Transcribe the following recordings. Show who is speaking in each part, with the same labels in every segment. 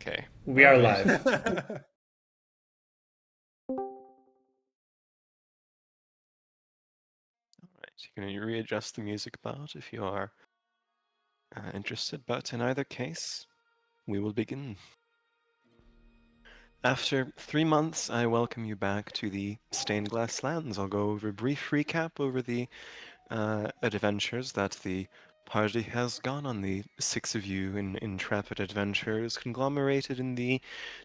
Speaker 1: Okay.
Speaker 2: We
Speaker 1: All
Speaker 2: are
Speaker 1: right.
Speaker 2: live.
Speaker 1: All right. You can readjust the music about if you are interested, but in either case, we will begin. After 3 months, I welcome you back to the Stained Glass Lands. I'll go over a brief recap over the adventures that the party has gone on. The six of you in intrepid adventures conglomerated in the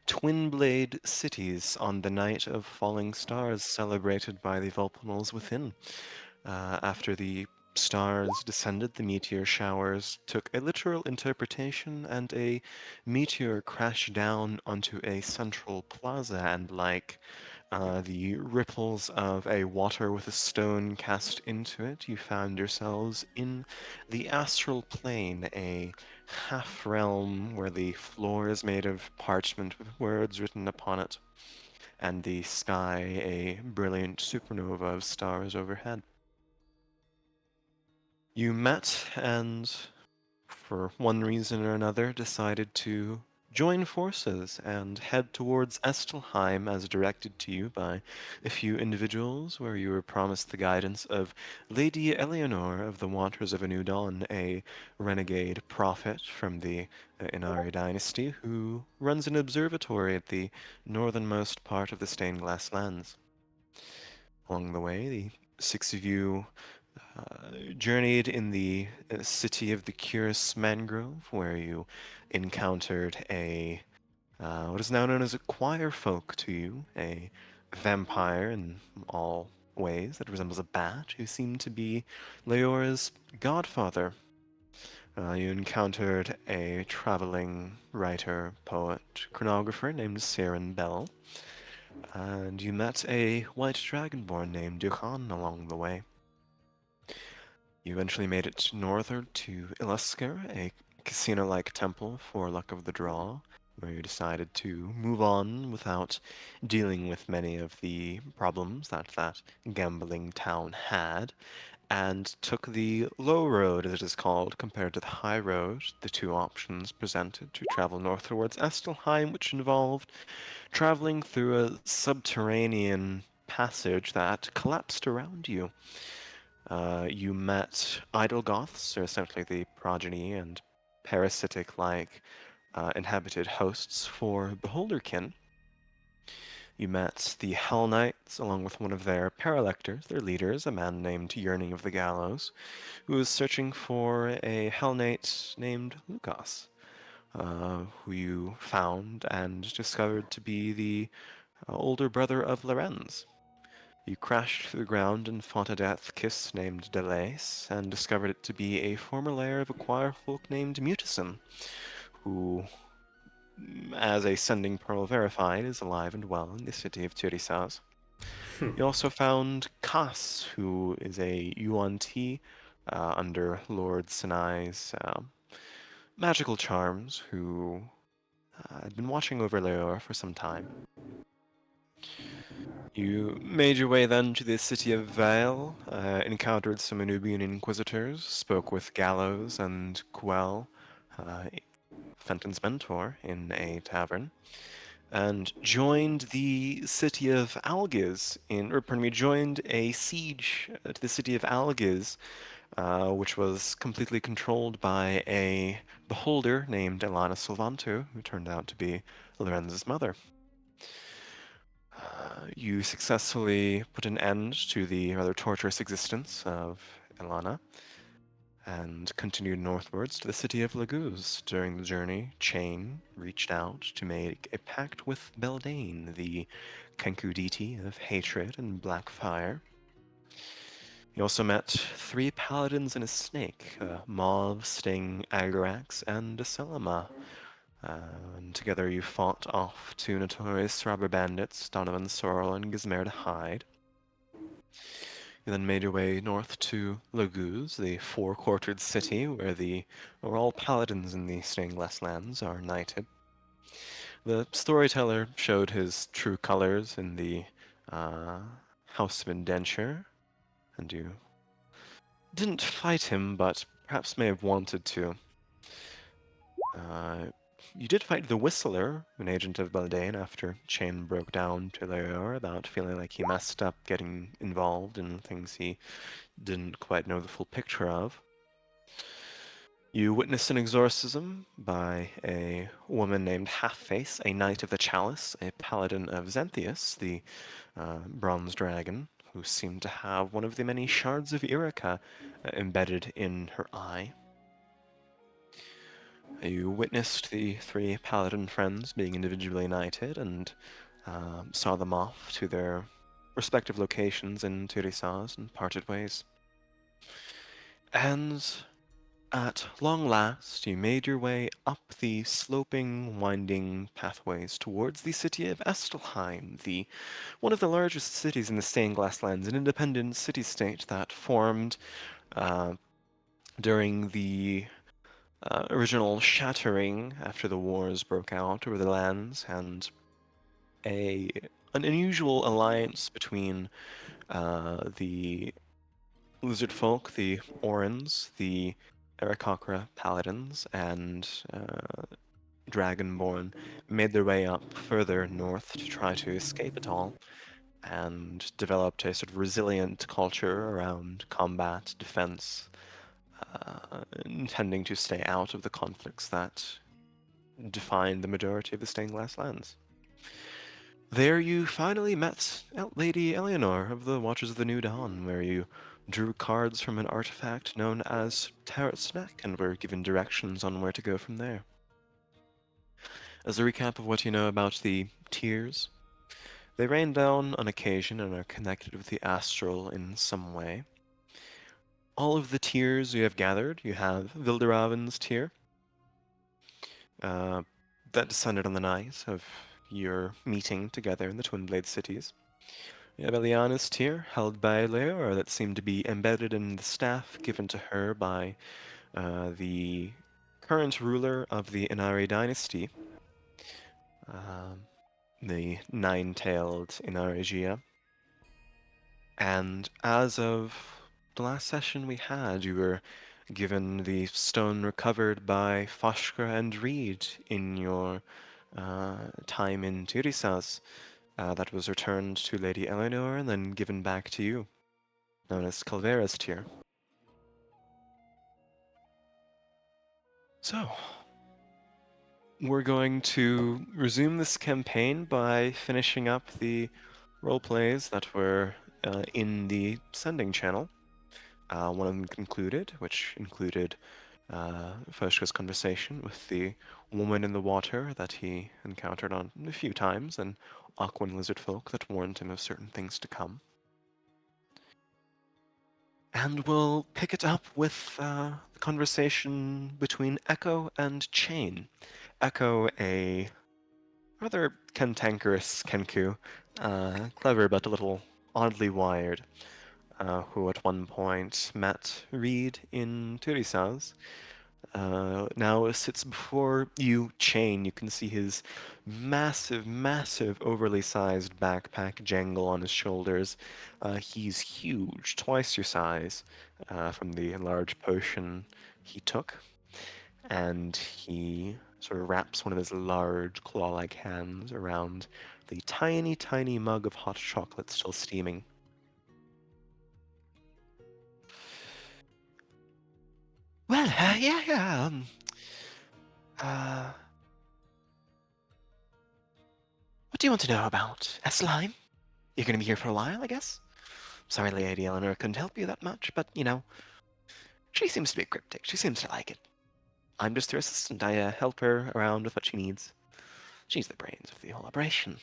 Speaker 1: Twin Blade cities on the night of falling stars celebrated by the Vulcanals within. After the stars descended, the meteor showers took a literal interpretation, and a meteor crashed down onto a central plaza, and like the ripples of a water with a stone cast into it, you found yourselves in the astral plane, a half realm where the floor is made of parchment with words written upon it, and the sky a brilliant supernova of stars overhead. You met and, for one reason or another, decided to join forces and head towards Estelheim as directed to you by a few individuals, where you were promised the guidance of Lady Eleanor of the Waters of a New Dawn, a renegade prophet from the Inari dynasty who runs an observatory at the northernmost part of the Stained Glass Lands. Along the way, the six of you journeyed in the city of the Curious Mangrove, where you encountered a what is now known as a choir folk to you, a vampire in all ways that resembles a bat, who seemed to be Leora's godfather. You encountered a traveling writer, poet, chronographer named Saren Bell, and you met a white dragonborn named Duchan along the way. You eventually made it northward to Ilusker, a casino-like temple for luck of the draw, where you decided to move on without dealing with many of the problems that gambling town had, and took the low road, as it is called, compared to the high road, the two options presented to travel north towards Estelheim, which involved traveling through a subterranean passage that collapsed around you. You met idle Goths, or essentially the progeny and parasitic-like inhabited hosts for Beholderkin. You met the Hell Knights, along with one of their paralectors, their leaders, a man named Yearning of the Gallows, who was searching for a Hell Knight named Lucas, who you found and discovered to be the older brother of Lorenz. You crashed to the ground and fought a death kiss named Delace, and discovered it to be a former lair of a choir folk named Mutison, who, as a Sending Pearl verified, is alive and well in the city of Tirisaz. You also found Kas, who is a Yuan-Ti under Lord Sinai's magical charms, who had been watching over Leor for some time. You made your way then to the city of Vale, encountered some Anubian inquisitors, spoke with Gallows and Quell, uh, Fenton's mentor, in a tavern, and joined the city of Algiz or pardon me, joined a siege to the city of Algiz, which was completely controlled by a beholder named Elana Silvanto, who turned out to be Lorenz's mother. You successfully put an end to the rather torturous existence of Elana and continued northwards to the city of Laguz. During the journey, Chain reached out to make a pact with Beldain, the Kenku deity of hatred and black fire. He also met three paladins and a snake, a Mauve, Sting, Agarax, and a Selema. And together you fought off two notorious robber bandits, Donovan Sorrel and Gizmer the Hyde. You then made your way north to Laguz, the four-quartered city where all paladins in the Stained Glass Lands are knighted. The storyteller showed his true colors in the uh, House of Indenture, and you didn't fight him, but perhaps may have wanted to. you did fight the Whistler, an agent of Beldain, after Chain broke down to Leor about feeling like he messed up getting involved in things he didn't quite know the full picture of. You witnessed an exorcism by a woman named Half-Face, a knight of the Chalice, a paladin of Xanthius, the bronze dragon, who seemed to have one of the many shards of Irica embedded in her eye. You witnessed the three paladin friends being individually knighted and saw them off to their respective locations in Tirisaz and parted ways. And at long last, you made your way up the sloping, winding pathways towards the city of Estelheim, the one of the largest cities in the Stained Glass Lands, an independent city-state that formed uh, during the original shattering after the wars broke out over the lands, and a an unusual alliance between the lizard folk, the Orans, the Aarakocra paladins, and Dragonborn made their way up further north to try to escape it all, and developed a sort of resilient culture around combat, defense, intending to stay out of the conflicts that define the majority of the stained glass lands. There you finally met Lady Eleanor of the Watchers of the New Dawn, where you drew cards from an artifact known as Tarot's Neck and were given directions on where to go from there. As a recap of what you know about the Tears, they rain down on occasion and are connected with the astral in some way. All of the Tears you have gathered, you have Vilderaven's Tear, uh, that descended on the night of your meeting together in the Twin Blade cities. You have Eliana's Tear, held by Leora, that seemed to be embedded in the staff given to her by the current ruler of the Inari dynasty, um, the nine-tailed Inari. And as of the last session we had, you were given the stone recovered by Foshka and Reed in your time in Tirisas, that was returned to Lady Eleanor and then given back to you, known as Calvera's Tear. So, we're going to resume this campaign by finishing up the role plays that were in the sending channel. One of them concluded, which included Foshka's conversation with the woman in the water that he encountered on a few times, and Aquan lizard folk that warned him of certain things to come. And we'll pick it up with the conversation between Echo and Chain. Echo, a rather cantankerous Kenku, clever but a little oddly wired, who at one point met Reed in Turisaz, now sits before you, Chain. You can see his massive, massive, overly sized backpack jangle on his shoulders. He's huge, twice your size, from the large potion he took. And he sort of wraps one of his large claw-like hands around the tiny, tiny mug of hot chocolate still steaming. Well, yeah. Uh, what do you want to know about Slime? You're going to be here for a while, I guess? Sorry, Lady Eleanor couldn't help you that much, but, she seems to be cryptic. She seems to like it. I'm just her assistant. I help her around with what she needs. She's the brains of the whole operation.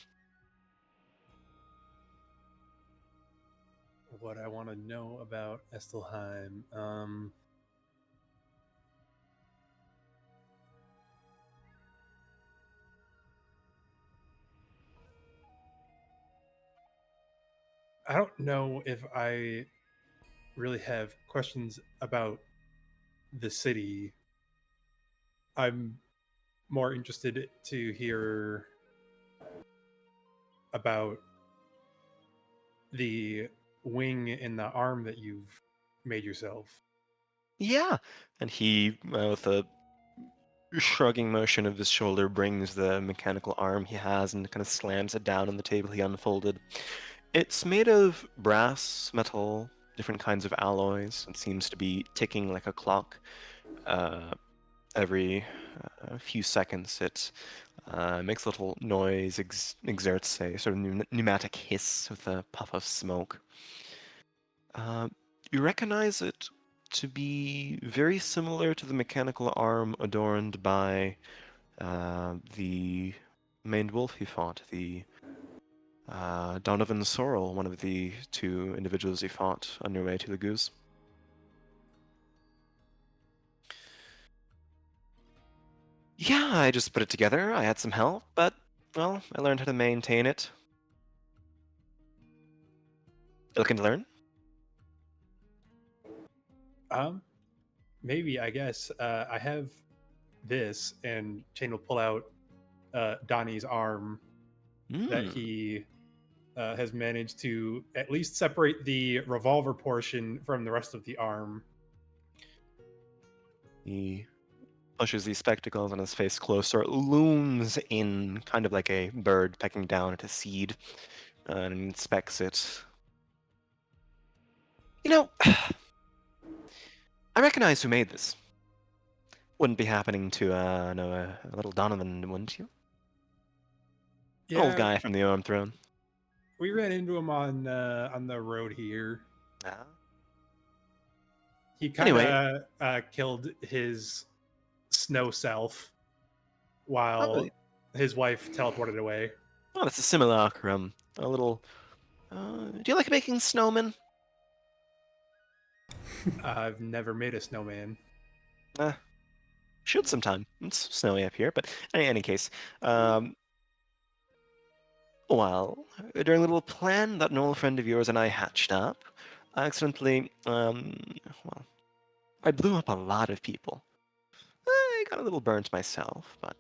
Speaker 2: What I want to know about Estelheim. I don't know if I really have questions about the city. I'm more interested to hear about the wing and the arm that you've made yourself.
Speaker 1: Yeah, and he, with a shrugging motion of his shoulder brings the mechanical arm he has and kind of slams it down on the table he unfolded. It's made of brass, metal, different kinds of alloys. It seems to be ticking like a clock. Uh, every few seconds, it makes a little noise, exerts a sort of pneumatic hiss with a puff of smoke. Uh, you recognize it to be very similar to the mechanical arm adorned by the maned wolf he fought, the Donovan Sorrel, one of the two individuals he fought on your way to the goose. Yeah, I just put it together. I had some help, but, well, I learned how to maintain it. You looking to learn?
Speaker 2: Um, maybe I guess I have this, and Chain will pull out Donnie's arm that
Speaker 1: Hmm.
Speaker 2: he has managed to at least separate the revolver portion from the rest of the arm.
Speaker 1: He pushes these spectacles on his face closer, looms in, kind of like a bird pecking down at a seed, and inspects it. You know, I recognize who made this. Wouldn't be happening to, no, a little Donovan, wouldn't you? Old
Speaker 2: Yeah,
Speaker 1: guy from the Arm Throne.
Speaker 2: we ran into him on the road here.
Speaker 1: Ah.
Speaker 2: He kind
Speaker 1: Anyway,
Speaker 2: of killed his snow self
Speaker 1: oh,
Speaker 2: while his wife teleported away.
Speaker 1: oh, that's a simulacrum. A little. Do you like making snowmen?
Speaker 2: I've never made a snowman.
Speaker 1: Uh, should sometime. It's snowy up here, but in any case, um, well, during a little plan that an old friend of yours and I hatched up, I accidentally, well, I blew up a lot of people. I got a little burnt myself, but,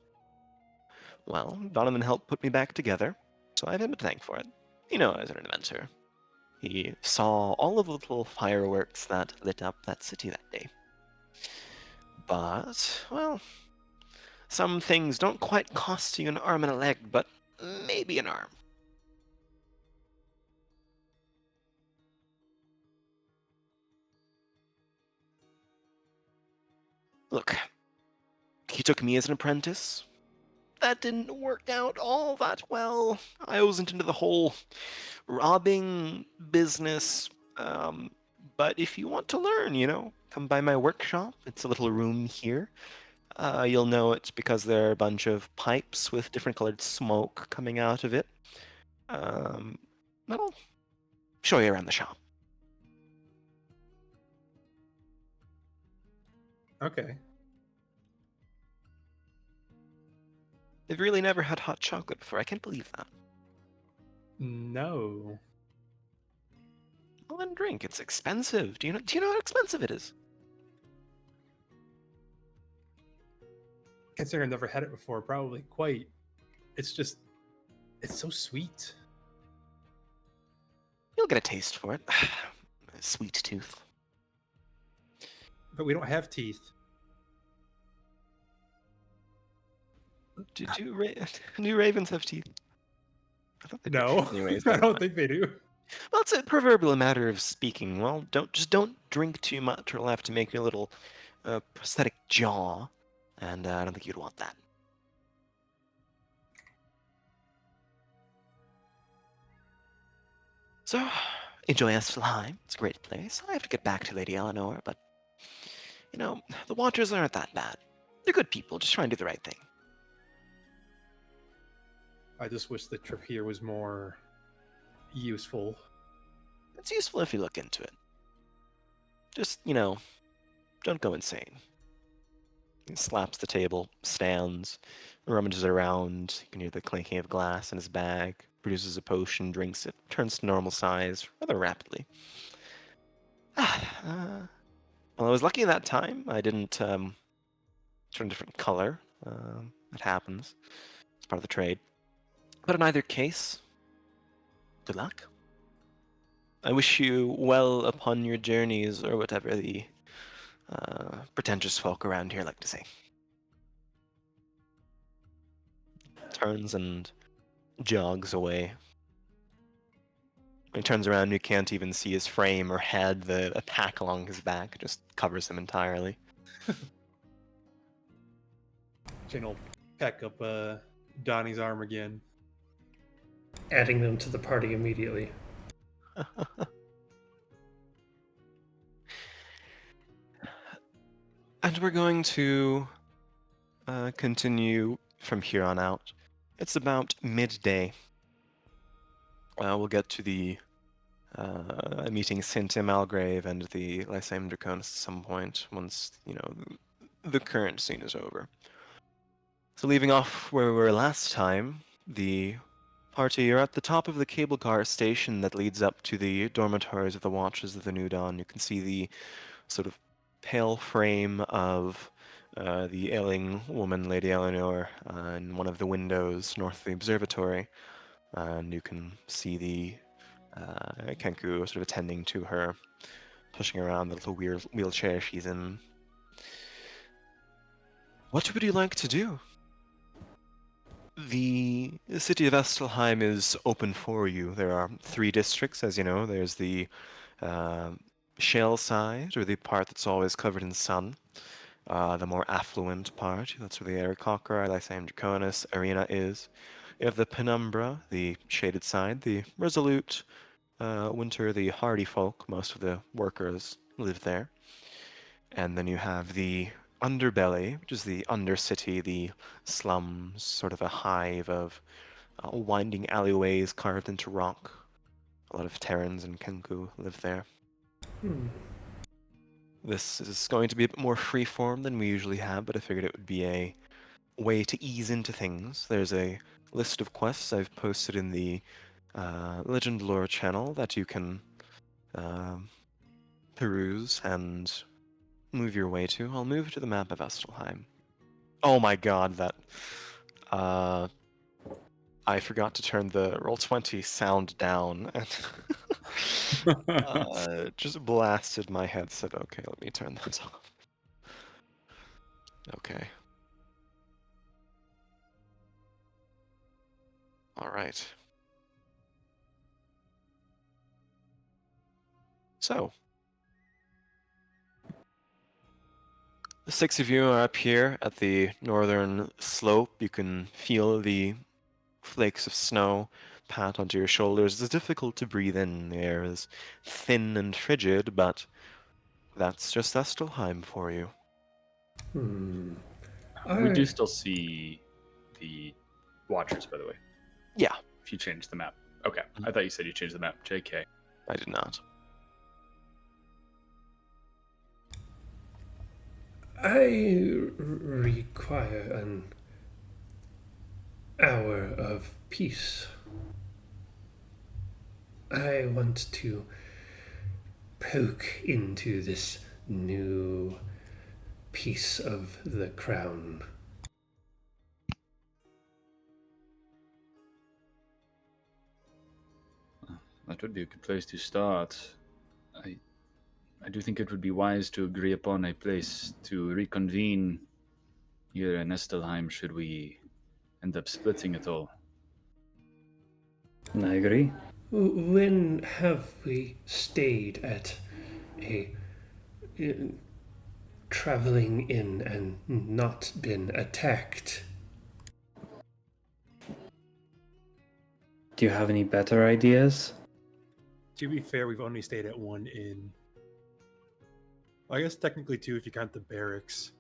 Speaker 1: well, Donovan helped put me back together, so I have him to thank for it. You know, as an inventor. He saw all of the little fireworks that lit up that city that day. But, well, some things don't quite cost you an arm and a leg, but maybe an arm. Look, he took me as an apprentice. That didn't work out all that well. I wasn't into the whole robbing business. Um, but if you want to learn, come by my workshop. It's a little room here. You'll know it's because there are a bunch of pipes with different colored smoke coming out of it. Um, I'll show you around the shop.
Speaker 2: Okay.
Speaker 1: They've really never had hot chocolate before. I can't believe that.
Speaker 2: No.
Speaker 1: Well, then drink. It's expensive. Do you know how expensive it is?
Speaker 2: Considering I've never had it before, probably quite. It's just, it's so sweet.
Speaker 1: You'll get a taste for it. Sweet tooth.
Speaker 2: But we don't have teeth.
Speaker 1: Do ravens have teeth? I thought they did.
Speaker 2: No,
Speaker 1: Anyways,
Speaker 2: I
Speaker 1: never
Speaker 2: don't
Speaker 1: mind.
Speaker 2: think they do.
Speaker 1: Well, it's a proverbial matter of speaking. Well, don't drink too much, or it'll have to make your little prosthetic jaw, and I don't think you'd want that. So, enjoy Estelheim. It's a great place. I have to get back to Lady Eleanor, but the Watchers aren't that bad. They're good people, just trying to do the right thing.
Speaker 2: I just wish the trip here was more useful.
Speaker 1: It's useful if you look into it. Just, don't go insane. He slaps the table, stands, rummages around. You can hear the clinking of glass in his bag, produces a potion, drinks it, turns to normal size rather rapidly. Well, I was lucky that time. I didn't turn a different color. It happens. It's part of the trade. But in either case, good luck. I wish you well upon your journeys, or whatever the pretentious folk around here like to say. turns and jogs away. When he turns around, you can't even see his frame or head. The pack along his back just covers him entirely.
Speaker 2: Chain will peck up Donnie's arm again.
Speaker 3: Adding them to the party immediately.
Speaker 1: And we're going to continue from here on out. It's about midday. We'll get to the meeting Saint Malgrave and the Lyceum Draconis at some point once, the current scene is over. So leaving off where we were last time, the party are at the top of the cable car station that leads up to the dormitories of the Watches of the New Dawn. You can see the sort of pale frame of the ailing woman, Lady Eleanor, in one of the windows north of the observatory. And you can see the Kenku sort of attending to her, pushing around the little wheelchair she's in. What would you like to do? The city of Estelheim is open for you. There are 3 districts, as you know. There's the shale side, or the part that's always covered in sun. The more affluent part, that's where the Aarakocra, Lyceum Draconis arena is. You have the Penumbra, the shaded side, the resolute winter, the hardy folk. Most of the workers live there. And then you have the underbelly, which is the undercity, the slums, sort of a hive of winding alleyways carved into rock. A lot of Terrans and Kenku live there. This is going to be a bit more freeform than we usually have, but I figured it would be a way to ease into things. There's a list of quests I've posted in the Legend Lore channel that you can peruse and move your way to. I'll move to the map of Estelheim. Oh my god, that... I forgot to turn the Roll20 sound down, and just blasted my headset. Okay, let me turn that off. Okay. Alright. So, the 6 of you are up here at the northern slope. You can feel the flakes of snow pat onto your shoulders. It's difficult to breathe in. The air is thin and frigid, but that's just Estelheim for you.
Speaker 4: We do still see the Watchers, by the way.
Speaker 1: Yeah,
Speaker 4: If you change the map. Okay. I thought you said you changed the map. JK.
Speaker 1: I did not.
Speaker 3: I require an hour of peace. I want to poke into this new piece of the crown.
Speaker 4: That would be a good place to start. I do think it would be wise to agree upon a place to reconvene here in Estelheim should we end up splitting it all.
Speaker 3: I agree. When have we stayed at a traveling inn and not been attacked?
Speaker 5: Do you have any better ideas?
Speaker 2: To be fair, we've only stayed at 1 inn. Well, I guess technically 2 if you count the barracks.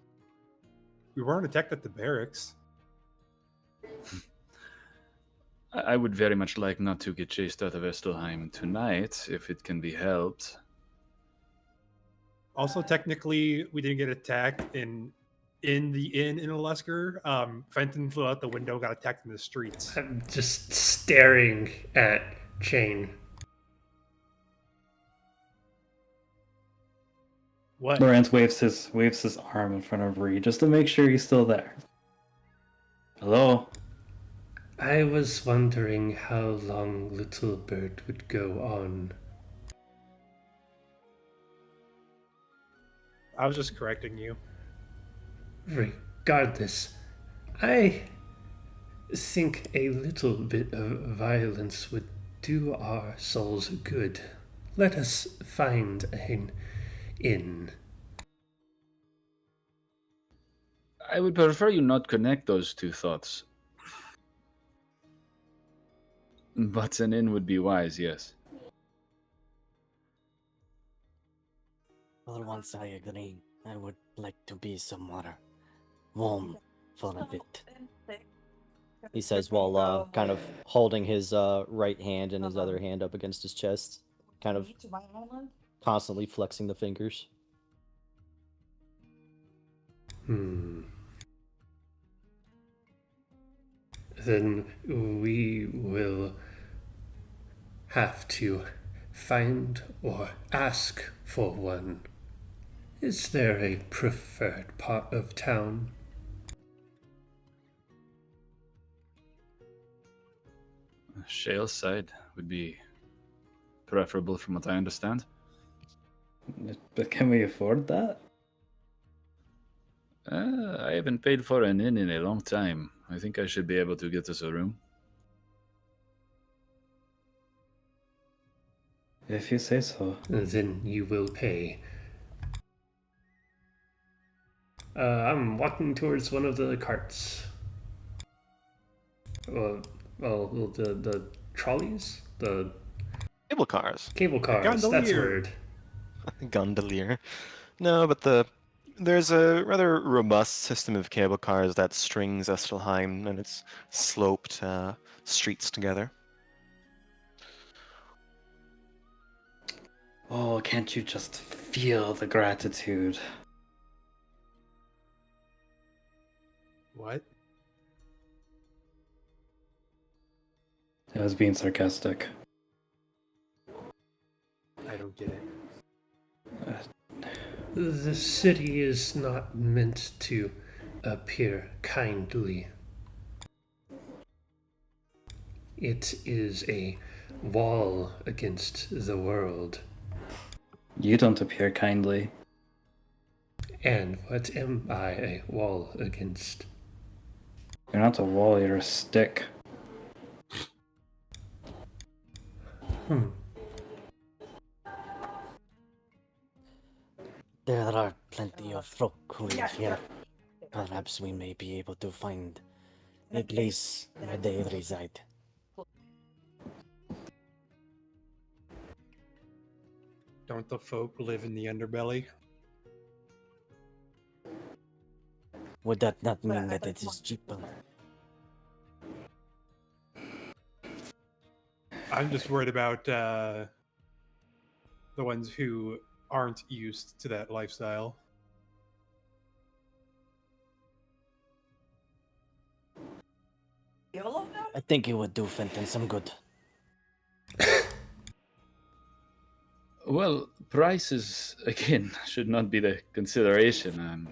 Speaker 2: We weren't attacked at the barracks.
Speaker 4: I would very much like not to get chased out of Estelheim tonight, if it can be helped.
Speaker 2: Also, technically, we didn't get attacked in the inn in Olesker. Fenton flew out the window, got attacked in the streets.
Speaker 3: I'm just staring at Chain.
Speaker 2: What?
Speaker 5: Lorenz waves his arm in front of Ree just to make sure he's still there. Hello?
Speaker 3: I was wondering how long Little Bird would go on.
Speaker 2: I was just correcting you.
Speaker 3: Regardless, I think a little bit of violence would do our souls good. Let us find an inn.
Speaker 4: I would prefer you not connect those two thoughts. But an inn would be wise, yes.
Speaker 6: Well, once I agree, I would like to be somewhere warm for a bit.
Speaker 7: He says while kind of holding his right hand and his other hand up against his chest, kind of constantly flexing the fingers.
Speaker 3: Then we will have to find or ask for one. Is there a preferred part of town?
Speaker 4: Shale's side would be preferable from what I understand.
Speaker 5: But can we afford that?
Speaker 4: I haven't paid for an inn in a long time. I think I should be able to get us a room.
Speaker 5: If you say so.
Speaker 3: Then you will pay. I'm walking towards one of the carts. The trolleys? The
Speaker 1: Cable cars.
Speaker 3: cable cars, that's the
Speaker 2: gondolier.
Speaker 3: word.
Speaker 1: Gondolier. No, but there's a rather robust system of cable cars that strings Estelheim and its sloped streets together.
Speaker 5: Oh, can't you just feel the gratitude?
Speaker 2: What?
Speaker 5: I was being sarcastic.
Speaker 2: I don't get it.
Speaker 3: The city is not meant to appear kindly. It is a wall against the world.
Speaker 5: You don't appear kindly.
Speaker 3: And what am I a wall against?
Speaker 5: You're not a wall, you're a stick.
Speaker 6: There are plenty of folk who live here. Perhaps we may be able to find a place where they reside.
Speaker 2: Don't the folk live in the underbelly?
Speaker 6: Would that not mean that it is cheaper?
Speaker 2: I'm just worried about the ones who aren't used to that lifestyle.
Speaker 6: I think it would do Fenton some good.
Speaker 4: Well, prices, again, should not be the consideration.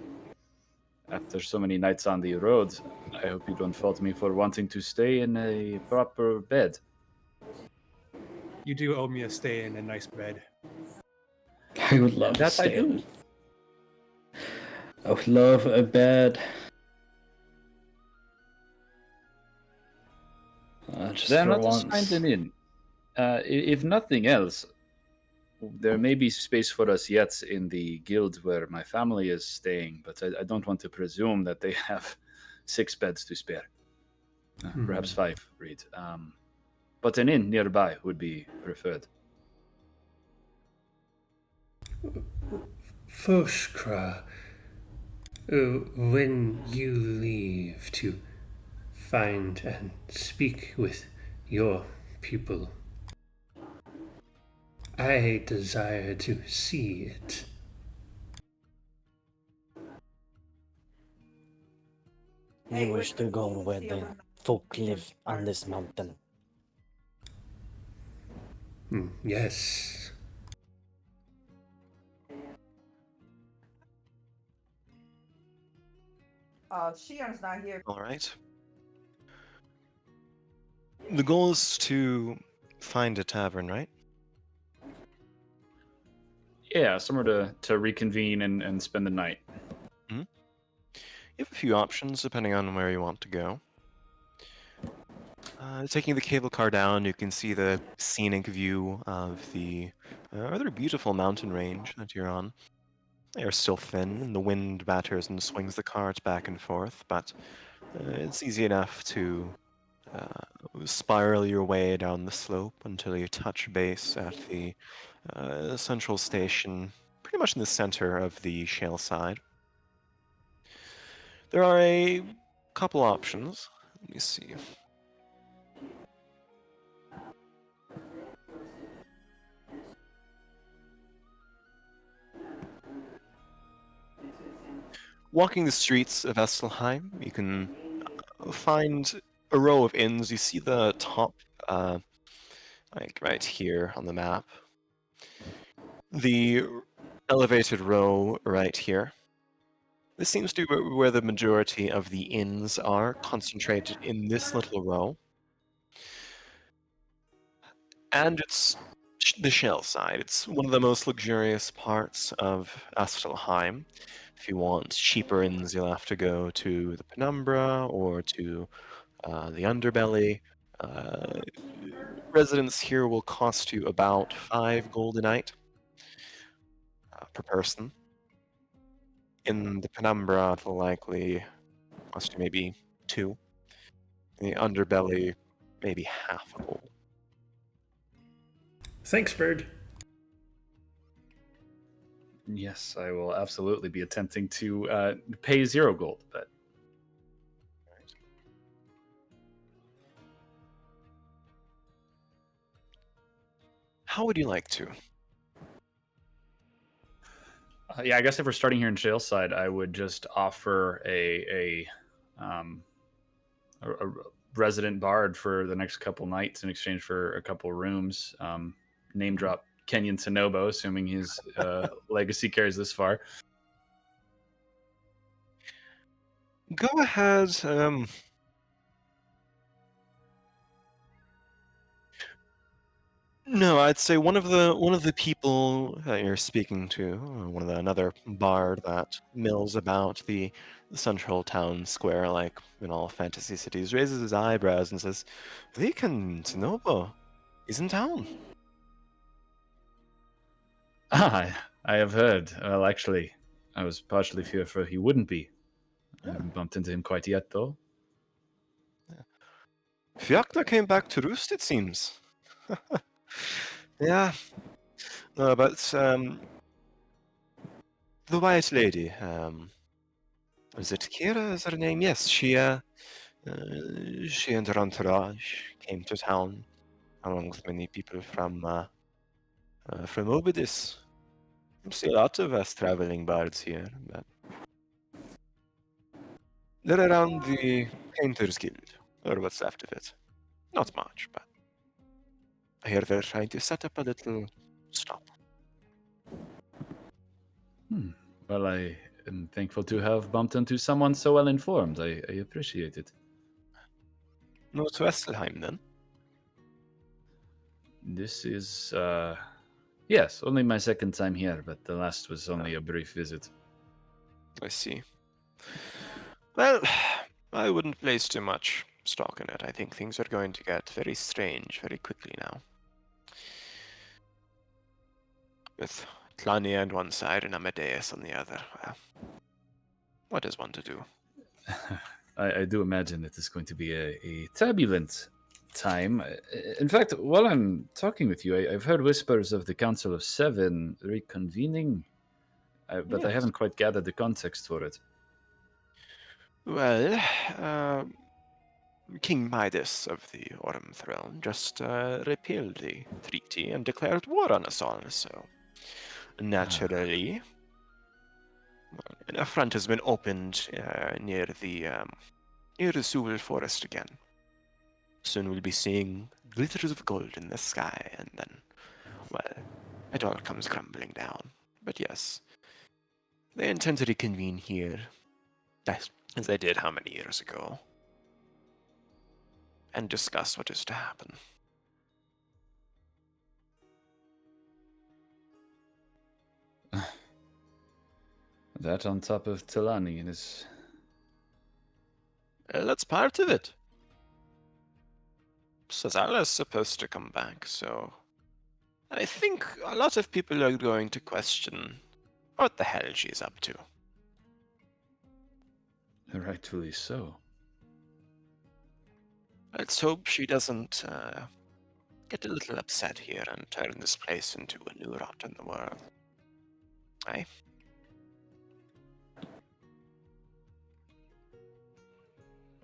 Speaker 4: After so many nights on the road, I hope you don't fault me for wanting to stay in a proper bed.
Speaker 2: You do owe me a stay in a nice bed.
Speaker 5: I would love
Speaker 4: That
Speaker 5: to
Speaker 4: I
Speaker 5: stay.
Speaker 4: do.
Speaker 5: I would love a bed. Just
Speaker 4: Then
Speaker 5: for
Speaker 4: let us
Speaker 5: once.
Speaker 4: find an inn. If nothing else, there may be space for us yet in the guild where my family is staying, but I don't want to presume that they have 6 beds to spare. Perhaps 5, Reed. But an inn nearby would be preferred.
Speaker 3: Foshkra, when you leave to find and speak with your people, I desire to see it.
Speaker 6: You wish to go where the folk live on this mountain.
Speaker 3: Yes.
Speaker 8: Shion's not here.
Speaker 1: All right. The goal is to find a tavern, right?
Speaker 4: Yeah, somewhere to reconvene and spend the night.
Speaker 1: You have a few options depending on where you want to go. Taking the cable car down, you can see the scenic view of the rather beautiful mountain range that you're on. They are still thin, and the wind batters and swings the cart back and forth, but it's easy enough to spiral your way down the slope until you touch base at the central station, pretty much in the center of the shale side. There are a couple options. Let me see. Walking the streets of Estelheim, you can find a row of inns. You see the top, like right here on the map. The elevated row right here. This seems to be where the majority of the inns are, concentrated in this little row. And it's the shell side. It's one of the most luxurious parts of Astelheim. If you want cheaper inns, you'll have to go to the Penumbra or to the Underbelly. Residence here will cost you about 5 gold a night per person. In the Penumbra, it'll likely cost you maybe 2. In the Underbelly, maybe half a gold.
Speaker 3: Thanks, Bird.
Speaker 4: Yes, I will absolutely be attempting to pay 0 gold, but
Speaker 1: How would you like to?
Speaker 4: yeah, I guess if we're starting here in Shaleside, I would just offer a resident bard for the next couple nights in exchange for a couple rooms. Name drop Kenyon Sonobo, assuming his legacy carries this far.
Speaker 1: Go ahead. No, I'd say one of the people that you're speaking to, another bard that mills about the central town square, like in all fantasy cities, raises his eyebrows and says, "Deacon Tsunobo, he's in town."
Speaker 4: I have heard. Well, actually, I was partially fearful he wouldn't be. I haven't bumped into him quite yet, though.
Speaker 1: Fiacla came back to roost, it seems. Yeah, no, but the White Lady, is it Kira? Is her name? Yes, she and her entourage came to town along with many people from Obidis. You see a lot of us traveling bards here, but they're around the Painters Guild, or what's left of it. Not much, but I hear they're trying to set up a little stop.
Speaker 4: Well, I am thankful to have bumped into someone so well informed. I appreciate it.
Speaker 1: No to Estelheim, then?
Speaker 4: This is, yes, only my second time here, but the last was only a brief visit.
Speaker 1: I see. Well, I wouldn't place too much stock in it. I think things are going to get very strange very quickly now. With Tlania on one side and Amadeus on the other. Well, what is one to do?
Speaker 4: I do imagine it is going to be a turbulent time. In fact, while I'm talking with you, I've heard whispers of the Council of Seven reconvening, but I
Speaker 1: Yes.
Speaker 4: haven't quite gathered the context for it.
Speaker 1: Well, King Midas of the Autumn Throne just repealed the treaty and declared war on us all, so naturally, a front has been opened near the Sewell Forest again. Soon we'll be seeing glitters of gold in the sky, and then, well, it all comes crumbling down. But yes, they intend to reconvene here, as they did how many years ago, and discuss what is to happen.
Speaker 4: That on top of Talani is...
Speaker 1: That's part of it. Sazzala's supposed to come back, so I think a lot of people are going to question what the hell she's up to.
Speaker 4: Rightfully so.
Speaker 1: Let's hope she doesn't get a little upset here and turn this place into a new rot in the world. Aye?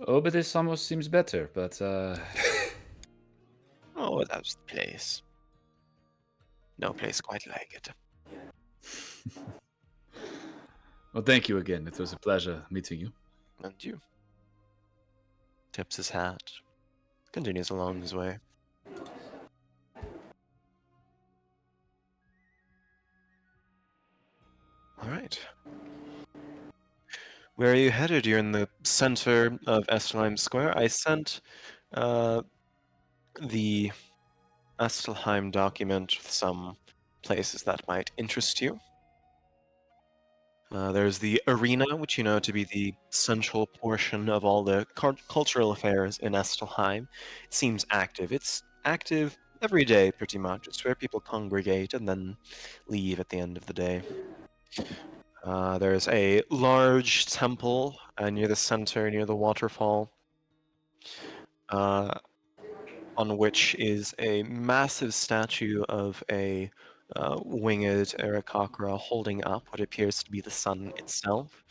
Speaker 4: Oh, but this almost seems better, but
Speaker 1: Oh, that's the place. No place quite like it.
Speaker 4: well, thank you again. It was a pleasure meeting you.
Speaker 1: And you? Tips his hat. Continues along his way. Alright. Where are you headed? You're in the center of Estelheim Square. I sent the Estelheim document with some places that might interest you. There's the arena, which you know to be the central portion of all the cultural affairs in Estelheim. It seems active. It's active every day, pretty much. It's where people congregate and then leave at the end of the day. There's a large temple near the center, near the waterfall, on which is a massive statue of a winged Aarakocra holding up what appears to be the sun itself.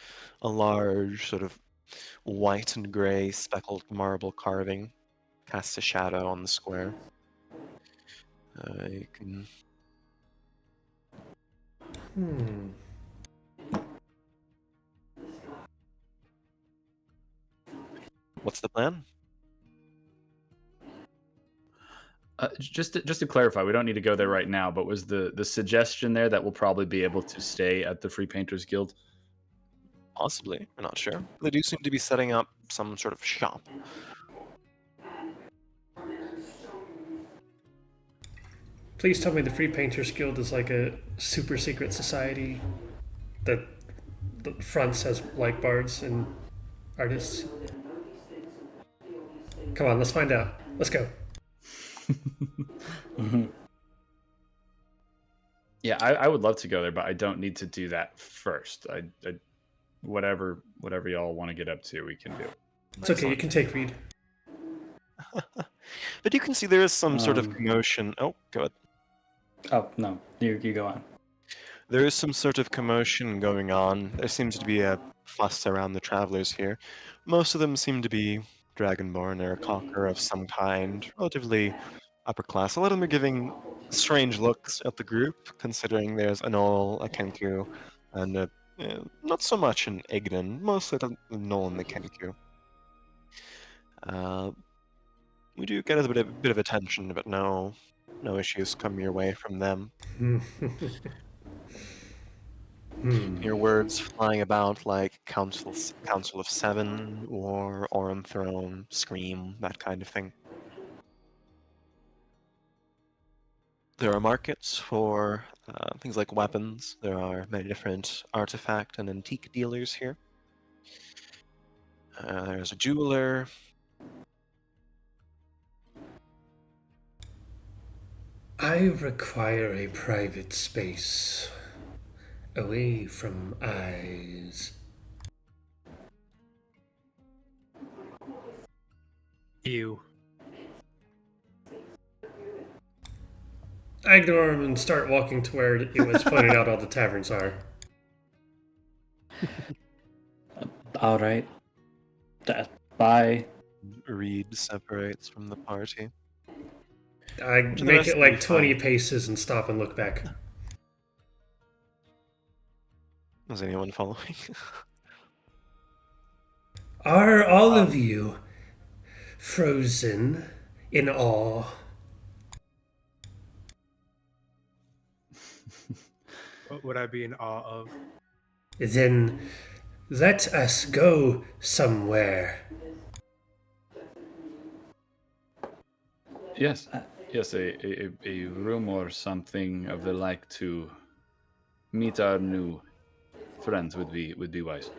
Speaker 1: A large, sort of white and gray speckled marble carving casts a shadow on the square. You can... What's the plan?
Speaker 4: Just to clarify, we don't need to go there right now, but was the suggestion there that we'll probably be able to stay at the Free Painters Guild?
Speaker 1: Possibly. I'm not sure. They do seem to be setting up some sort of shop.
Speaker 3: Please tell me the Free Painters Guild is like a super secret society that the fronts has like bards and artists. Come on, let's find out. Let's go.
Speaker 4: Yeah, I would love to go there, but I don't need to do that first. I whatever y'all want to get up to, we can do.
Speaker 3: It's okay, you can take Reed.
Speaker 1: But you can see there is some sort of commotion. Oh, go ahead.
Speaker 5: Oh, no. You go on.
Speaker 1: There is some sort of commotion going on. There seems to be a fuss around the travelers here. Most of them seem to be Dragonborn or a cocker of some kind, relatively upper class. A lot of them are giving strange looks at the group, considering there's an Ol, a Kenku, and not so much an Ignan, mostly the Null and the Kenku. We do get a bit of attention, but no issues come your way from them. Your words flying about like Council of Seven or Aurum Throne, Scream, that kind of thing. There are markets for things like weapons. There are many different artifact and antique dealers here. There's a jeweler.
Speaker 3: I require a private space. Away from eyes.
Speaker 2: Ew.
Speaker 3: I ignore him and start walking to where it was pointed out all the taverns are.
Speaker 5: All right. Bye.
Speaker 1: Reed separates from the party.
Speaker 3: I
Speaker 1: the
Speaker 3: make
Speaker 1: rest
Speaker 3: it
Speaker 1: of
Speaker 3: like
Speaker 1: you
Speaker 3: 20
Speaker 1: fine.
Speaker 3: paces and stop and look back.
Speaker 1: Is anyone following?
Speaker 3: Are all of you frozen in awe?
Speaker 2: What would I be in awe of?
Speaker 3: Then let us go somewhere.
Speaker 4: Yes, a room or something of the like to meet our new friends would be wise.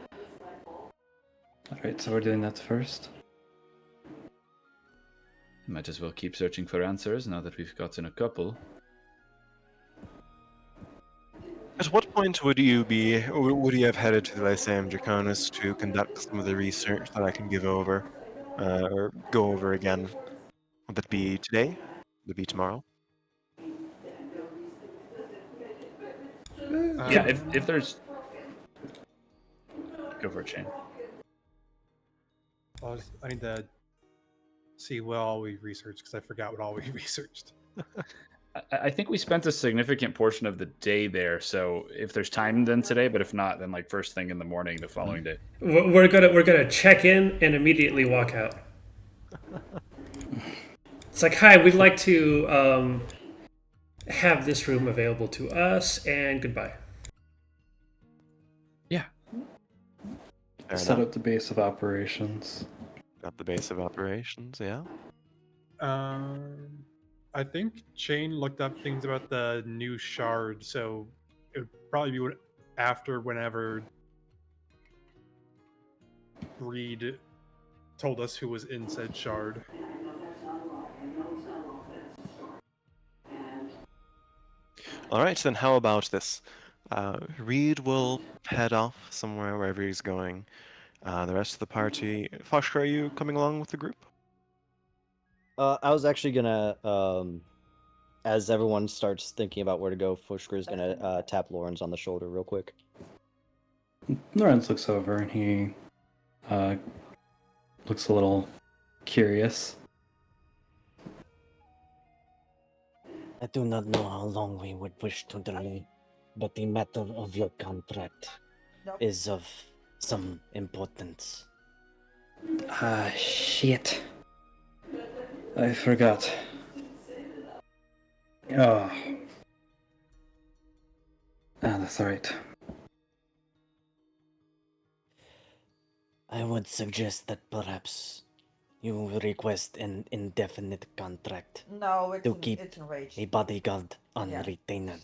Speaker 5: All right, so we're doing that first.
Speaker 4: Might as well keep searching for answers now that we've gotten a couple.
Speaker 1: At what point would you have headed to the Lyceum Draconis to conduct some of the research that I can give over, or go over again? Would that be today? Would it be tomorrow?
Speaker 4: Yeah, if there's... Go for it, Shane.
Speaker 2: I need to see what all we researched because I forgot what all we researched.
Speaker 4: I think we spent a significant portion of the day there, so if there's time then today, but if not, then like first thing in the morning the following day.
Speaker 3: We're gonna check in and immediately walk out. It's like, hi, we'd like to have this room available to us, and goodbye.
Speaker 4: Yeah.
Speaker 1: Fair
Speaker 5: Set
Speaker 1: enough.
Speaker 5: up the base of operations.
Speaker 1: Got the base of operations, yeah.
Speaker 2: I think Shane looked up things about the new shard, so it would probably be after whenever Reed told us who was in said shard.
Speaker 1: All right, then how about this? Reed will head off somewhere, wherever he's going. The rest of the party... Foshka, are you coming along with the group?
Speaker 7: I was actually gonna, as everyone starts thinking about where to go, Fushker's gonna tap Lawrence on the shoulder real quick.
Speaker 5: Lorenz looks over and he looks a little curious.
Speaker 6: I do not know how long we would wish to delay, but the matter of your contract
Speaker 8: Nope.
Speaker 6: is of some importance.
Speaker 5: Shit. I forgot. Oh. That's alright.
Speaker 6: I would suggest that perhaps you request an indefinite contract
Speaker 8: No,
Speaker 6: to keep
Speaker 8: it's enraged.
Speaker 6: a bodyguard on
Speaker 8: Yeah.
Speaker 6: retainer.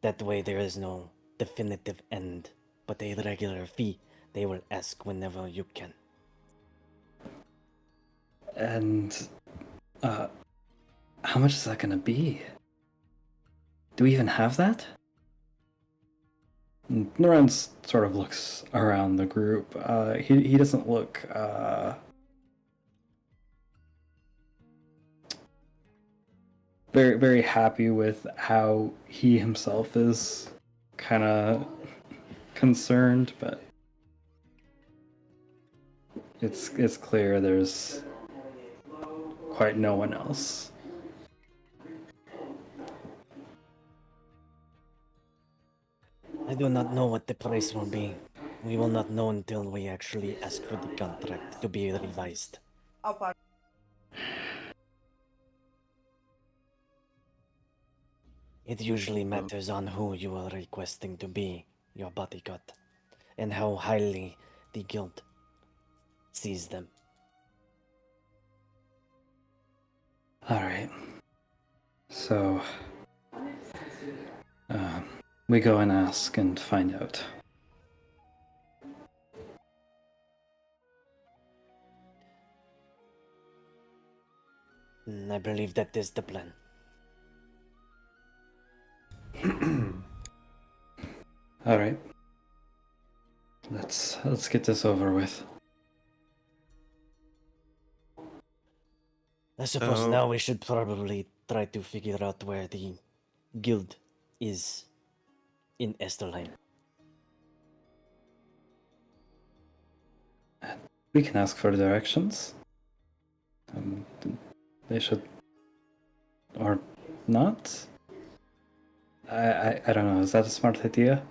Speaker 6: That way there is no definitive end, but a regular fee they will ask whenever you can.
Speaker 5: And, how much is that gonna be? Do we even have that? Lorenz sort of looks around the group. He doesn't look, very, very happy with how he himself is kind of concerned, but it's clear there's quite no one else.
Speaker 6: I do not know what the price will be. We will not know until we actually ask for the contract to be revised.
Speaker 8: Oh, fuck.
Speaker 6: It usually matters on who you are requesting to be your bodyguard, and how highly the guild sees them.
Speaker 5: Alright. So, we go and ask and find out.
Speaker 6: I believe that is the plan.
Speaker 5: Alright. Let's get this over with.
Speaker 6: I suppose
Speaker 1: So-
Speaker 6: now we should probably try to figure out where the guild is in Estelheim.
Speaker 5: We can ask for directions. They should, or not. I don't know. Is that a smart idea?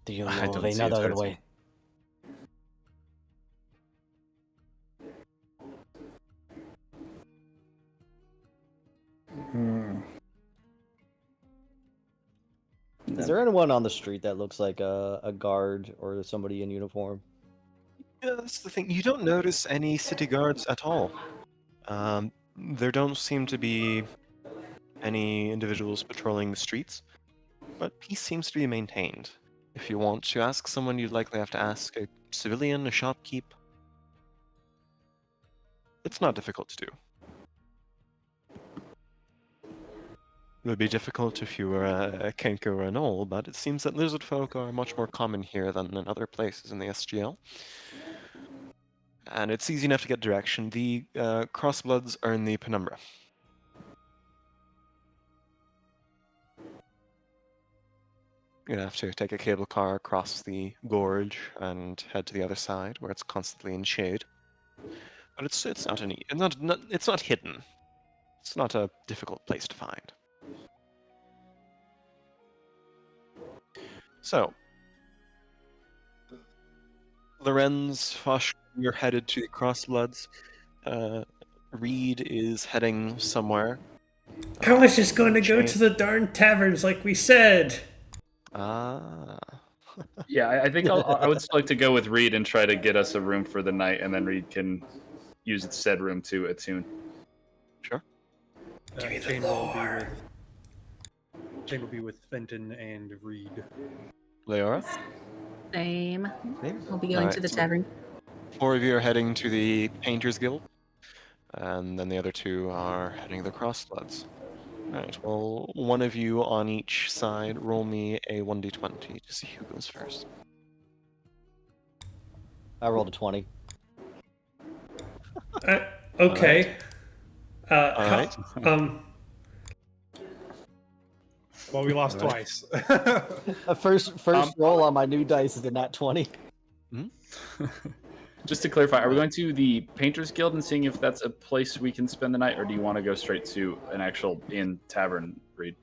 Speaker 6: Do you
Speaker 4: I
Speaker 6: know of
Speaker 4: don't see it
Speaker 6: another
Speaker 4: hurting.
Speaker 6: way?
Speaker 7: Is there anyone on the street that looks like a guard or somebody in uniform?
Speaker 1: Yeah, that's the thing. You don't notice any city guards at all. There don't seem to be any individuals patrolling the streets, but peace seems to be maintained. If you want to ask someone, you'd likely have to ask a civilian, a shopkeep. It's not difficult to do. It would be difficult if you were a Kenku or a Knoll, but it seems that lizard folk are much more common here than in other places in the SGL. And it's easy enough to get direction. The Crossbloods are in the penumbra. You'd have to take a cable car across the gorge and head to the other side, where it's constantly in shade. But it's not it's not hidden. It's not a difficult place to find. So, Lorenz, Fosh, you're headed to the Crossbloods. Reed is heading somewhere.
Speaker 3: I was just going to go
Speaker 1: Shane-
Speaker 3: to the darn taverns like we said.
Speaker 1: Ah.
Speaker 4: Yeah, I think I would still like to go with Reed and try to get us a room for the night, and then Reed can use its said room to attune.
Speaker 1: Sure.
Speaker 3: Give me the
Speaker 2: Shane
Speaker 3: lore.
Speaker 2: Shane will be with Fenton and Reed.
Speaker 1: Leora?
Speaker 9: Same.
Speaker 1: Same?
Speaker 9: We'll be going
Speaker 1: Alright,
Speaker 9: to the
Speaker 1: so
Speaker 9: tavern.
Speaker 1: 4 of you are heading to the Painters Guild, and then the other 2 are heading to the Crossbloods. Alright, well, one of you on each side, roll me a 1d20 to see who goes first.
Speaker 7: I rolled a 20.
Speaker 3: Okay.
Speaker 1: Alright.
Speaker 2: Well, we lost
Speaker 1: Alright.
Speaker 2: twice.
Speaker 7: First roll on my new dice is a nat 20.
Speaker 4: Just to clarify, are we going to the Painters Guild and seeing if that's a place we can spend the night, or do you want to go straight to an actual inn tavern, Reed?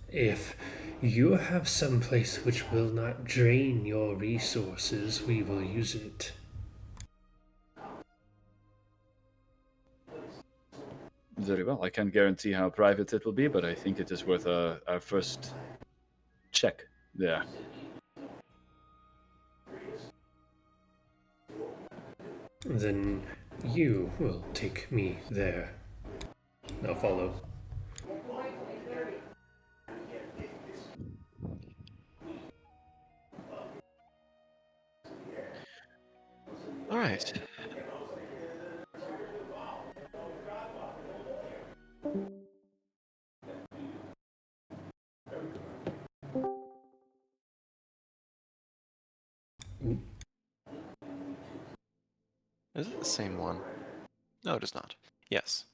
Speaker 3: If you have some place which will not drain your resources, we will use it.
Speaker 4: Very well. I can't guarantee how private it will be, but I think it is worth our first check there.
Speaker 3: Then you will take me there. I'll follow.
Speaker 1: Alright. Is it the same one? No, it is not. Yes.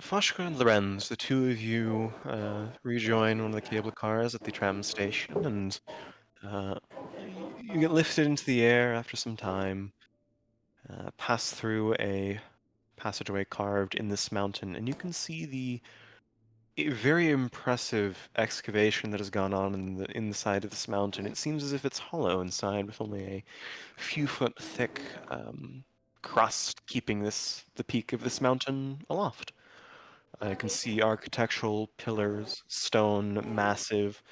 Speaker 1: Foshka and Lorenz, the 2 of you rejoin one of the cable cars at the tram station, and you get lifted into the air after some time, pass through a passageway carved in this mountain, and you can see the very impressive excavation that has gone on in the side of this mountain. It seems as if it's hollow inside, with only a few foot thick crust keeping the peak of this mountain aloft. You can see architectural pillars, stone, massive,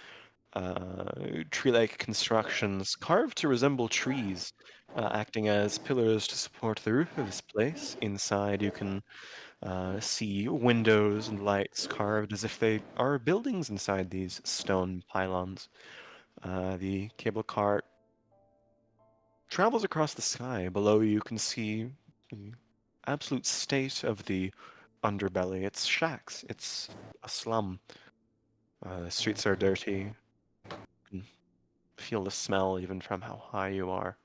Speaker 1: tree-like constructions carved to resemble trees, acting as pillars to support the roof of this place. Inside, you can see windows and lights carved as if they are buildings inside these stone pylons. The cable car travels across the sky. Below you can see the absolute state of the underbelly. It's shacks. It's a slum. The streets are dirty. You can feel the smell even from how high you are.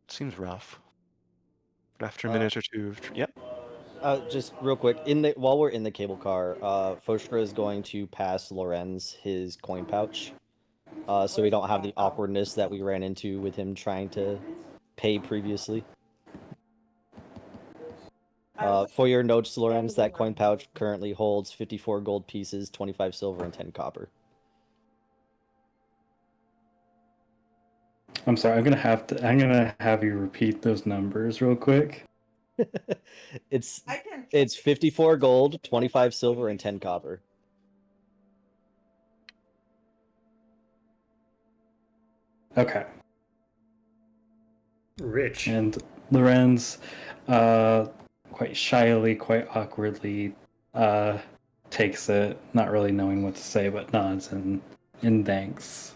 Speaker 1: Seems rough. But after a minute or two of... Yep.
Speaker 7: Just real quick, while we're in the cable car, Foshra is going to pass Lorenz his coin pouch, so we don't have the awkwardness that we ran into with him trying to pay previously. For your notes, Lorenz, that coin pouch currently holds 54 gold pieces, 25 silver, and 10 copper.
Speaker 5: I'm sorry. I'm gonna have you repeat those numbers real quick.
Speaker 7: It's
Speaker 8: I can.
Speaker 7: 54 gold, 25 silver, and 10 copper.
Speaker 5: Okay.
Speaker 3: Rich.
Speaker 5: And Lorenz, quite shyly, quite awkwardly, takes it, not really knowing what to say, but nods and thanks.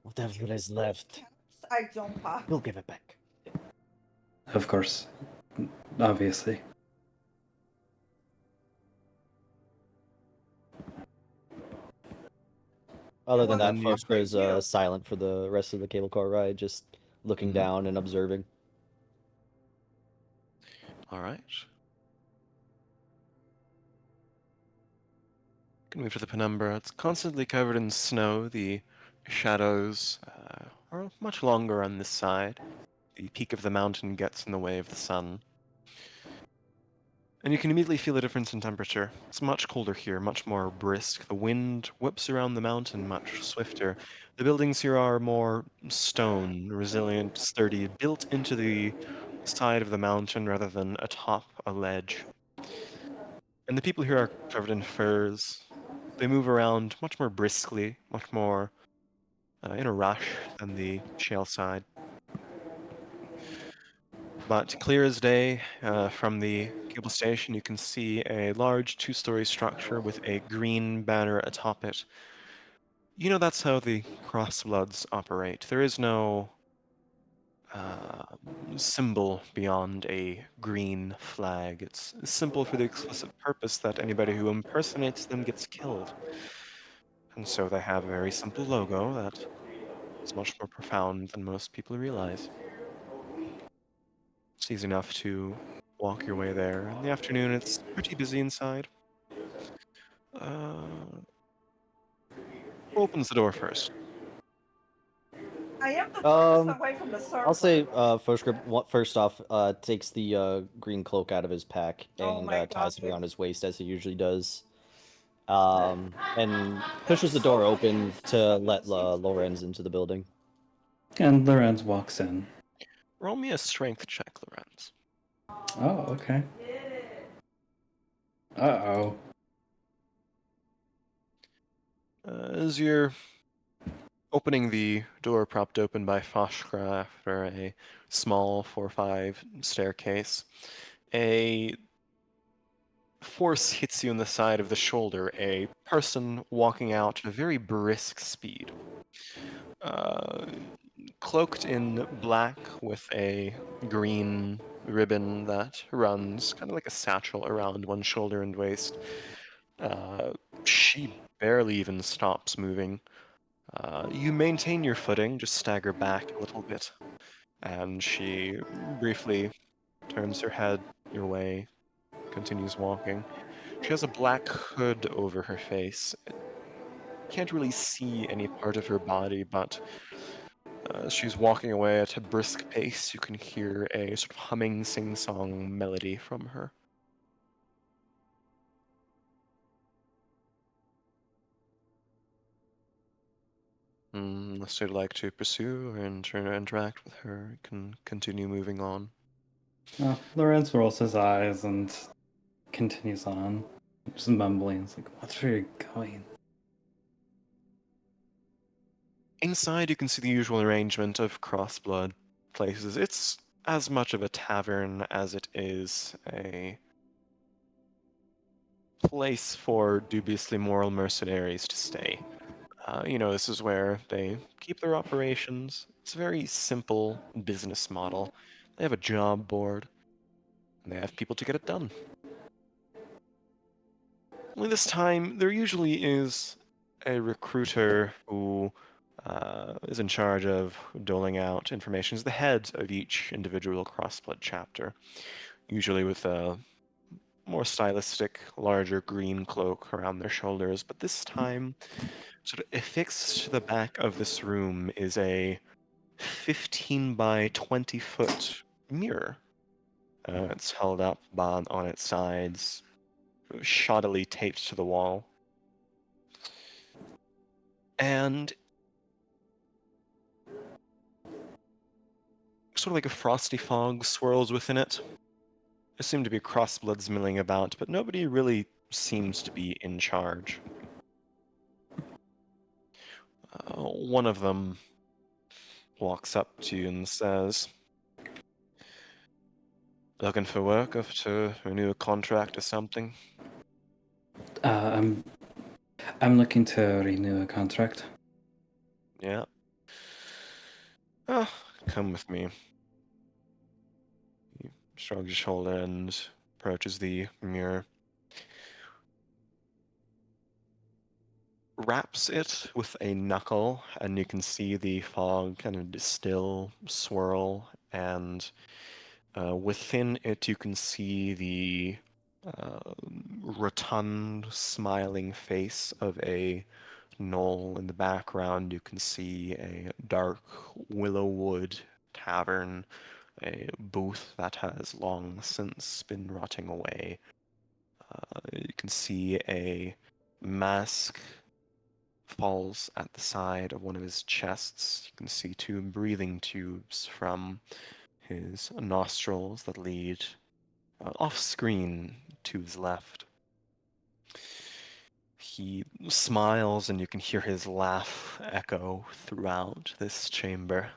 Speaker 6: Whatever is left,
Speaker 8: I jump up.
Speaker 6: we'll give it back.
Speaker 5: Of course. Obviously.
Speaker 7: Other than
Speaker 8: Well,
Speaker 7: that,
Speaker 1: then you-
Speaker 7: Fosca is
Speaker 8: you.
Speaker 7: silent for the rest of the cable car ride, just looking
Speaker 1: Mhm.
Speaker 7: down and observing.
Speaker 1: All right. Can move to the penumbra. It's constantly covered in snow. The shadows are much longer on this side. The peak of the mountain gets in the way of the sun. And you can immediately feel a difference in temperature. It's much colder here, much more brisk. The wind whips around the mountain much swifter. The buildings here are more stone, resilient, sturdy, built into the side of the mountain rather than atop a ledge. And the people here are covered in furs. They move around much more briskly, much more in a rush than the shale side. But clear as day, from the cable station, you can see a large two-story structure with a green banner atop it. You know that's how the Crossbloods operate. There is no symbol beyond a green flag. It's simple for the explicit purpose that anybody who impersonates them gets killed. And so they have a very simple logo that is much more profound than most people realize. It's easy enough to walk your way there. In the afternoon, it's pretty busy inside. Who opens the door first?
Speaker 8: I am the furthest
Speaker 7: Um,
Speaker 8: away from the circle.
Speaker 7: I'll say Fosca first off takes the green cloak out of his pack
Speaker 8: Oh
Speaker 7: and
Speaker 8: my
Speaker 7: ties it
Speaker 8: God.
Speaker 7: around his waist as he usually does. And pushes the door open to let Lorenz into the building.
Speaker 5: And Lorenz walks in.
Speaker 1: Roll me a strength check, Lorenz.
Speaker 5: Oh, okay. Uh-oh.
Speaker 1: As you're opening the door propped open by Foshkra after a small 4-5 staircase, a force hits you in the side of the shoulder, a person walking out at a very brisk speed. Cloaked in black with a green ribbon that runs kind of like a satchel around one shoulder and waist. She barely even stops moving. You maintain your footing, just stagger back a little bit, and she briefly turns her head your way, continues walking. She has a black hood over her face. Can't really see any part of her body, but as she's walking away at a brisk pace, you can hear a sort of humming, sing-song melody from her. Unless you'd like to pursue and try to interact with her, you can continue moving on.
Speaker 5: Lorenz rolls his eyes and continues on, just mumbling. It's like, what's where you're going?
Speaker 1: Inside, you can see the usual arrangement of crossblood places. It's as much of a tavern as it is a place for dubiously moral mercenaries to stay. This is where they keep their operations. It's a very simple business model. They have a job board, and they have people to get it done. Only this time, there usually is a recruiter who is in charge of doling out information. Is the head of each individual crossblood chapter, usually with a more stylistic, larger green cloak around their shoulders. But this time, sort of affixed to the back of this room is a 15 by 20-foot mirror. It's held up on its sides, shoddily taped to the wall. And sort of like a frosty fog swirls within it. There seem to be crossbloods milling about, but nobody really seems to be in charge. One of them walks up to you and says, "Looking for work or to renew a contract or something?"
Speaker 5: I'm looking to renew a contract.
Speaker 1: Yeah. Oh, come with me. He shrugs his shoulder and approaches the mirror. Wraps it with a knuckle, and you can see the fog kind of distill, swirl, and within it you can see the uh, rotund, smiling face of a knoll. In the background, you can see a dark willow wood tavern, a booth that has long since been rotting away. You can see a mask falls at the side of one of his chests. You can see two breathing tubes from his nostrils that lead off screen to his left. He smiles, and you can hear his laugh echo throughout this chamber.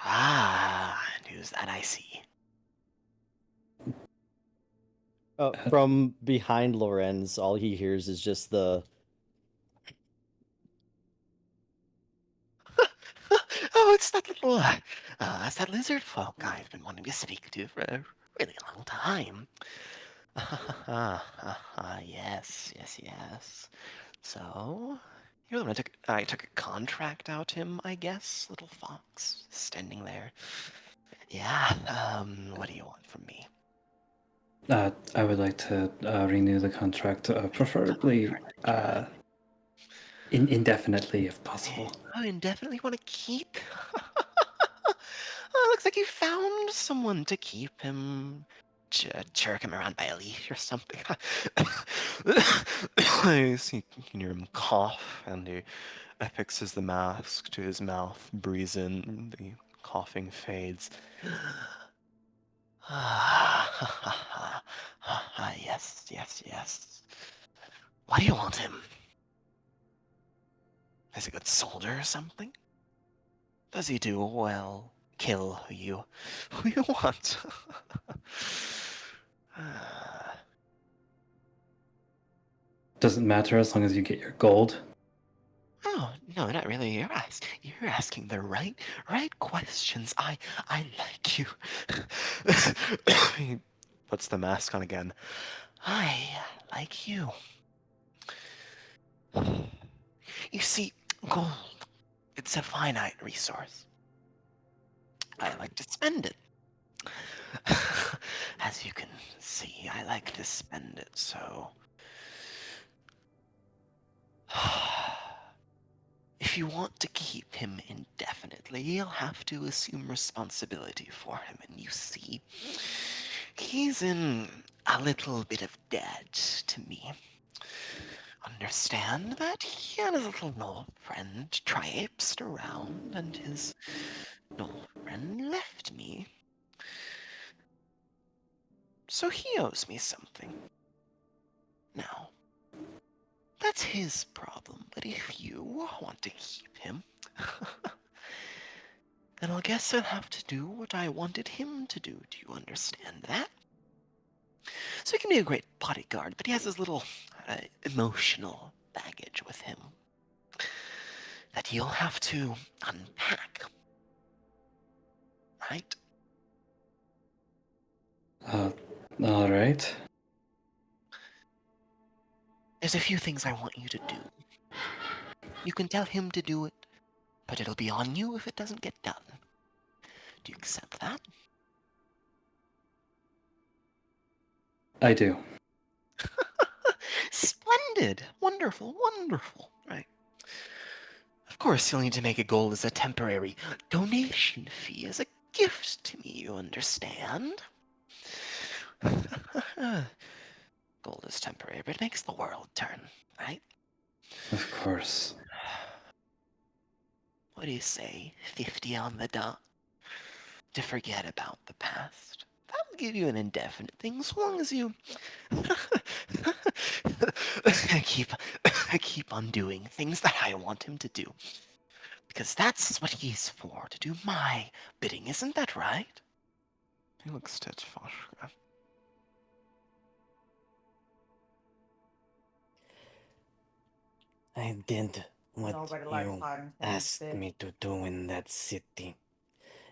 Speaker 1: Ah, news that I see.
Speaker 7: From behind Lorenz, all he hears is just the.
Speaker 1: Oh, it's that lizard folk I've been wanting to speak to for a really long time. Yes. So, you're the one I took a contract out him, I guess, little fox, standing there. Yeah, what do you want from me?
Speaker 5: I would like to renew the contract, preferably indefinitely if possible.
Speaker 1: I indefinitely want to keep? Looks like you found someone to keep him. Jerk him around by a leash or something. You can hear him cough, and he affixes the mask to his mouth, breathes in, the coughing fades. Yes. Why do you want him? Is he a good soldier or something? Does he do well? Kill who you want?
Speaker 5: Doesn't matter as long as you get your gold.
Speaker 1: Oh, no, not really. You're asking the right questions. I like you. He puts the mask on again. I like you. You see, gold, it's a finite resource. I like to spend it. As you can see, I like to spend it, so. If you want to keep him indefinitely, you'll have to assume responsibility for him, and you see, he's in a little bit of debt to me. Understand that he and his little gnoll friend traipsed around, and his gnoll friend left me. So he owes me something. Now, that's his problem, but if you want to keep him, then I guess I'll have to do what I wanted him to do. Do you understand that? So he can be a great bodyguard, but he has his little emotional baggage with him that you'll have to unpack. Right?
Speaker 5: All right.
Speaker 1: There's a few things I want you to do. You can tell him to do it, but it'll be on you if it doesn't get done. Do you accept that?
Speaker 5: I do.
Speaker 1: Splendid! Wonderful. Right. Of course, you'll need to make a gold as a temporary donation fee, as a gift to me, you understand? Gold is temporary, but it makes the world turn, right?
Speaker 5: Of course.
Speaker 1: What do you say? 50 on the dot? To forget about the past. That'll give you an indefinite thing, as long as you keep on doing things that I want him to do. Because that's what he's for, to do my bidding, isn't that right? He looks at Foshka.
Speaker 6: I did what
Speaker 8: Nobody
Speaker 6: you
Speaker 8: likes hiring
Speaker 6: asked
Speaker 8: instead.
Speaker 6: me to do in that city.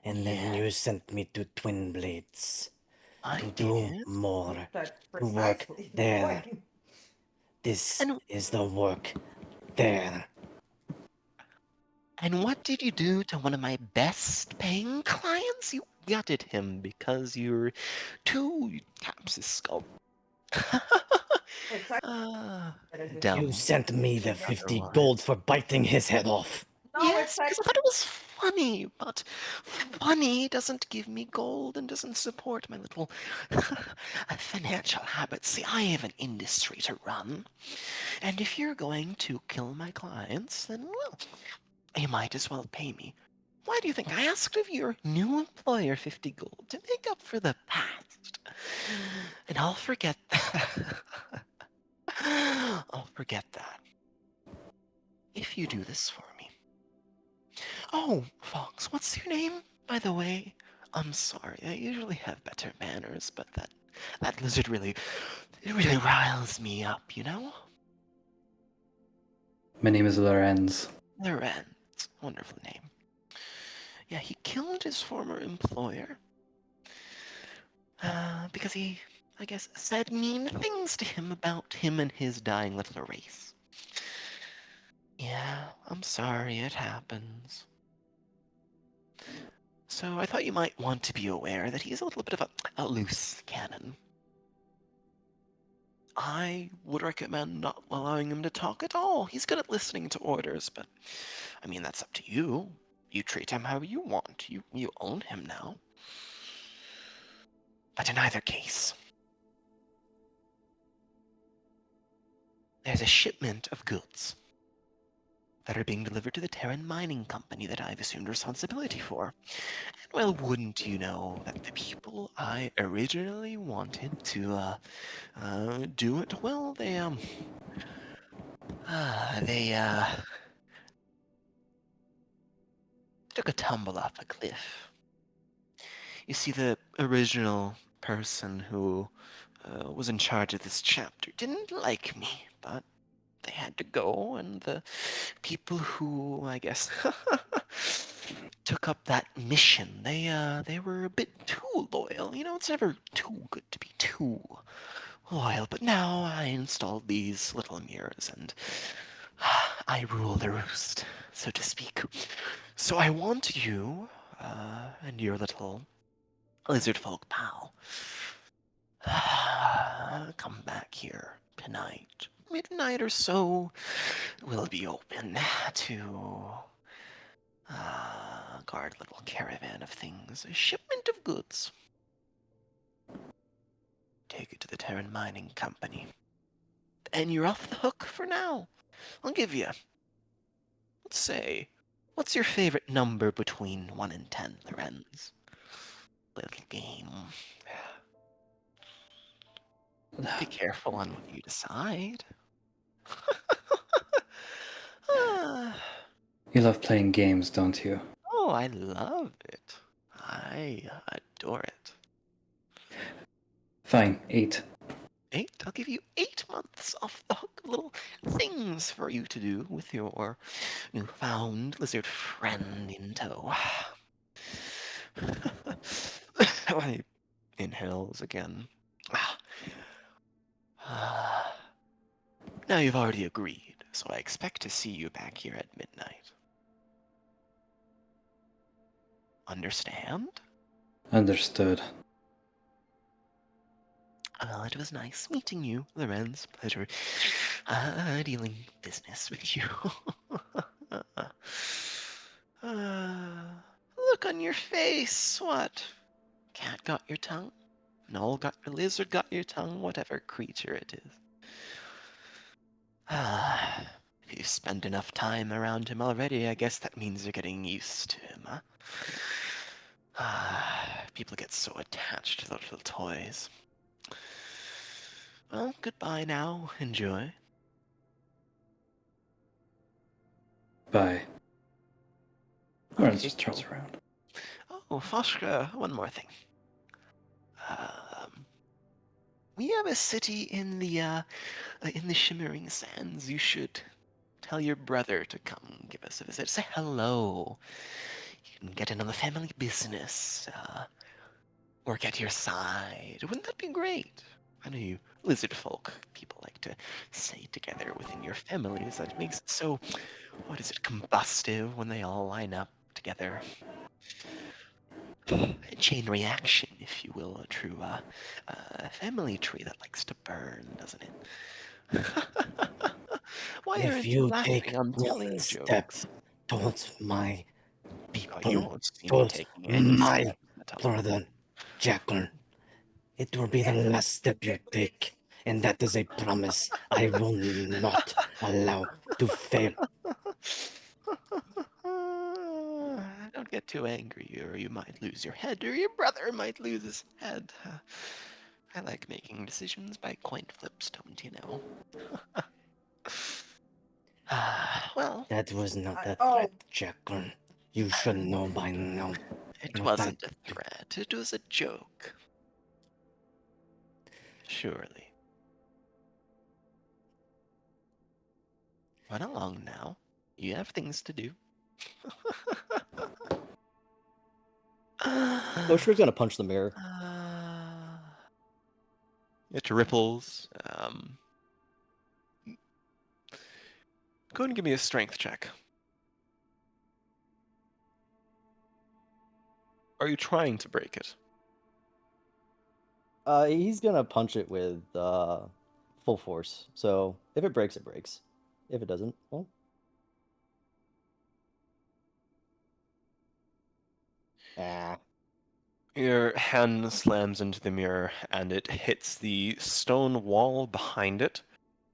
Speaker 6: And then
Speaker 1: Yeah,
Speaker 6: you sent me to Twin Blades
Speaker 1: I
Speaker 6: to do
Speaker 1: did.
Speaker 6: more,
Speaker 8: That's
Speaker 6: to work
Speaker 8: precisely the
Speaker 6: there.
Speaker 8: point.
Speaker 6: This
Speaker 1: And
Speaker 6: is the work there.
Speaker 1: and what did you do to one of my best paying clients? You gutted him because you're too taps his skull.
Speaker 8: Precisely.
Speaker 1: Ah,
Speaker 8: That is
Speaker 6: You
Speaker 1: dumb.
Speaker 6: sent me the 50 gold
Speaker 1: Otherwise.
Speaker 6: for biting his head off.
Speaker 8: No, it's
Speaker 1: Yes,
Speaker 8: like
Speaker 1: because I thought it was funny, but funny doesn't give me gold and doesn't support my little financial habits. See, I have an industry to run, and if you're going to kill my clients, then, well, you might as well pay me. Why do you think I asked of your new employer 50 gold to make up for the past? And I'll forget that. I'll forget that. If you do this for me. Oh, Fox, what's your name, by the way? I'm sorry, I usually have better manners, but that lizard really, it really riles me up, you know?
Speaker 5: My name is Lorenz.
Speaker 1: Lorenz, wonderful name. Yeah, he killed his former employer, because he, I guess, said mean things to him about him and his dying little race. Yeah, I'm sorry, it happens. So I thought you might want to be aware that he's a little bit of a loose cannon. I would recommend not allowing him to talk at all. He's good at listening to orders, but I mean, that's up to you. You treat him how you want. You own him now. But in either case, there's a shipment of goods that are being delivered to the Terran Mining Company that I've assumed responsibility for. And well, wouldn't you know that the people I originally wanted to do it, well, they took a tumble off a cliff. You see, the original person who was in charge of this chapter didn't like me, but they had to go, and the people who, I guess, took up that mission, they were a bit too loyal. You know, it's never too good to be too loyal, but now I installed these little mirrors, and I rule the roost, so to speak. So I want you, and your little lizard folk pal, come back here tonight. Midnight or so, we'll be open to guard little caravan of things. A shipment of goods. Take it to the Terran Mining Company. And you're off the hook for now. I'll give you, let's say, what's your favorite number between 1 and 10, Lorenz? Little game. Be careful on what you decide. Ah,
Speaker 5: You love playing games, don't you?
Speaker 1: oh, I love it. I adore it.
Speaker 5: Fine, 8.
Speaker 1: 8? I'll give you 8 months off the hook of little things for you to do with your newfound lizard friend in tow. I inhales again. Now you've already agreed, so I expect to see you back here at midnight. Understand?
Speaker 5: Understood.
Speaker 1: Well, it was nice meeting you, Lorenz. Pleasure dealing business with you. Look on your face. What? Cat got your tongue? Knoll got your lizard got your tongue? Whatever creature it is. If you've spent enough time around him already, I guess that means you're getting used to him, huh? People get so attached to those little toys. Well, goodbye now. Enjoy.
Speaker 5: Bye. Lorenz
Speaker 1: Okay,
Speaker 5: just turns
Speaker 1: cool.
Speaker 5: around.
Speaker 1: Oh, Foshka, one more thing. Um, we have a city in the Shimmering Sands you should tell your brother to come give us a visit. Say hello. You can get in on the family business. Work at your side. Wouldn't that be great? I know you lizard folk, people like to stay together within your families. That makes it so, what is it, combustive when they all line up together. A chain reaction, if you will, a true family tree that likes to burn, doesn't it? Why
Speaker 6: If
Speaker 1: aren't you
Speaker 6: you
Speaker 1: laughing?
Speaker 6: take
Speaker 1: I'm telling
Speaker 6: one
Speaker 1: you
Speaker 6: step
Speaker 1: jokes.
Speaker 6: towards my
Speaker 1: Oh, you
Speaker 6: people,
Speaker 1: won't see me
Speaker 6: towards
Speaker 1: taking any
Speaker 6: my
Speaker 1: steps at all.
Speaker 6: brother, Jackal, it will be the last step you take, and that is a promise I will not allow to fail.
Speaker 1: Don't get too angry, or you might lose your head, or your brother might lose his head. I like making decisions by coin flips, don't you know? Well,
Speaker 6: That was not a
Speaker 8: Oh,
Speaker 6: threat, Jackal. You should know by now.
Speaker 1: it
Speaker 6: What I
Speaker 1: wasn't a threat. It was a joke. Surely. Run along now. You have things to do.
Speaker 7: Oscar's gonna punch the mirror.
Speaker 1: It ripples. Go and give me a strength check. Are you trying to break it?
Speaker 7: He's gonna punch it with full force. So if it breaks, it breaks. If it doesn't, well. Ah.
Speaker 1: Your hand slams into the mirror and it hits the stone wall behind it.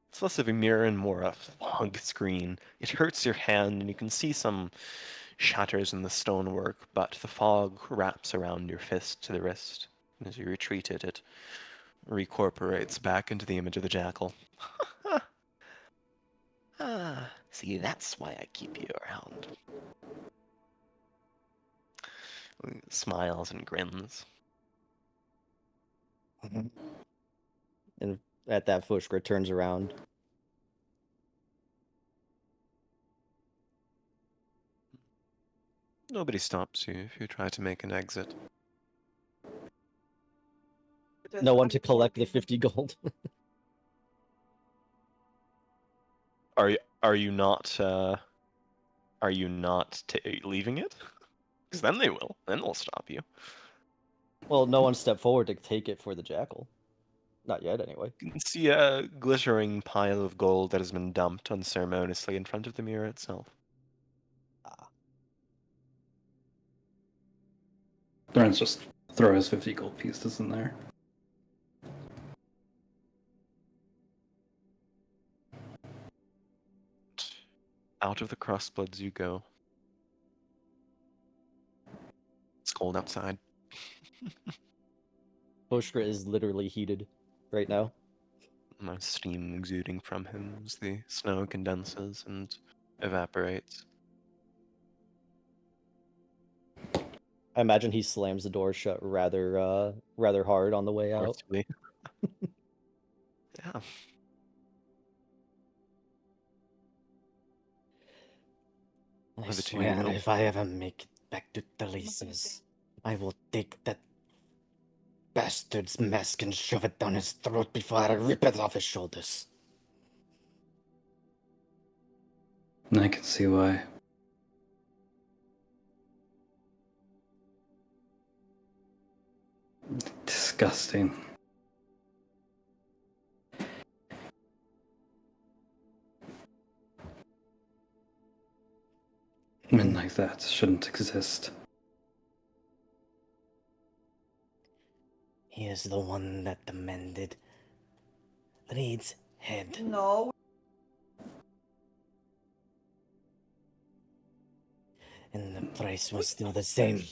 Speaker 1: It's less of a mirror and more a fog screen. It hurts your hand and you can see some shatters in the stonework, but the fog wraps around your fist to the wrist. And as you retreat it, it recorporates back into the image of the jackal. See, that's why I keep you around. Smiles and grins.
Speaker 7: And at that, Fushka turns around.
Speaker 1: Nobody stops you if you try to make an exit.
Speaker 7: No one to collect the 50 gold.
Speaker 1: Are you not leaving it? Because then they will. Then they'll stop you.
Speaker 7: Well, no one stepped forward to take it for the jackal. Not yet, anyway.
Speaker 1: You can see a glittering pile of gold that has been dumped unceremoniously in front of the mirror itself.
Speaker 7: Ah.
Speaker 5: Lorenz just throw his 50 gold pieces in there.
Speaker 1: Out of the crossbloods you go. It's cold outside.
Speaker 7: Fushka is literally heated right now.
Speaker 1: Nice steam exuding from him as the snow condenses and evaporates.
Speaker 7: I imagine he slams the door shut rather hard on the way out.
Speaker 1: Forcefully. Yeah.
Speaker 6: I
Speaker 1: Over to
Speaker 6: swear,
Speaker 1: you, Will.
Speaker 6: if I ever make it back to Talisa's, I will take that bastard's mask and shove it down his throat before I rip it off his shoulders.
Speaker 5: I can see why. Disgusting. Men like that shouldn't exist.
Speaker 6: He is the one that demanded Reed's head.
Speaker 8: no.
Speaker 6: And the price was still the same.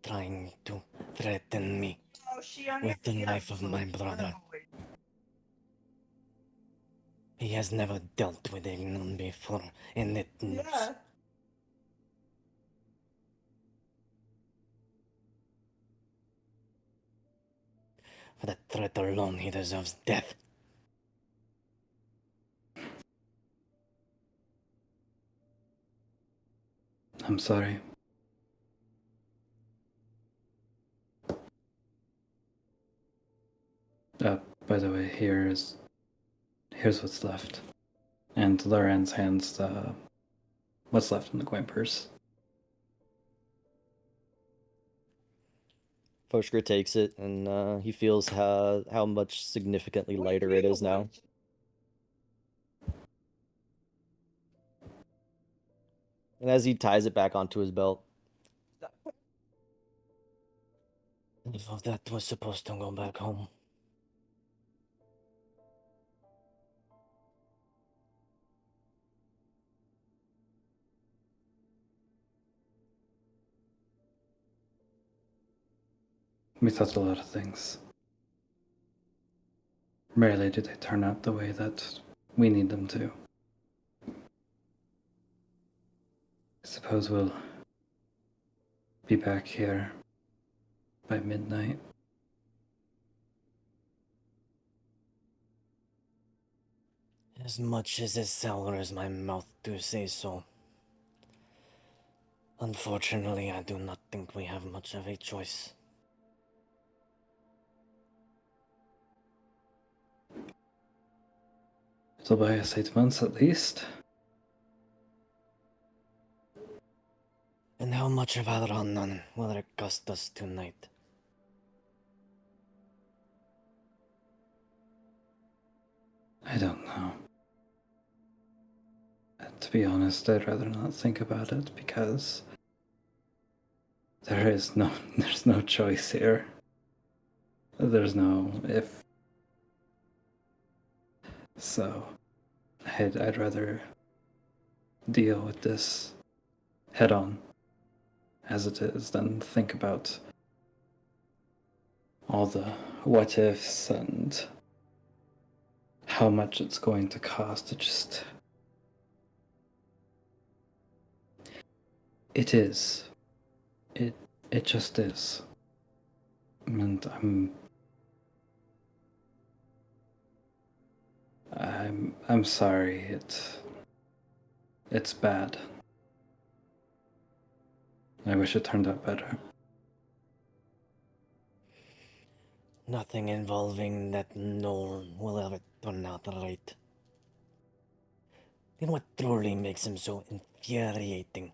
Speaker 6: Trying to threaten me with the life of my brother. He has never dealt with a nun before, and it knows.
Speaker 8: Yeah.
Speaker 6: For that threat alone, he deserves death.
Speaker 5: I'm sorry. By the way, here's what's left. And Lorenz hands what's left in the coin purse.
Speaker 7: Foshker takes it, and he feels how much significantly lighter it is now. And as he ties it back onto his belt,
Speaker 6: If that was supposed to go back home.
Speaker 5: We thought a lot of things. Rarely do they turn out the way that we need them to. I suppose we'll be back here by midnight.
Speaker 6: As much as it sours my mouth to say so. Unfortunately, I do not think we have much of a choice.
Speaker 5: It'll buy us 8 months at least.
Speaker 6: And how much of our run will it cost us tonight?
Speaker 5: I don't know. To be honest, I'd rather not think about it because there's no choice here. There's no if. So I'd rather deal with this head on as it is than think about all the what ifs and how much it's going to cost. It is. It just is. And I'm sorry. It's bad. I wish it turned out better.
Speaker 6: Nothing involving that knoll will ever turn out right. Then what truly makes him so infuriating?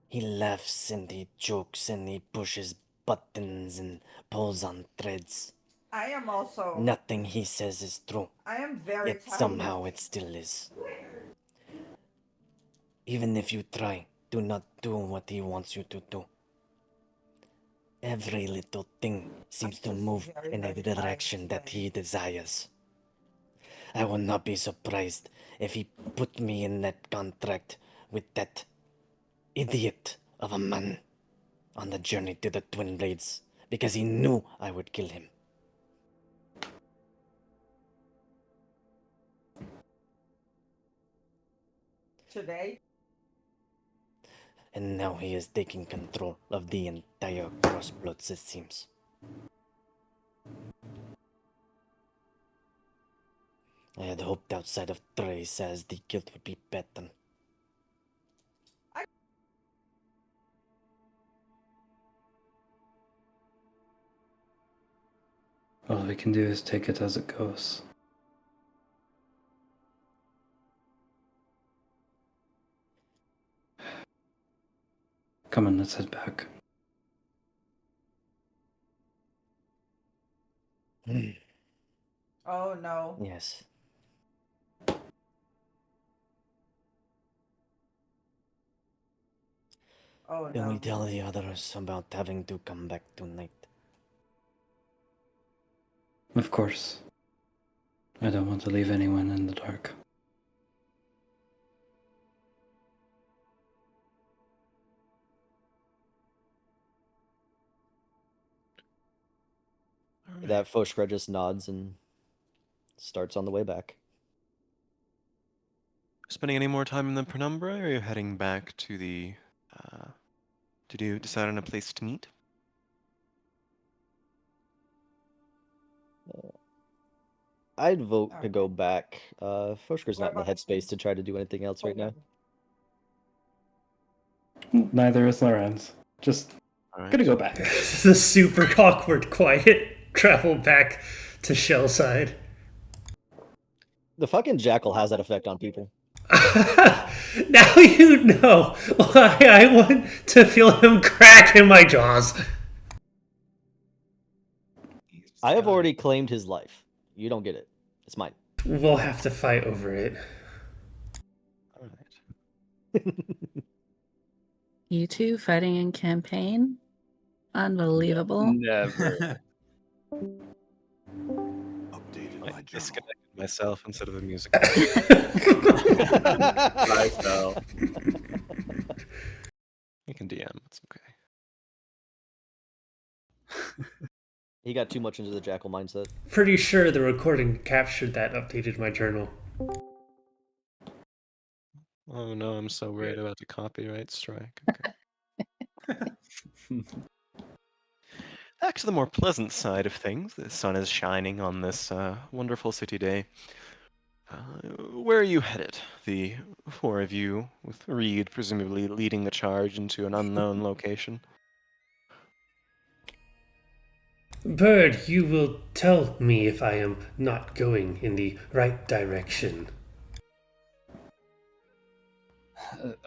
Speaker 6: He laughs and he jokes and he pushes buttons and pulls on threads.
Speaker 8: I am also.
Speaker 6: Nothing he says is true.
Speaker 8: I am very
Speaker 6: Yet
Speaker 8: tired.
Speaker 6: somehow it still is. Even if you try, do not do what he wants you to do. Every little thing seems to move in a direction that he desires. I will not be surprised if he put me in that contract with that idiot of a man on the journey to the Twin Blades, because he knew I would kill him.
Speaker 8: Today?
Speaker 6: And now he is taking control of the entire Crossbloods, it seems. I had hoped outside of Trace as the guild would be better.
Speaker 5: All we can do is take it as it goes. Come on, let's head back.
Speaker 8: Oh no.
Speaker 6: Yes.
Speaker 8: Oh
Speaker 6: Can we
Speaker 8: no.
Speaker 6: tell the others about having to come back tonight?
Speaker 5: Of course. I don't want to leave anyone in the dark.
Speaker 7: that Foshkra just nods and starts on the way back.
Speaker 1: Spending any more time in the penumbra, or are you heading back to the... did you decide on a place to meet?
Speaker 7: I'd vote to
Speaker 8: Alright.
Speaker 7: go back. Foshker's
Speaker 8: What
Speaker 7: not in the
Speaker 8: about-
Speaker 7: headspace to try to do anything else right now.
Speaker 5: Neither is Lorenz. Just
Speaker 1: All right.
Speaker 5: gonna go back.
Speaker 3: This is a super awkward, quiet travel back to Shellside.
Speaker 7: The fucking jackal has that effect on people.
Speaker 3: Now you know why I want to feel him crack in my jaws.
Speaker 7: I have already claimed his life. You don't get it. It's mine.
Speaker 3: We'll have to fight over it.
Speaker 1: All right.
Speaker 9: You two fighting in campaign? Unbelievable.
Speaker 4: Never.
Speaker 1: I disconnected myself instead of the music.
Speaker 4: I fell.
Speaker 1: You can DM. It's okay.
Speaker 7: He got too much into the jackal mindset.
Speaker 3: Pretty sure the recording captured that, updated my journal.
Speaker 1: Oh no, I'm so worried about the copyright strike. Okay. Back to the more pleasant side of things. The sun is shining on this wonderful city day. Where are you headed? The four of you, with Reed presumably leading the charge into an unknown location.
Speaker 3: Bird, you will tell me if I am not going in the right direction.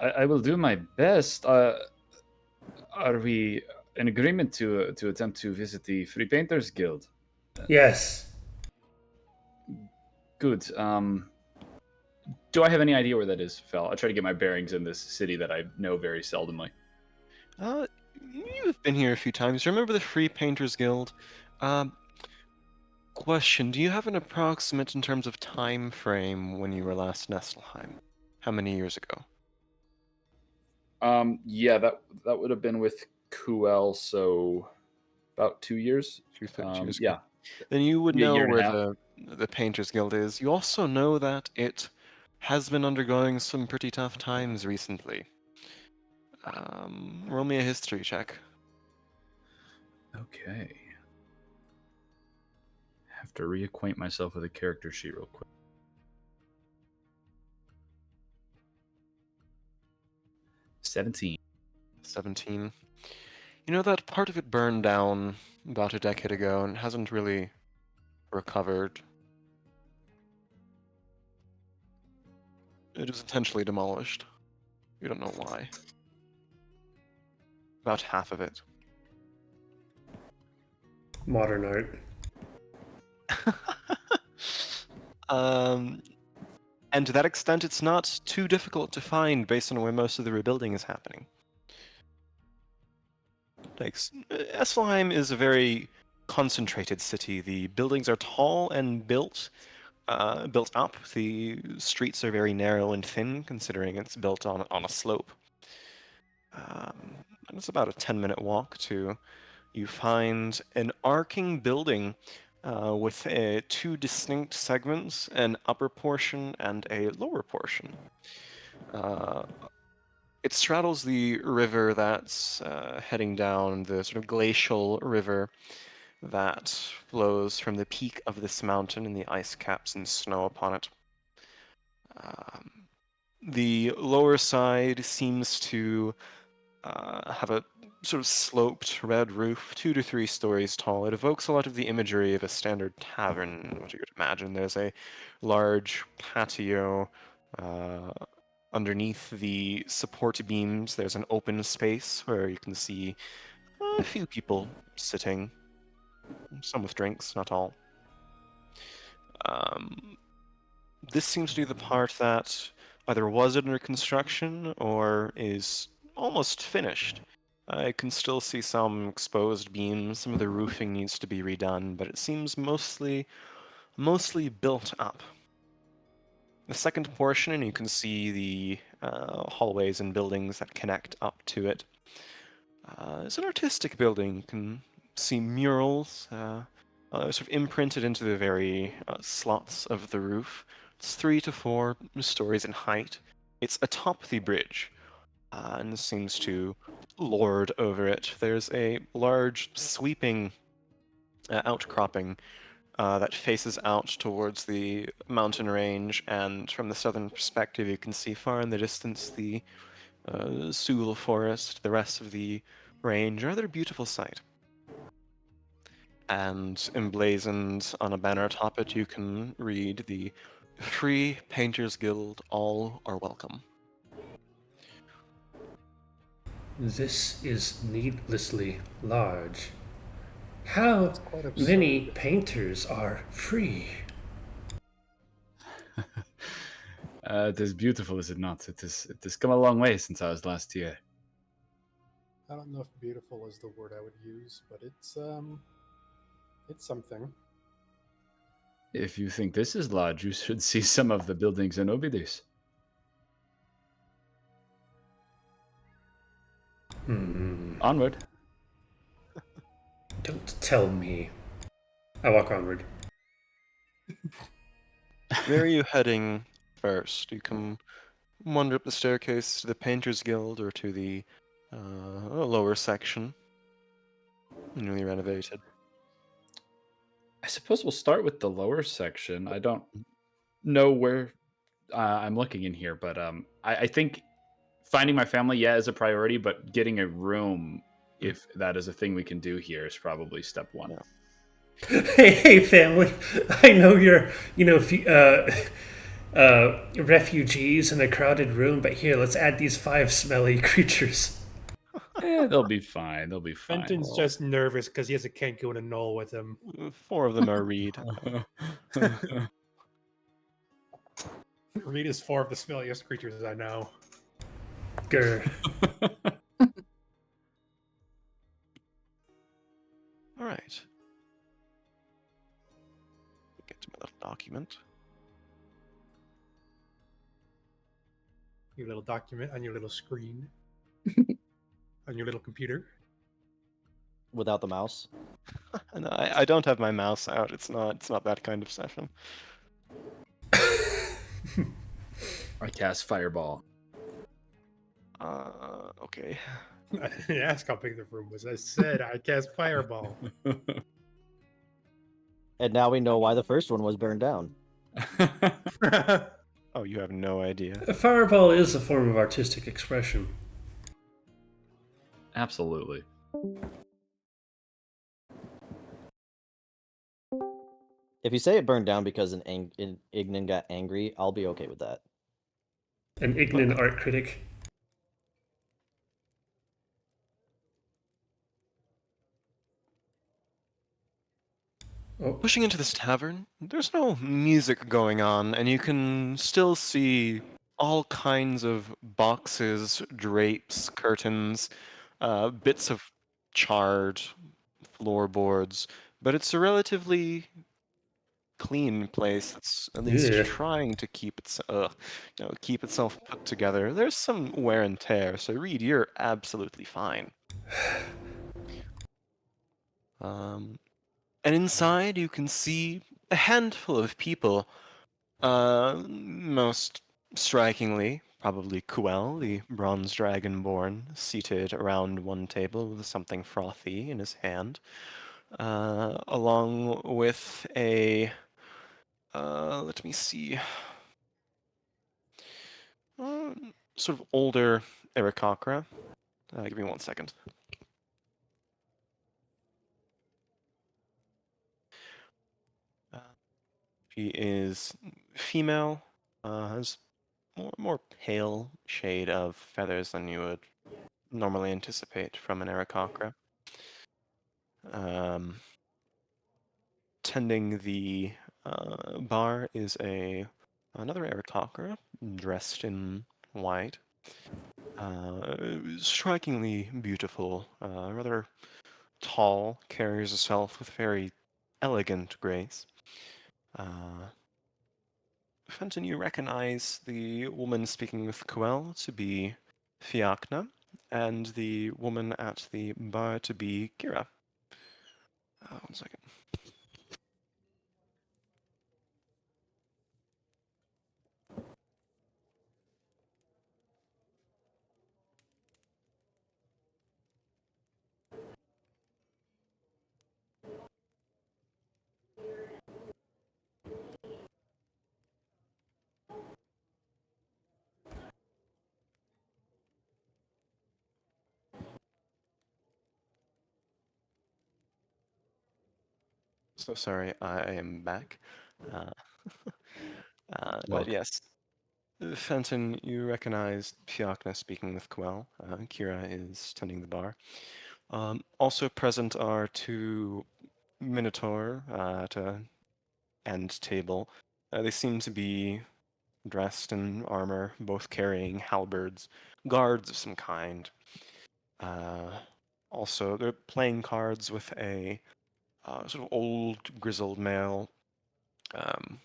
Speaker 4: I will do my best. Are we in agreement to attempt to visit the Free Painters Guild?
Speaker 3: Yes.
Speaker 4: Good. Do I have any idea where that is, Fel? I try to get my bearings in this city that I know very seldomly.
Speaker 1: You've been here a few times. Remember the Free Painters Guild? Question, do you have an approximate in terms of time frame when you were last in Estelheim? How many years ago?
Speaker 4: Yeah, that would have been with Kuel, so about 2 years.
Speaker 1: 2 years
Speaker 4: Yeah.
Speaker 1: ago. Then you would
Speaker 4: Yeah,
Speaker 1: know
Speaker 4: year and a
Speaker 1: where
Speaker 4: half.
Speaker 1: the Painters Guild is. You also know that it has been undergoing some pretty tough times recently. Roll me a history check.
Speaker 4: Okay. Have to reacquaint myself with the character sheet real quick. 17.
Speaker 1: 17. You know that part of it burned down about a decade ago and hasn't really recovered. It was intentionally demolished. We don't know why. About half of it.
Speaker 3: Modern art.
Speaker 1: And to that extent, it's not too difficult to find based on where most of the rebuilding is happening. Like, Esselheim is a very concentrated city. The buildings are tall and built up. The streets are very narrow and thin, considering it's built on a slope. And it's about a 10-minute walk to. You find an arcing building with two distinct segments, an upper portion and a lower portion. It straddles the river that's heading down, the sort of glacial river that flows from the peak of this mountain and the ice caps and snow upon it. The lower side seems to have a sort of sloped red roof, 2 to 3 stories tall. It evokes a lot of the imagery of a standard tavern, what you could imagine. There's a large patio. Underneath the support beams, there's an open space where you can see a few people sitting, some with drinks, not all. This seems to be the part that either was under construction or is almost finished. I can still see some exposed beams. Some of the roofing needs to be redone, but it seems mostly built up. The second portion, and you can see the hallways and buildings that connect up to it. It's an artistic building. You can see murals sort of imprinted into the very slots of the roof. It's 3 to 4 stories in height. It's atop the bridge, and seems to lord over it. There's a large sweeping outcropping that faces out towards the mountain range, and from the southern perspective, you can see far in the distance the Sewell Forest, the rest of the range, a rather beautiful sight. And emblazoned on a banner atop it, you can read the Free Painters Guild, all are welcome.
Speaker 3: This is needlessly large. How
Speaker 2: quite absurd.
Speaker 3: many painters are free?
Speaker 4: It is beautiful, is it not? It has come a long way since I was last here.
Speaker 2: I don't know if beautiful is the word I would use, but it's something.
Speaker 4: If you think this is large, you should see some of the buildings in Obidus. Onward.
Speaker 3: Don't tell me. I walk onward.
Speaker 1: Where are you heading first? You can wander up the staircase to the Painters Guild or to the lower section, newly renovated.
Speaker 4: I suppose we'll start with the lower section. I don't know where I'm looking in here, but I think finding my family, yeah, is a priority, but getting a room, if that is a thing we can do here, is probably step one.
Speaker 1: Yeah.
Speaker 3: Hey, family. I know you're, refugees in a crowded room, but here, let's add these 5 smelly creatures.
Speaker 4: They'll be fine. They'll be fine.
Speaker 2: Fenton's just nervous because he has a Kenku and a Knoll with him.
Speaker 1: 4 of them are Reed.
Speaker 2: Reed is 4 of the smelliest creatures I know.
Speaker 3: Grr.
Speaker 1: All right. Get to my little document.
Speaker 2: Your little document on your little screen. On your little computer.
Speaker 7: Without the mouse.
Speaker 1: And I don't have my mouse out. It's not that kind of session.
Speaker 4: I cast Fireball.
Speaker 1: Okay.
Speaker 2: I didn't ask how big the room was. I said I cast Fireball.
Speaker 7: And now we know why the first one was burned down.
Speaker 1: Oh, you have no idea.
Speaker 3: A fireball is a form of artistic expression.
Speaker 4: Absolutely.
Speaker 7: If you say it burned down because an Ignan got angry, I'll be okay with that.
Speaker 3: An Ignan art critic. Oh.
Speaker 1: Pushing into this tavern, there's no music going on, and you can still see all kinds of boxes, drapes, curtains, bits of charred floorboards, but it's a relatively clean place that's at least
Speaker 3: Yeah.
Speaker 1: trying to keep keep itself put together. There's some wear and tear, so Reed, you're absolutely fine. And inside you can see a handful of people. Most strikingly, probably Kuel, the bronze dragonborn, seated around one table with something frothy in his hand, along with a let me see, sort of older Aarakocra. Give me 1 second. She is female, has more pale shade of feathers than you would normally anticipate from an Aarakocra. Tending the bar is another Aarakocra dressed in white. Strikingly beautiful, rather tall, carries herself with very elegant grace. Fenton, you recognize the woman speaking with Coel to be Fiachna, and the woman at the bar to be Kira. 1 second. So sorry, I am back. Uh, but
Speaker 4: Welcome.
Speaker 1: yes, Fenton, you recognize Fiachna speaking with Quell. Kira is tending the bar. Also present are two Minotaur at a end table. They seem to be dressed in armor, both carrying halberds, guards of some kind. Uh, Also, they're playing cards with a sort of old, grizzled male, um,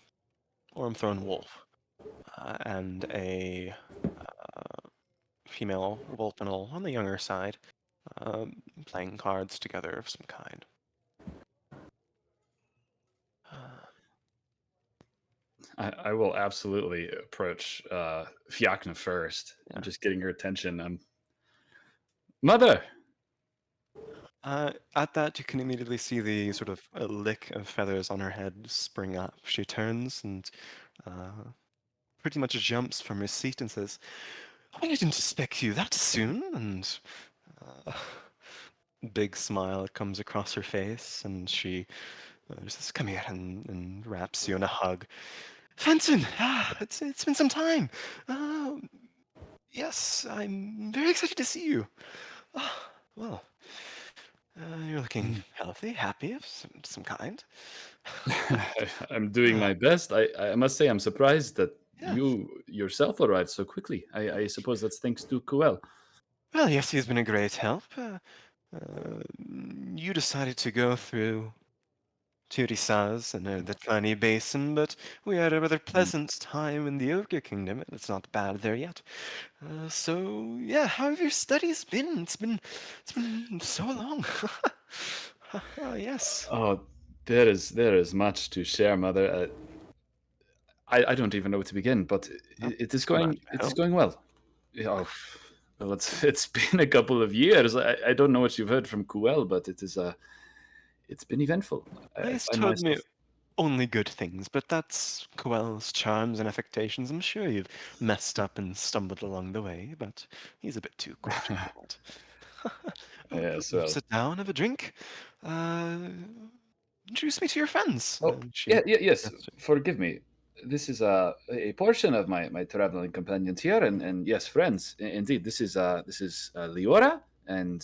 Speaker 1: Ormthorn wolf, and a female Vulpinal on the younger side, playing cards together of some kind.
Speaker 4: I will absolutely approach Fiachna first,
Speaker 1: Yeah.
Speaker 4: just getting her attention. Mother!
Speaker 1: At that, you can immediately see the sort of a lick of feathers on her head spring up. She turns and pretty much jumps from her seat and says, "I didn't expect you that soon." And uh, big smile comes across her face, and she just says, "Come here," and wraps you in a hug. Fenton, it's been some time. Uh, yes, I'm very excited to see you. Well, you're looking healthy, happy of some kind.
Speaker 4: I'm doing my best. I must say, I'm surprised that
Speaker 1: Yeah.
Speaker 4: you yourself arrived so quickly. I suppose that's thanks to Kuel.
Speaker 1: Well, yes, he's been a great help. You decided to go through Turisaz and the tiny basin, but we had a rather pleasant time in the Ogre Kingdom. It's not bad there yet. So yeah, how have your studies been? It's been so long. Yes.
Speaker 4: Oh, there is much to share, Mother. I don't even know where to begin, but it is
Speaker 1: Too much,
Speaker 4: going
Speaker 1: I
Speaker 4: it is
Speaker 1: hope.
Speaker 4: going well. Oh, well, it's been a couple of years. I don't know what you've heard from Kuel, but it's been eventful. I
Speaker 1: He's
Speaker 4: find
Speaker 1: told me
Speaker 4: myself.
Speaker 1: only good things, but that's Coel's charms and affectations. I'm sure you've messed up and stumbled along the way, but he's a bit too cordial for that.
Speaker 4: Yes, well.
Speaker 1: Sit down, have a drink. Uh, Introduce me to your friends.
Speaker 4: Oh,
Speaker 1: And she
Speaker 4: yes.
Speaker 1: gestures.
Speaker 4: Forgive me. This is a portion of my traveling companions here, and yes, friends. Indeed, this is Leora and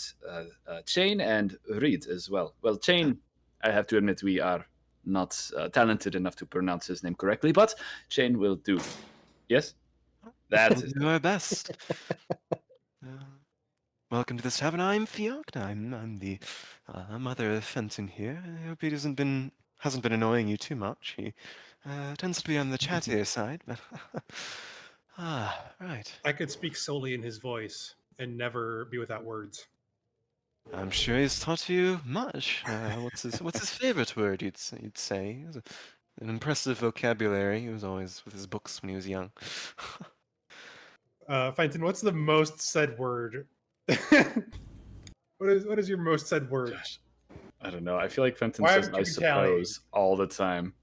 Speaker 4: Chain and Reed as well. Well, Chain, I have to admit, we are not talented enough to pronounce his name correctly, but Chain will do. Yes,
Speaker 1: We'll
Speaker 4: that's his
Speaker 1: do
Speaker 4: name.
Speaker 1: our best. Uh, Welcome to this tavern. I'm Fiocna. I'm the mother of Fenton here. I hope he hasn't been annoying you too much. He tends to be on the chattier side, but right.
Speaker 2: I could speak solely in his voice and never be without words.
Speaker 1: I'm sure he's taught you much. What's his favorite word? You'd say. He has an impressive vocabulary. He was always with his books when he was young.
Speaker 2: Fenton, what's the most said word? what is your most said word?
Speaker 4: Gosh, I don't know. I feel like Fenton
Speaker 2: Why
Speaker 4: says
Speaker 2: haven't
Speaker 4: "I
Speaker 2: you been tallying?
Speaker 4: suppose" all the time.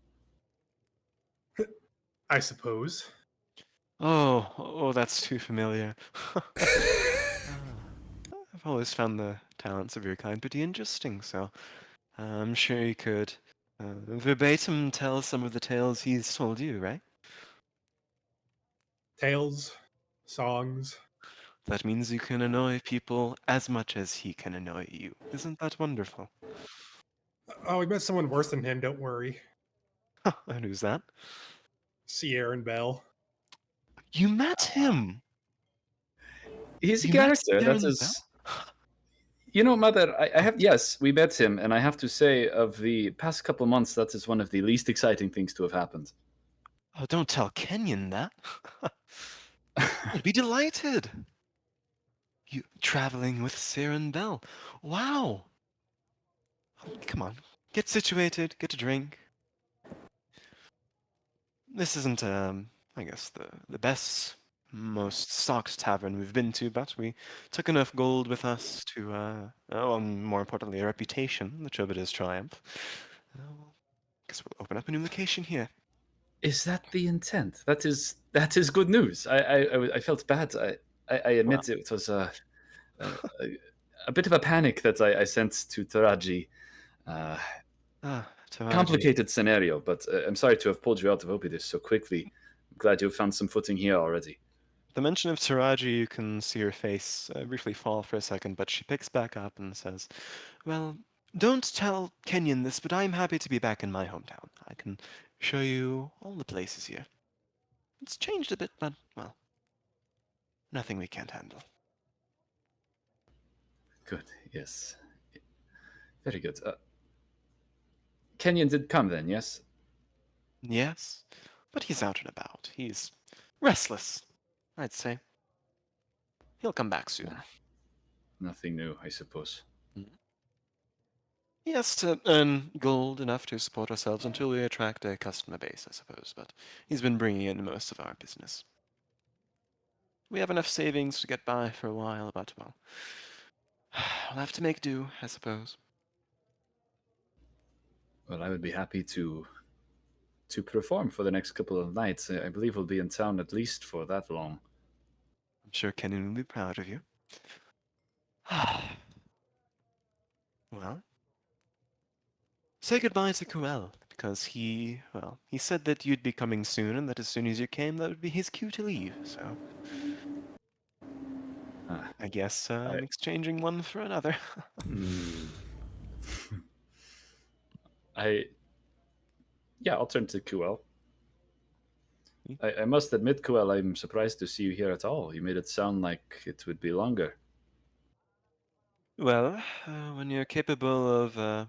Speaker 2: I suppose.
Speaker 1: Oh, that's too familiar. I've always found the talents of your kind pretty interesting, so I'm sure you could verbatim tell some of the tales he's told you, right?
Speaker 2: Tales, songs.
Speaker 1: That means you can annoy people as much as he can annoy you. Isn't that wonderful?
Speaker 2: Oh, we met someone worse than him. Don't worry.
Speaker 1: And who's that?
Speaker 2: Sierra and Bell.
Speaker 1: You met him!
Speaker 4: He's a
Speaker 1: You met
Speaker 4: character. That
Speaker 1: Darren Bell?
Speaker 4: is. Mother, I have, yes, we met him, and I have to say, of the past couple months, that is one of the least exciting things to have happened.
Speaker 1: Oh, don't tell Kenyon that. I'd be delighted. You traveling with Siren Bell. Wow. Come on. Get situated, get a drink. This isn't, I guess, the best, most stocked tavern we've been to, but we took enough gold with us to, and more importantly, a reputation, the Troubadour's triumph. Well, guess we'll open up a new location here.
Speaker 4: Is that the intent? That is good news. I felt bad. I admit it was a bit of a panic that I sent to Taraji.
Speaker 1: Ah, Taraji.
Speaker 4: complicated scenario, but I'm sorry to have pulled you out of Opidus so quickly. I'm glad you've found some footing here already.
Speaker 1: The mention of Taraji, you can see her face briefly fall for a second, but she picks back up and says, "Well, don't tell Kenyon this, but I'm happy to be back in my hometown. I can show you all the places here. It's changed a bit, but, well, nothing we can't handle."
Speaker 4: Good, yes. Very good. Kenyon did come then, yes?
Speaker 1: Yes, but he's out and about. He's restless, I'd say. He'll come back soon.
Speaker 4: Nothing new, I suppose.
Speaker 1: He has to earn gold enough to support ourselves until we attract a customer base, I suppose, but he's been bringing in most of our business. We have enough savings to get by for a while, but, well, we'll have to make do, I suppose.
Speaker 4: Well, I would be happy to perform for the next couple of nights. I believe we'll be in town at least for that long.
Speaker 1: I'm sure Kenyon will be proud of you. Well, say goodbye to Kuel, because he said that you'd be coming soon, and that as soon as you came, that would be his cue to leave, so... I guess I'm exchanging one for another.
Speaker 4: I'll turn to Kuel. I must admit, Kuel, I'm surprised to see you here at all. You made it sound like it would be longer.
Speaker 1: Well, when you're capable of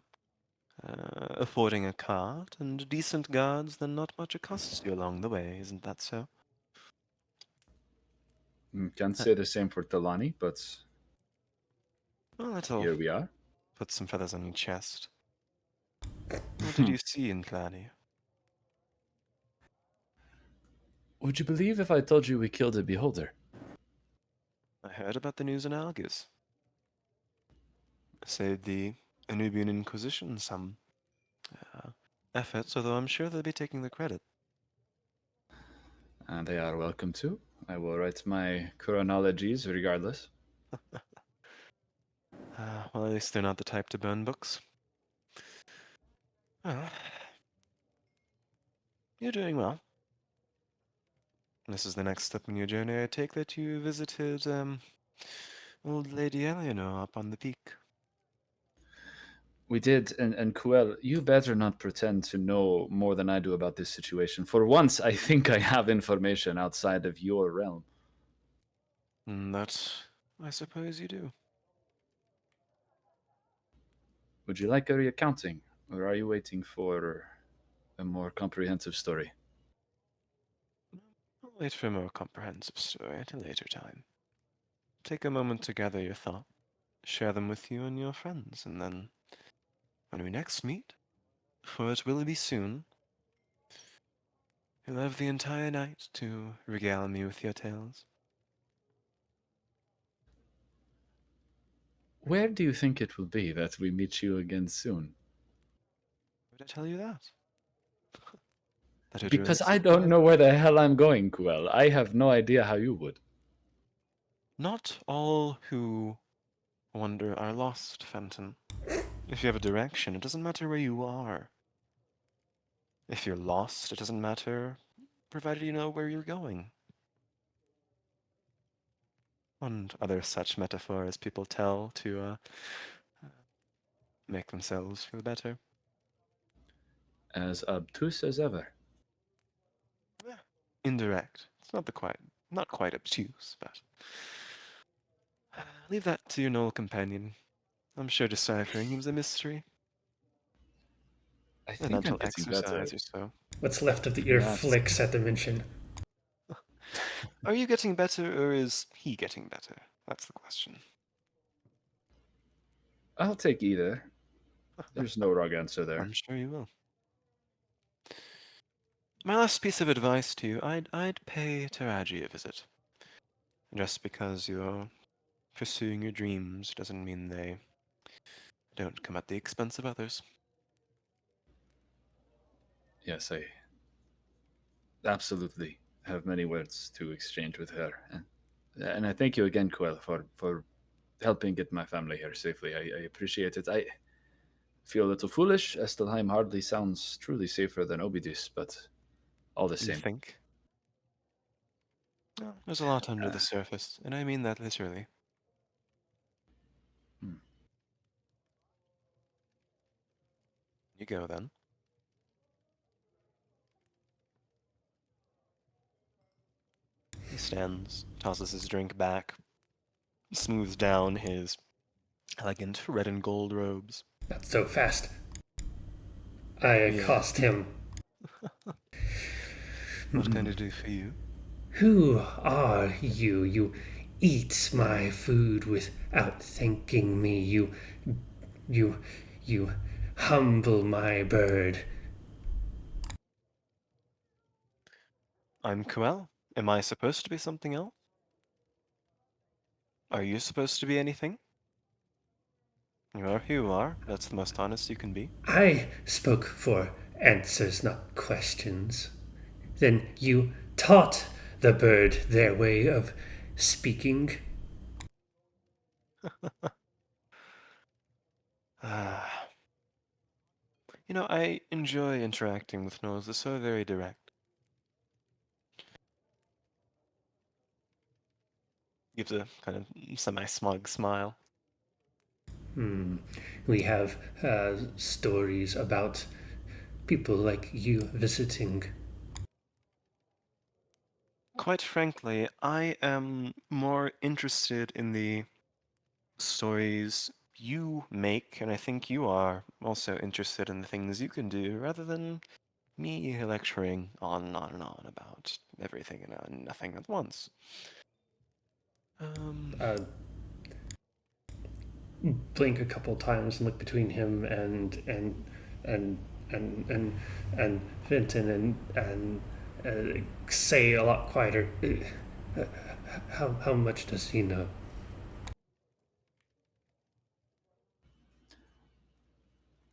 Speaker 1: affording a cart and decent guards, then not much accosts you along the way, isn't that so?
Speaker 4: Can't say the same for Talani, but
Speaker 1: Well, that'll
Speaker 4: here we are.
Speaker 1: put some feathers on your chest. What did you see in Clany?
Speaker 4: Would you believe if I told you we killed a beholder?
Speaker 1: I heard about the news in Argus. Saved the Anubian Inquisition some efforts, although I'm sure they'll be taking the credit.
Speaker 4: And they are welcome to. I will write my chronologies regardless.
Speaker 1: Well, at least they're not the type to burn books. Well, you're doing well. This is the next step in your journey. I take that you visited, old Lady Eleanor up on the peak.
Speaker 4: We did, and Kuel, you better not pretend to know more than I do about this situation. For once, I think I have information outside of your realm.
Speaker 1: That, I suppose you do.
Speaker 4: Would you like a reaccounting, or are you waiting for a more comprehensive story?
Speaker 1: I'll wait for a more comprehensive story at a later time. Take a moment to gather your thoughts, share them with you and your friends, and then, when we next meet, for it will be soon, you'll have the entire night to regale me with your tales.
Speaker 4: Where do you think it will be that we meet you again soon?
Speaker 1: Would I tell you that? That would
Speaker 4: Because
Speaker 1: really
Speaker 4: I don't know where the hell I'm going, Kuel. I have no idea how you would.
Speaker 1: Not all who wander are lost, Fenton. If you have a direction, it doesn't matter where you are. If you're lost, it doesn't matter, provided you know where you're going. And other such metaphors people tell to make themselves feel better.
Speaker 4: As obtuse as ever.
Speaker 1: Indirect. It's not quite obtuse, but leave that to your Knoll companion. I'm sure deciphering him's a mystery.
Speaker 4: I
Speaker 1: A
Speaker 4: think
Speaker 1: mental
Speaker 4: I'm getting better.
Speaker 1: exercise or so.
Speaker 3: What's left of the ear
Speaker 4: Yes.
Speaker 3: flicks at the mention.
Speaker 1: Are you getting better, or is he getting better? That's the question.
Speaker 4: I'll take either. There's no wrong answer there.
Speaker 1: I'm sure you will. My last piece of advice to you, I'd pay Taraji a visit. Just because you're pursuing your dreams doesn't mean they don't come at the expense of others.
Speaker 4: Yes, I absolutely have many words to exchange with her. And I thank you again, Kuel, for helping get my family here safely. I appreciate it. feel a little foolish. Estelheim hardly sounds truly safer than Obidus, but all the
Speaker 1: You
Speaker 4: same.
Speaker 1: think? Well, there's a lot under the surface, and I mean that literally.
Speaker 4: Hmm.
Speaker 1: You go then. He stands, tosses his drink back, smooths down his elegant red and gold robes.
Speaker 3: Not so fast. I accost him.
Speaker 1: What can I do for you?
Speaker 3: Who are you? You eat my food without thanking me. You, you humble my bird.
Speaker 1: I'm Kuel. Am I supposed to be something else? Are you supposed to be anything? You are who you are. That's the most honest you can be.
Speaker 3: I spoke for answers, not questions. Then you taught the bird their way of speaking.
Speaker 1: Ah. I enjoy interacting with Noahs. They're so very direct. Gives a kind of semi-smug smile.
Speaker 3: We have stories about people like you visiting.
Speaker 1: Quite frankly, I am more interested in the stories you make, and I think you are also interested in the things you can do, rather than me lecturing on and on and on about everything and nothing at once.
Speaker 3: Uh, blink a couple times and look between him and and Vinton and say a lot quieter. How much does he know?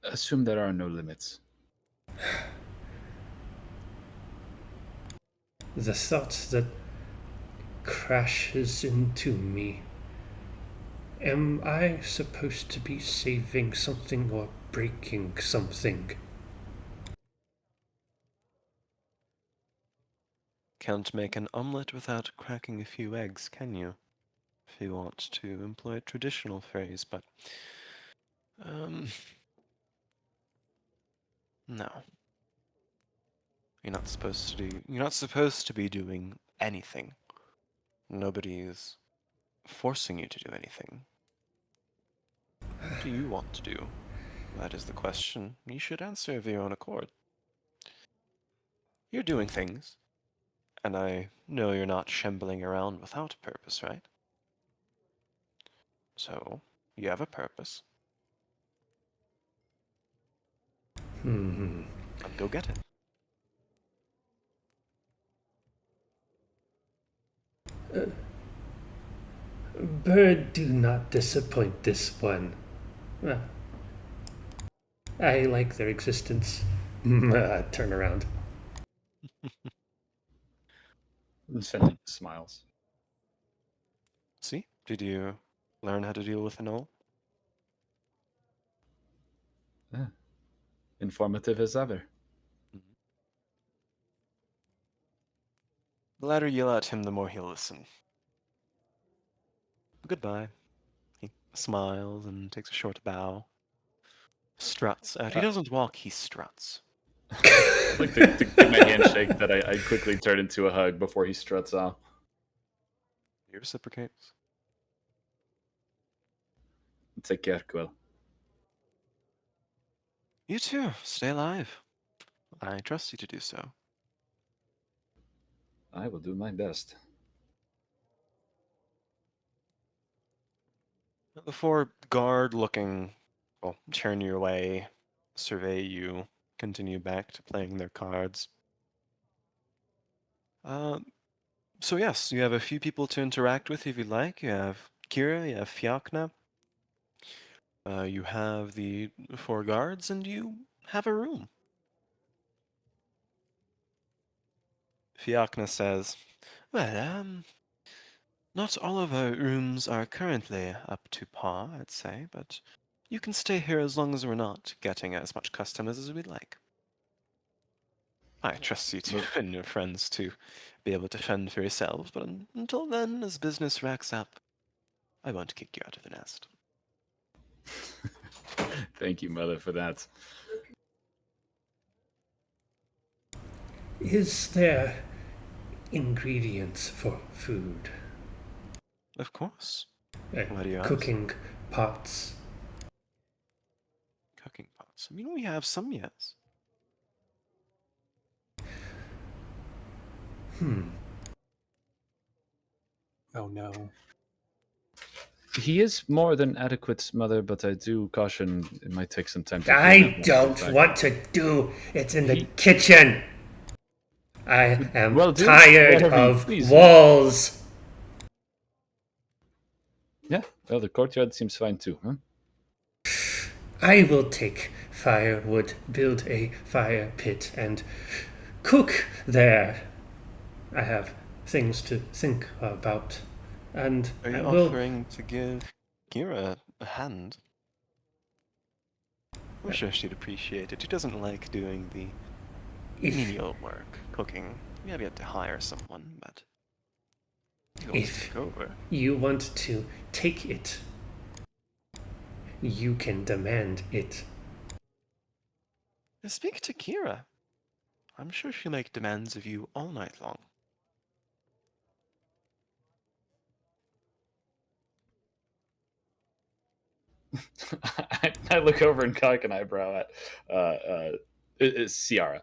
Speaker 4: Assume there are no limits.
Speaker 3: The thought that crashes into me. Am I supposed to be saving something or breaking something?
Speaker 1: Can't make an omelette without cracking a few eggs, can you? If you want to employ a traditional phrase, but um, no. You're not supposed to be doing anything. Nobody's forcing you to do anything. What do you want to do? That is the question. You should answer of your own accord. You're doing things, and I know you're not shambling around without a purpose, right? So, you have a purpose,
Speaker 3: Hmm.
Speaker 1: and go get it.
Speaker 3: Bird, do not disappoint this one. Well, I like their existence. Turn around.
Speaker 4: Sventon smiles.
Speaker 1: See? Did you learn how to deal with an owl?
Speaker 4: Yeah. Informative as ever.
Speaker 1: Mhm. The louder you yell at him, the more he'll listen. Goodbye. He smiles and takes a short bow. Struts out. He doesn't walk, he struts.
Speaker 4: Like to give my handshake that I quickly turn into a hug before he struts off.
Speaker 1: He reciprocates.
Speaker 4: Take care, Quill.
Speaker 1: You too. Stay alive. I trust you to do so.
Speaker 4: I will do my best.
Speaker 1: The four guard looking, well, turn your way, survey you, continue back to playing their cards. Uh, so yes, you have a few people to interact with if you'd like. You have Kira, you have Fiakna, you have the four guards, and you have a room. Fiakna says, well, not all of our rooms are currently up to par, I'd say, but You can stay here as long as we're not getting as much customers as we'd like. I trust you two
Speaker 4: Well-
Speaker 1: and your friends to be able to fend for yourselves, but until then, as business racks up, I won't kick you out of the nest.
Speaker 4: Thank you, Mother, for that.
Speaker 3: Is there ingredients for food?
Speaker 1: Of course.
Speaker 3: Uh,
Speaker 1: Why do you ask?
Speaker 3: Cooking pots.
Speaker 1: Cooking pots. I mean, we have some, yes.
Speaker 2: Oh no.
Speaker 4: He is more than adequate, Mother, but I do caution it might take some time to
Speaker 3: I
Speaker 4: clean up
Speaker 3: don't
Speaker 4: after the
Speaker 3: want to do it in the
Speaker 4: He-
Speaker 3: kitchen. I am
Speaker 4: Well, do
Speaker 3: tired
Speaker 4: whatever you
Speaker 3: of
Speaker 4: please.
Speaker 3: walls.
Speaker 4: Yeah, well, the courtyard seems fine too, huh?
Speaker 3: I will take firewood, build a fire pit, and cook there. I have things to think about. And
Speaker 1: Are you
Speaker 3: I will.
Speaker 1: offering to give Kira a hand? I'm sure she'd appreciate it. She doesn't like doing the
Speaker 3: If,
Speaker 1: menial work, cooking. We have yet to hire someone, but he wants to
Speaker 3: if
Speaker 1: take over.
Speaker 3: you want to take it, you can demand it.
Speaker 1: Speak to Kira. I'm sure she'll make demands of you all night long.
Speaker 4: I look over and cock an eyebrow at Ciara.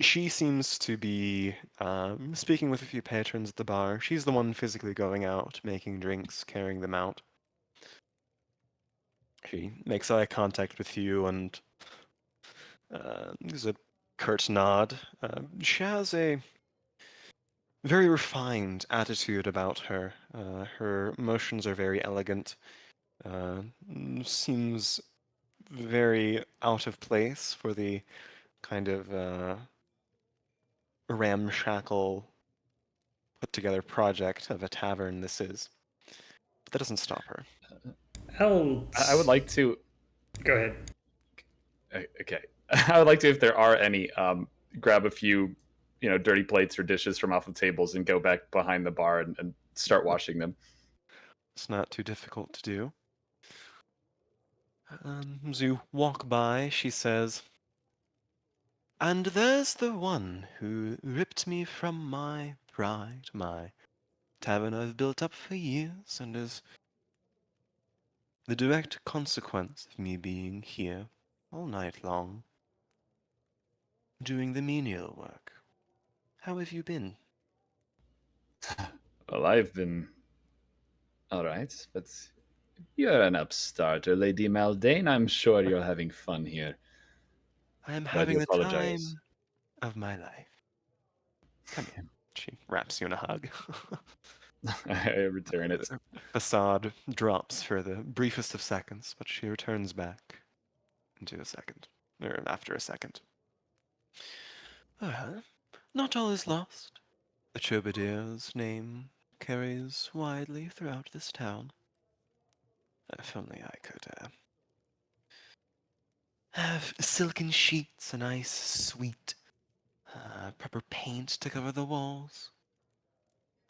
Speaker 1: She seems to be speaking with a few patrons at the bar. She's the one physically going out, making drinks, carrying them out. She makes eye contact with you and gives a curt nod. She has a very refined attitude about her. Her motions are very elegant. Seems very out of place for the kind of ramshackle put together project of a tavern this is. But that doesn't stop her.
Speaker 4: I would like to.
Speaker 3: Go ahead.
Speaker 4: Okay, I would like to, if there are any, grab a few, dirty plates or dishes from off the tables and go back behind the bar and start washing them.
Speaker 1: It's not too difficult to do. As you walk by, she says, "And there's the one who ripped me from my pride, my tavern I've built up for years, and is the direct consequence of me being here all night long, doing the menial work. How have you been?"
Speaker 4: Well, I've been all right, but you're an upstarter, Lady Maldane. I'm sure you're having fun here.
Speaker 1: I am
Speaker 4: But I
Speaker 1: having
Speaker 4: do
Speaker 1: the
Speaker 4: apologize.
Speaker 1: time of my life. Come here. She wraps you in a hug.
Speaker 4: I return it.
Speaker 1: Her facade drops for the briefest of seconds, but she returns back into a second, or after a second. Not all is lost. The Troubadier's name carries widely throughout this town. If only I could have silken sheets, a nice, sweet, proper paint to cover the walls.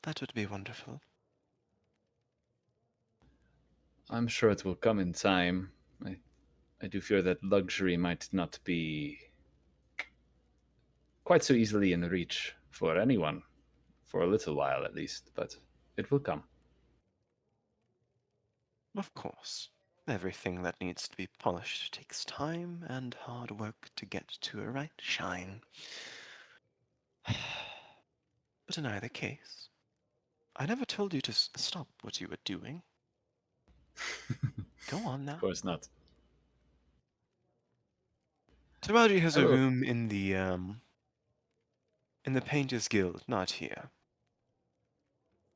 Speaker 1: That would be wonderful.
Speaker 4: I'm sure it will come in time. I do fear that luxury might not be quite so easily in reach for anyone, for a little while at least, but it will come.
Speaker 1: Of course, everything that needs to be polished takes time and hard work to get to a right shine. But in either case, I never told you to stop what you were doing. Go on now.
Speaker 4: Of course not.
Speaker 1: Taraji has
Speaker 4: I
Speaker 1: a
Speaker 4: will.
Speaker 1: room in the Painters Guild, not here.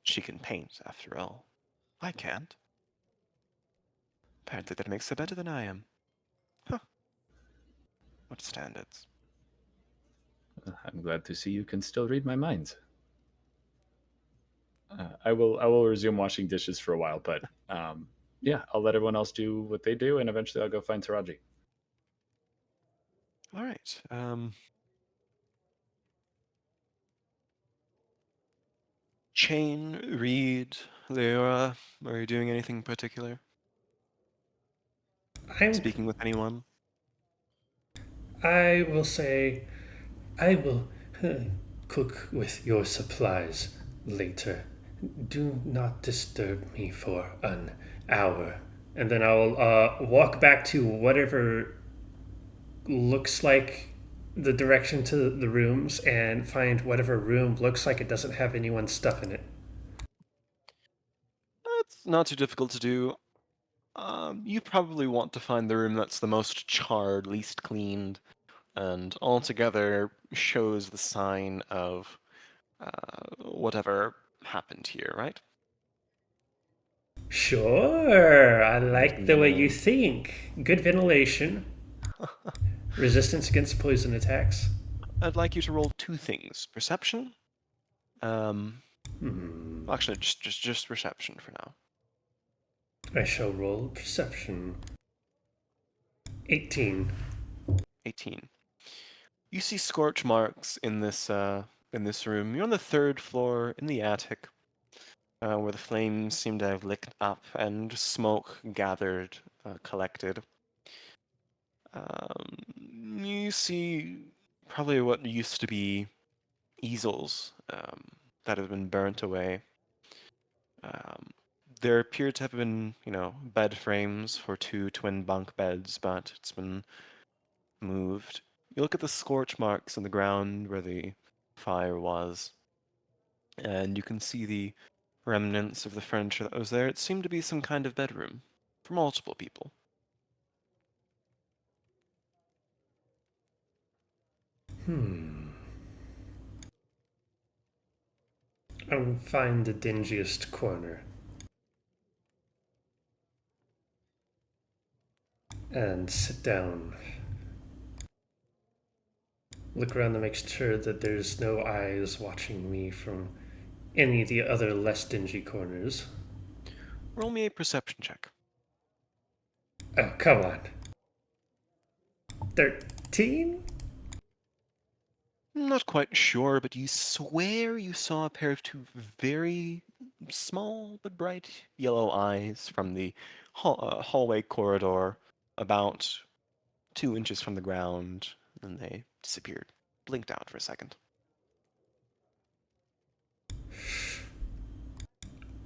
Speaker 1: She can paint, after all. I can't. Apparently that makes her better than I am. Huh. What standards?
Speaker 4: I'm glad to see you can still read my mind. I will resume washing dishes for a while, but yeah, I'll let everyone else do what they do, and eventually I'll go find Taraji.
Speaker 1: All right. Chain, Reed, Leora, are you doing anything particular? Speaking with anyone?
Speaker 3: I will say, I will cook with your supplies later. Do not disturb me for an hour. And then I'll walk back to whatever looks like the direction to the rooms and find whatever room looks like it doesn't have anyone's stuff in it.
Speaker 1: It's not too difficult to do. You probably want to find the room that's the most charred, least cleaned, and altogether shows the sign of whatever happened here, right?
Speaker 3: Sure, I like the way you
Speaker 4: Mm.
Speaker 3: think. Good ventilation, resistance against poison attacks.
Speaker 1: I'd like you to roll two things: perception. Actually, just perception for now.
Speaker 3: I shall roll perception. 18.
Speaker 1: 18. You see scorch marks in this room. You're on the third floor in the attic, where the flames seem to have licked up and smoke gathered, collected. You see probably what used to be easels that have been burnt away. Um, there appear to have been, bed frames for two twin bunk beds, but it's been moved. You look at the scorch marks on the ground where the fire was, and you can see the remnants of the furniture that was there. It seemed to be some kind of bedroom for multiple people.
Speaker 3: I'll find the dingiest corner and sit down. Look around to make sure that there's no eyes watching me from any of the other less dingy corners.
Speaker 1: Roll me a perception check.
Speaker 3: Oh, come on. 13?
Speaker 1: Not quite sure, but you swear you saw a pair of two very small but bright yellow eyes from the hallway corridor about 2 inches from the ground, and they disappeared, blinked out for a second.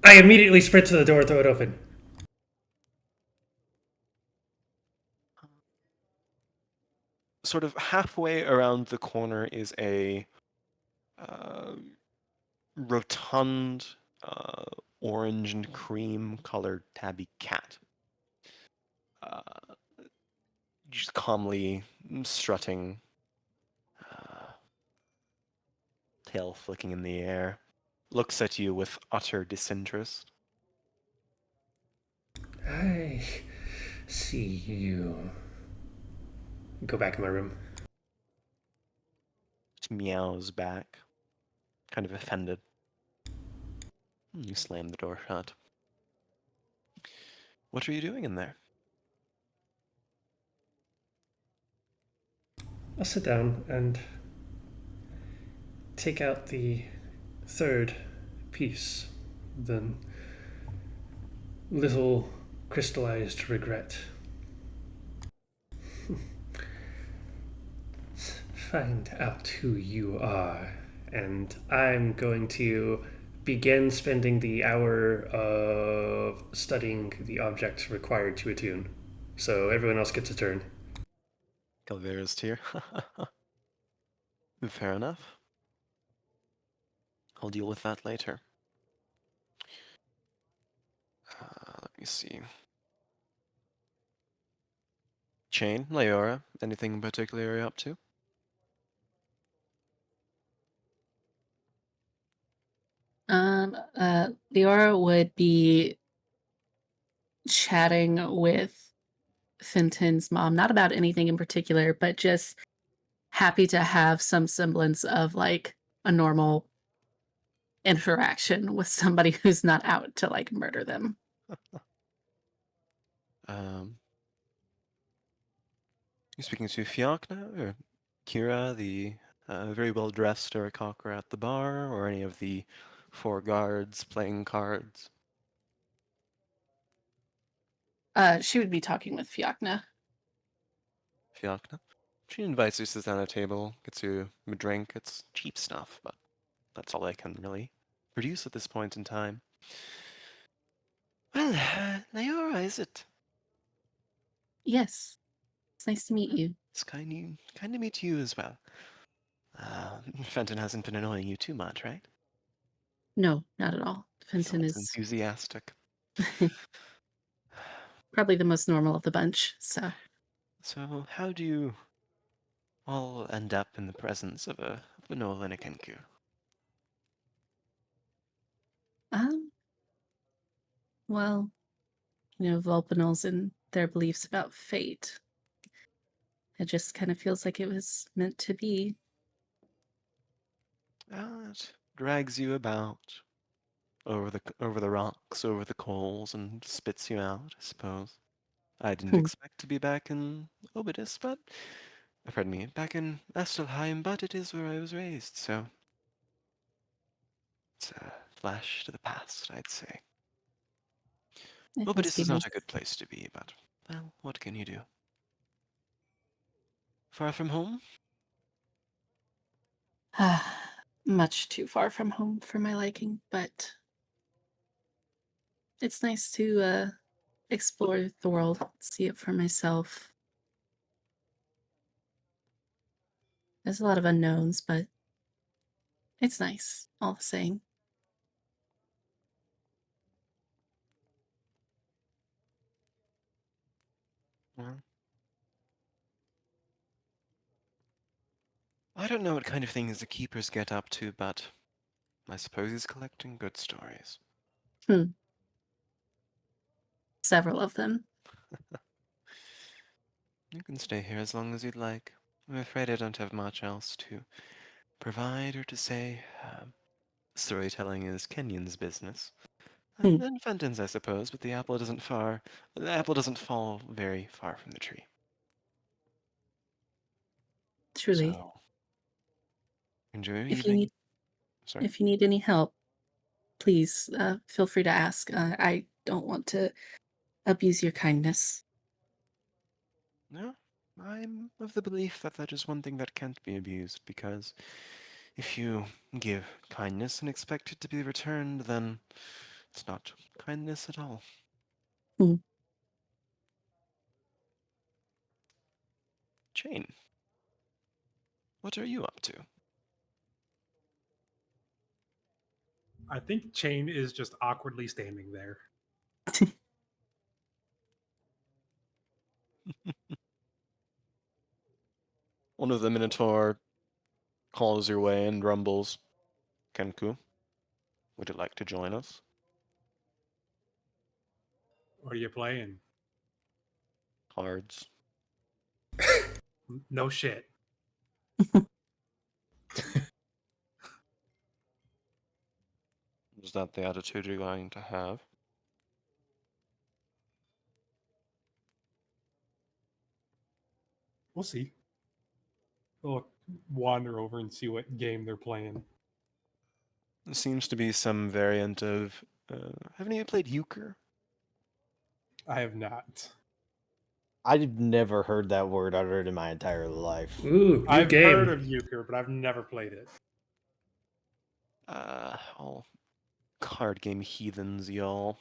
Speaker 3: I immediately sprint to the door, throw it open.
Speaker 1: Sort of halfway around the corner is a uh, rotund, orange and cream colored tabby cat. Just calmly strutting, uh, tail flicking in the air, looks at you with utter disinterest.
Speaker 3: I see you. Go back in my room.
Speaker 1: It meows back, kind of offended. You slam the door shut. What are you doing in there?
Speaker 3: I'll sit down and take out the third piece, the little crystallized regret. Find out who you are, and I'm going to begin spending the hour of studying the object required to attune. So everyone else gets a turn.
Speaker 1: Calvera's tear. Fair enough. I'll deal with that later. Let me see. Chain, Leora, anything in particular you're up to?
Speaker 9: Leora would be chatting with Fenton's mom, not about anything in particular, but just happy to have some semblance of like a normal interaction with somebody who's not out to like murder them.
Speaker 1: Um, you speaking to Fiachna or Kira, the very well dressed Aarakocra at the bar, or any of the four guards playing cards?
Speaker 9: She would be talking with Fiachna.
Speaker 1: Fiachna. She invites you to sit down at a table, gets you a drink. It's cheap stuff, but that's all I can really produce at this point in time. Well, Nayora, is it?
Speaker 9: Yes. It's nice to meet you.
Speaker 1: It's kind to meet you as well. Fenton hasn't been annoying you too much, right?
Speaker 9: No, not at all. Fenton
Speaker 1: Sounds
Speaker 9: is
Speaker 1: enthusiastic.
Speaker 9: probably the most normal of the bunch, so.
Speaker 1: So, how do you all end up in the presence of a Nolan Kenku?
Speaker 9: Um, well, Vulpanals and their beliefs about fate. It just kind of feels like it was meant to be.
Speaker 1: It drags you about over the rocks, over the coals, and spits you out, I suppose. I didn't
Speaker 9: Hmm.
Speaker 1: expect to be back in Obidus, but pardon me, back in Estelheim, but it is where I was raised, so it's a flash to the past, I'd say.
Speaker 9: It must
Speaker 1: Obidus
Speaker 9: be
Speaker 1: is not
Speaker 9: nice.
Speaker 1: a good place to be, but, well, what can you do? Far from home?
Speaker 9: Much too far from home for my liking, but it's nice to explore the world, see it for myself. There's a lot of unknowns, but it's nice all the same.
Speaker 1: Well, I don't know what kind of things the keepers get up to, but I suppose he's collecting good stories.
Speaker 9: Several of them.
Speaker 1: You can stay here as long as you'd like. I'm afraid I don't have much else to provide or to say. Storytelling is Kenyon's business.
Speaker 9: Hmm.
Speaker 1: And Fenton's, I suppose, but the apple doesn't fall very far from the tree.
Speaker 9: Truly.
Speaker 1: So, enjoy your
Speaker 9: If you
Speaker 1: evening.
Speaker 9: need
Speaker 1: Sorry?
Speaker 9: if you need any help, please feel free to ask. I don't want to abuse your kindness.
Speaker 1: No, I'm of the belief that that is one thing that can't be abused, because if you give kindness and expect it to be returned, then it's not kindness at all.
Speaker 9: Hmm.
Speaker 1: Jane, what are you up to?
Speaker 2: I think Chain is just awkwardly standing there.
Speaker 1: One of the Minotaur calls your way and rumbles. Kenku, would you like to join us?
Speaker 2: What are you playing?
Speaker 1: Cards.
Speaker 2: No shit.
Speaker 1: Is that the attitude you're going to have?
Speaker 2: We'll see. We'll wander over and see what game they're playing.
Speaker 1: There seems to be some variant of. Haven't you played euchre?
Speaker 2: I have not.
Speaker 7: I've never heard that word uttered in my entire life.
Speaker 3: Ooh, new
Speaker 2: I've
Speaker 3: game.
Speaker 2: heard of euchre, but I've never played it.
Speaker 1: All card game heathens, y'all.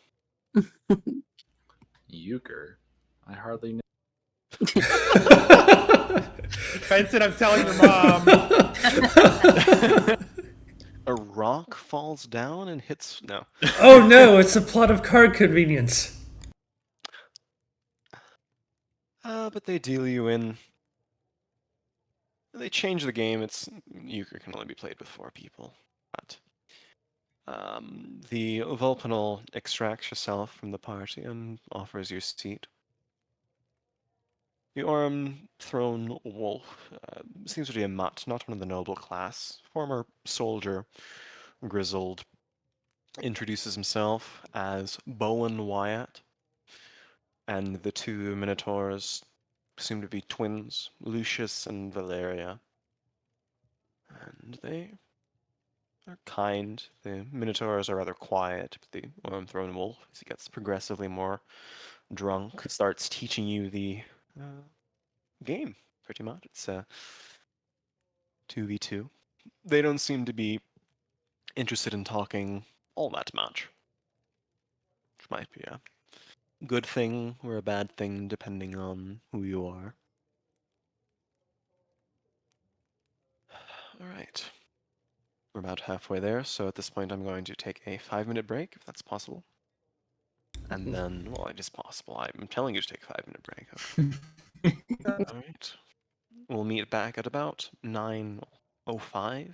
Speaker 4: Euchre? I hardly know.
Speaker 2: Benson, I'm telling your mom.
Speaker 1: A rock falls down and hits. No.
Speaker 3: Oh no, it's a plot of card convenience.
Speaker 1: But they deal you in. They change the game. It's euchre can only be played with 4 people. But the Vulpanal extracts yourself from the party and offers your seat. The Orm Throne Wolf seems to be a mutt, not one of the noble class. Former soldier, grizzled, introduces himself as Bowen Wyatt. and the two minotaurs seem to be twins, Lucius and Valeria. And they are kind. The minotaurs are rather quiet, but the worm-thrown wolf, as he gets progressively more drunk, starts teaching you the game, pretty much. It's a 2v2. They don't seem to be interested in talking all that much, which might be a good thing or a bad thing depending on who you are. All right. We're about halfway there, so at this point I'm going to take a 5-minute break, if that's possible. And then, well, it is possible. I'm telling you to take a 5-minute break. Okay. All right. We'll meet back at about 9:05.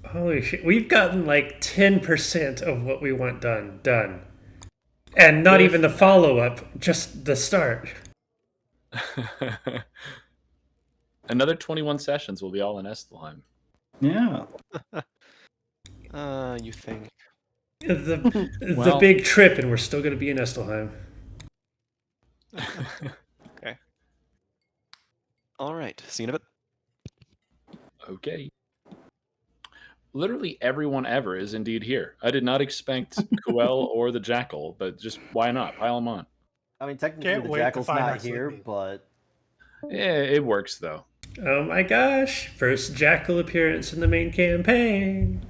Speaker 3: Holy shit. We've gotten like 10% of what we want done. And not even the follow-up, just the start.
Speaker 4: Another 21 sessions will be all in Estelheim.
Speaker 5: Yeah.
Speaker 1: You think?
Speaker 3: The big trip, and we're still going to be in Estelheim.
Speaker 1: Okay. All right. See you in a bit.
Speaker 4: Okay. Literally everyone ever is indeed here. I did not expect Coel or the Jackal, but just why not? Pile them on.
Speaker 7: I mean, technically
Speaker 2: Can't
Speaker 7: the
Speaker 2: wait to
Speaker 7: Jackal's
Speaker 2: find our
Speaker 7: not here,
Speaker 2: sleeping.
Speaker 7: but
Speaker 4: Yeah, it works though.
Speaker 3: Oh my gosh. First Jackal appearance in the main campaign.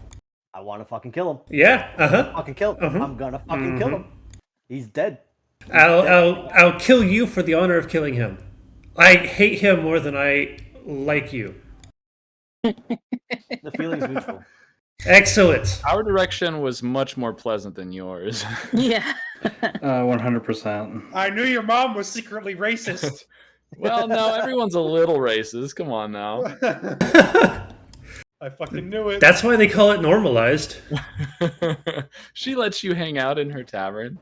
Speaker 7: I want to fucking kill him.
Speaker 3: Yeah,
Speaker 7: Fucking kill him. I'm gonna fucking kill him. He's dead.
Speaker 3: I'll kill you for the honor of killing him. I hate him more than I like you.
Speaker 7: The feeling's mutual.
Speaker 3: Excellent.
Speaker 4: Our direction was much more pleasant than yours.
Speaker 9: Yeah.
Speaker 5: 100%.
Speaker 2: I knew your mom was secretly racist.
Speaker 4: Well, no, everyone's a little racist. Come on now.
Speaker 2: I fucking knew it.
Speaker 3: That's why they call it normalized.
Speaker 4: She lets you hang out in her tavern.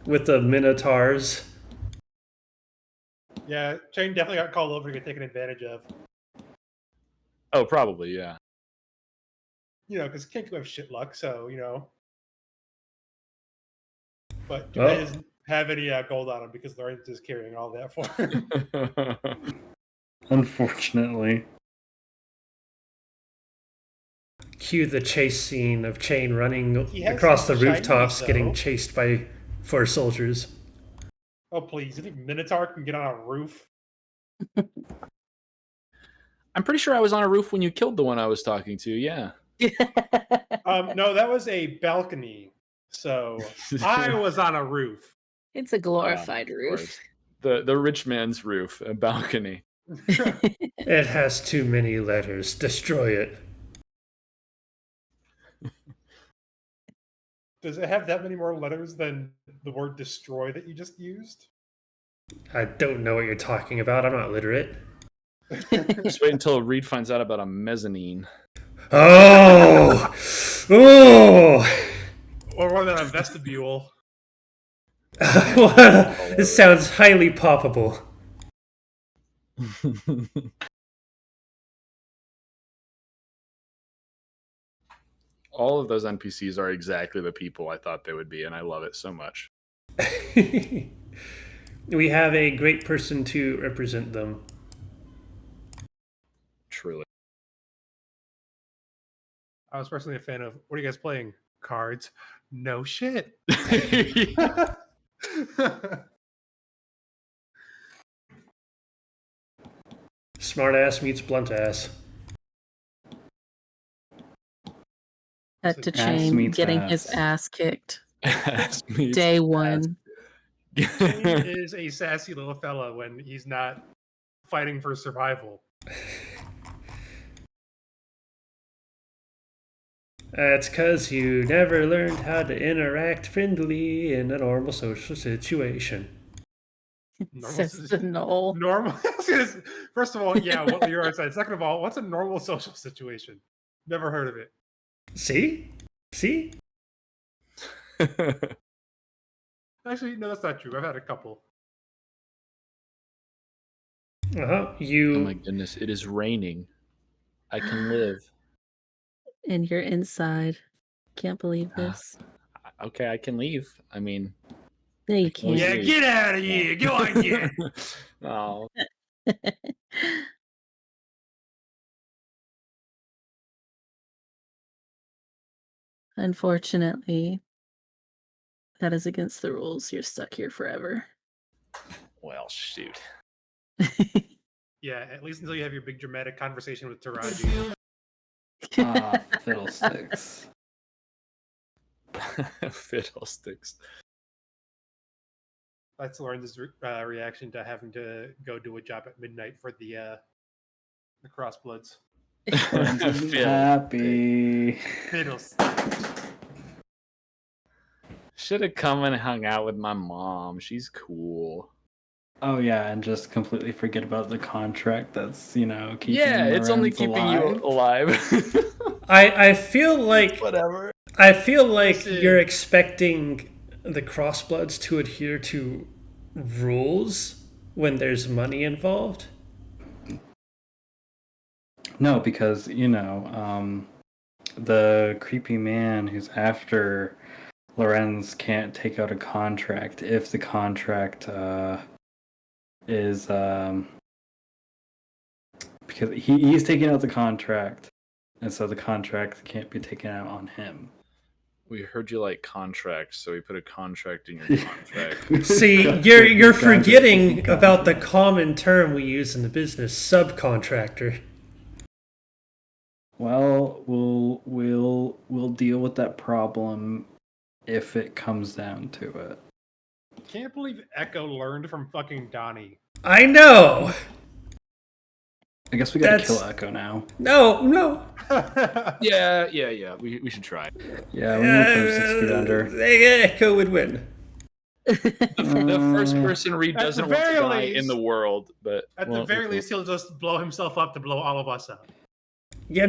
Speaker 3: With the minotaurs.
Speaker 2: Yeah, Shane definitely got called over to get taken advantage of.
Speaker 4: Oh, probably, yeah.
Speaker 2: You know, because Kenku have shit luck, so, you know. But
Speaker 3: Well.
Speaker 2: he doesn't have any gold on him because Lawrence is carrying all that for him.
Speaker 5: Unfortunately.
Speaker 3: Cue the chase scene of Chain running
Speaker 2: He has
Speaker 3: across the
Speaker 2: some
Speaker 3: rooftops,
Speaker 2: shinies,
Speaker 3: getting
Speaker 2: though.
Speaker 3: chased by 4 soldiers.
Speaker 2: Oh, please. You think Minotaur can get on a roof?
Speaker 4: I'm pretty sure I was on a roof when you killed the one I was talking to, yeah.
Speaker 2: No, that was a balcony. So I was on a roof.
Speaker 9: It's a glorified
Speaker 4: Of
Speaker 9: roof.
Speaker 4: course. The rich man's roof, a balcony.
Speaker 3: It has too many letters. Destroy it.
Speaker 2: Does it have that many more letters than the word destroy that you just used?
Speaker 3: I don't know what you're talking about. I'm not literate.
Speaker 4: Just wait until Reed finds out about a mezzanine.
Speaker 3: Oh! Oh!
Speaker 2: Or more than a vestibule.
Speaker 3: This sounds highly poppable.
Speaker 4: All of those NPCs are exactly the people I thought they would be, and I love it so much.
Speaker 3: We have a great person to represent them.
Speaker 4: Truly.
Speaker 2: I was personally a fan of, what are you guys playing? Cards? No shit.
Speaker 3: Smart ass meets blunt ass.
Speaker 9: Cut to
Speaker 5: Ass
Speaker 9: Chain
Speaker 5: meets
Speaker 9: getting
Speaker 5: ass.
Speaker 9: his ass kicked.
Speaker 4: Ass meets
Speaker 9: Day
Speaker 4: ass.
Speaker 9: one.
Speaker 2: Shane is a sassy little fella when he's not fighting for survival.
Speaker 3: That's because you never learned how to interact friendly in a normal social situation.
Speaker 9: Says the Knoll.
Speaker 2: Normal. First of all, yeah, what you're saying. Second of all, what's a normal social situation? Never heard of it.
Speaker 3: See? See?
Speaker 2: Actually, no, that's not true. I've had a couple.
Speaker 3: Uh-huh.
Speaker 4: Oh my goodness, it is raining. I can live.
Speaker 9: And you're inside. Can't believe this.
Speaker 4: Okay, I can leave. I mean,
Speaker 9: No, you
Speaker 4: I can always
Speaker 9: can't.
Speaker 2: Yeah,
Speaker 4: leave.
Speaker 2: get out of here! Go on, get.
Speaker 4: Oh,
Speaker 9: Unfortunately, that is against the rules. You're stuck here forever.
Speaker 4: well, shoot.
Speaker 2: Yeah, at least until you have your big dramatic conversation with Taraji.
Speaker 5: Ah, fiddlesticks.
Speaker 4: Fiddlesticks.
Speaker 2: That's Lauren's reaction to having to go do a job at midnight for the Crossbloods.
Speaker 5: Lorenz isn't
Speaker 4: Fiddle-
Speaker 5: happy.
Speaker 2: Fiddles.
Speaker 4: Should have come and hung out with my mom. She's cool.
Speaker 5: Oh yeah, and just completely forget about the contract that's, keeping
Speaker 4: Yeah, it's only
Speaker 5: Lorenz
Speaker 4: keeping
Speaker 5: alive.
Speaker 4: you alive.
Speaker 3: I feel like
Speaker 4: Whatever.
Speaker 2: Listen.
Speaker 3: you're expecting the Crossbloods to adhere to rules when there's money involved.
Speaker 5: No, because, the creepy man who's after Lorenz can't take out a contract if the contract is because he's taking out the contract, and so the contract can't be taken out on him.
Speaker 4: We heard you like contracts, so we put a contract in your contract.
Speaker 3: See, you're forgetting about the common term we use in the business, subcontractor.
Speaker 5: Well, we'll deal with that problem if it comes down to it.
Speaker 2: Can't believe Echo learned from fucking Donnie.
Speaker 3: I know.
Speaker 5: I guess we gotta
Speaker 3: That's-
Speaker 5: kill Echo now.
Speaker 3: No.
Speaker 4: Yeah. We should try.
Speaker 5: Yeah, we need to put him 6 feet under.
Speaker 3: Echo would win.
Speaker 4: The first person Reed
Speaker 2: At
Speaker 4: doesn't
Speaker 2: the
Speaker 4: want to
Speaker 2: very
Speaker 4: die
Speaker 2: least-
Speaker 4: in the world, but
Speaker 2: At the very least, he'll just blow himself up to blow all of us up.
Speaker 5: Yeah.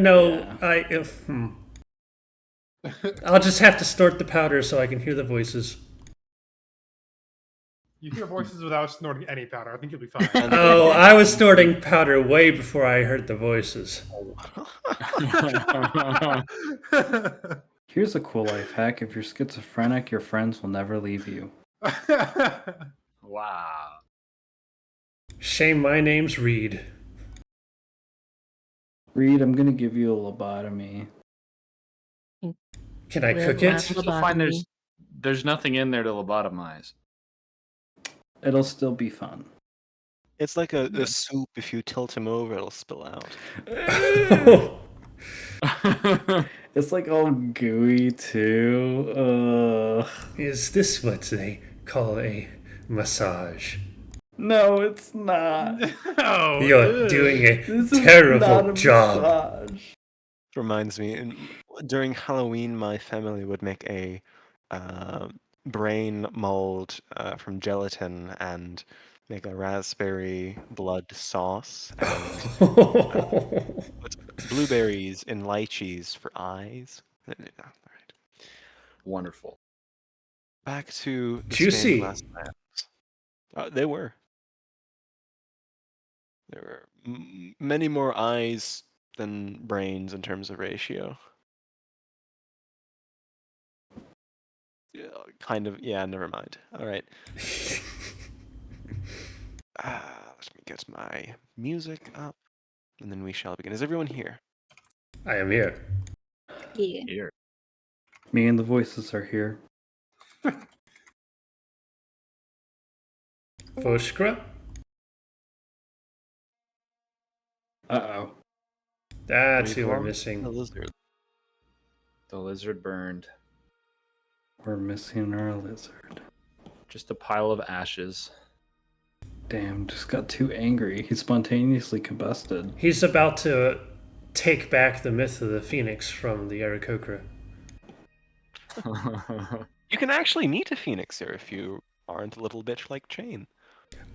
Speaker 3: I'll just have to snort the powder so I can hear the voices.
Speaker 2: You hear voices without snorting any powder. I think you'll be fine.
Speaker 3: Oh, I was snorting powder way before I heard the voices.
Speaker 5: Here's a cool life hack. If you're schizophrenic, your friends will never leave you.
Speaker 4: Wow.
Speaker 3: Shame my name's Reed.
Speaker 5: Reed, I'm gonna give you a lobotomy.
Speaker 3: Can I
Speaker 9: Well,
Speaker 3: cook
Speaker 9: that's
Speaker 3: it?
Speaker 4: You'll find there's nothing in there to lobotomize.
Speaker 5: It'll still be fun.
Speaker 1: It's like a soup. If you tilt him over, it'll spill out.
Speaker 5: It's like all gooey too. Ugh.
Speaker 3: Is this what they call a massage?
Speaker 5: No, it's not.
Speaker 2: Oh,
Speaker 3: You're doing a
Speaker 5: This is
Speaker 3: terrible
Speaker 5: not a
Speaker 3: job.
Speaker 5: massage.
Speaker 1: Reminds me, during Halloween, my family would make a brain mold from gelatin and make a raspberry blood sauce and put blueberries and lychees for eyes. All right.
Speaker 4: Wonderful.
Speaker 1: Back to the
Speaker 3: Juicy.
Speaker 1: stained glass lamps. They were. There were many more eyes than brains in terms of ratio. Yeah, kind of. Yeah, never mind. All right. Let me get my music up, and then we shall begin. Is everyone here?
Speaker 3: I am here.
Speaker 9: Yeah.
Speaker 4: Here.
Speaker 5: Me and the voices are here.
Speaker 3: Voskra?
Speaker 5: Uh-oh.
Speaker 3: That's
Speaker 1: What do
Speaker 3: who
Speaker 1: you
Speaker 3: we're
Speaker 1: call it?
Speaker 3: missing.
Speaker 1: The lizard.
Speaker 4: The lizard burned.
Speaker 5: We're missing our lizard.
Speaker 4: Just a pile of ashes.
Speaker 5: Damn, just got too angry. He spontaneously combusted.
Speaker 3: He's about to take back the myth of the phoenix from the Aarakocra.
Speaker 1: You can actually meet a phoenix here if you aren't a little bitch like Chain.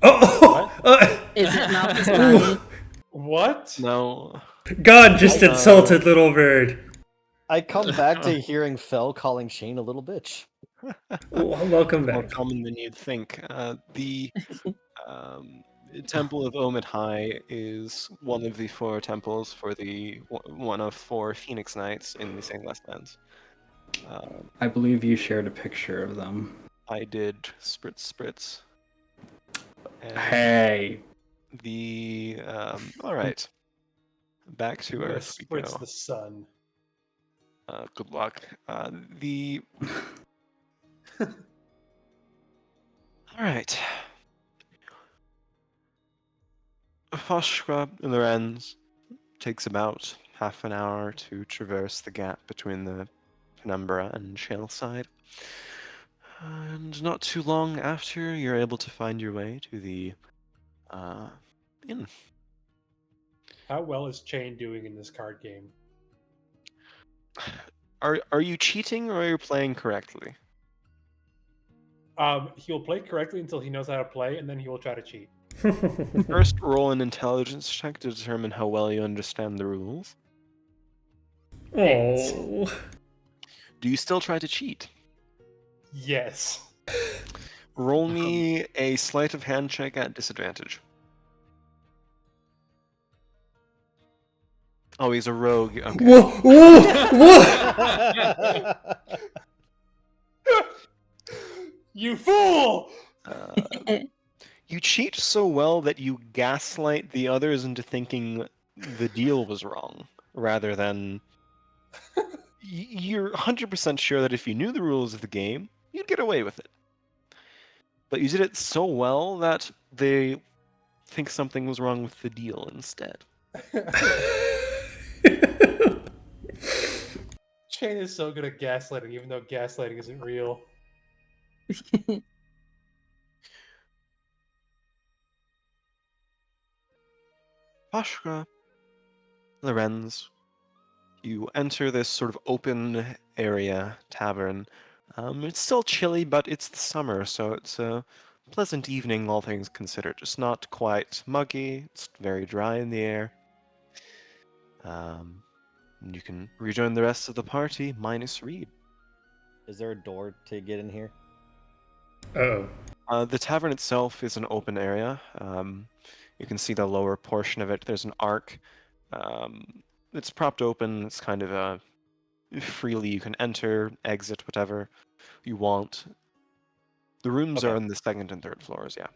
Speaker 9: Is it not this money?
Speaker 2: What?
Speaker 1: No.
Speaker 3: God just
Speaker 1: I know.
Speaker 3: insulted little bird.
Speaker 7: I come back to hearing Fel calling Shane a little bitch.
Speaker 3: Welcome
Speaker 1: More
Speaker 3: back.
Speaker 1: common than you'd think. The Temple of Omid High is one of the 4 temples for the one of 4 Phoenix Knights in the Stained Glass Lands.
Speaker 5: I believe you shared a picture of them.
Speaker 1: I did spritz. And
Speaker 5: Hey!
Speaker 1: all right. Back to
Speaker 2: I'm gonna
Speaker 1: Earth we
Speaker 2: spritz
Speaker 1: go.
Speaker 2: the sun.
Speaker 1: Good luck. The all right. Foshka Lorenz takes about half an hour to traverse the gap between the penumbra and Shaleside. And not too long after, you're able to find your way to the inn.
Speaker 2: How well is Chain doing in this card game?
Speaker 1: Are you cheating or are you playing correctly?
Speaker 2: He'll play correctly until he knows how to play, and then he will try to cheat.
Speaker 1: First, roll an intelligence check to determine how well you understand the rules.
Speaker 3: Oh.
Speaker 1: Do you still try to cheat?
Speaker 2: Yes.
Speaker 1: Roll me a sleight of hand check at disadvantage. Oh, he's a rogue. Okay.
Speaker 3: Whoa! Whoa!
Speaker 2: You fool!
Speaker 1: You cheat so well that you gaslight the others into thinking the deal was wrong, rather than you're 100% sure that if you knew the rules of the game, you'd get away with it. But you did it so well that they think something was wrong with the deal instead.
Speaker 2: Chain is so good at gaslighting, even though gaslighting isn't real.
Speaker 1: Pashka, Lorenz, you enter this sort of open area tavern. It's still chilly, but it's the summer, so it's a pleasant evening, all things considered. Just not quite muggy. It's very dry in the air. And you can rejoin the rest of the party, minus Reed.
Speaker 7: Is there a door to get in here?
Speaker 3: Oh.
Speaker 1: The tavern itself is an open area. You can see the lower portion of it. There's an arc. It's propped open. It's kind of freely you can enter, exit, whatever you want. The rooms are
Speaker 7: Okay.
Speaker 1: on the second and third floors, yeah.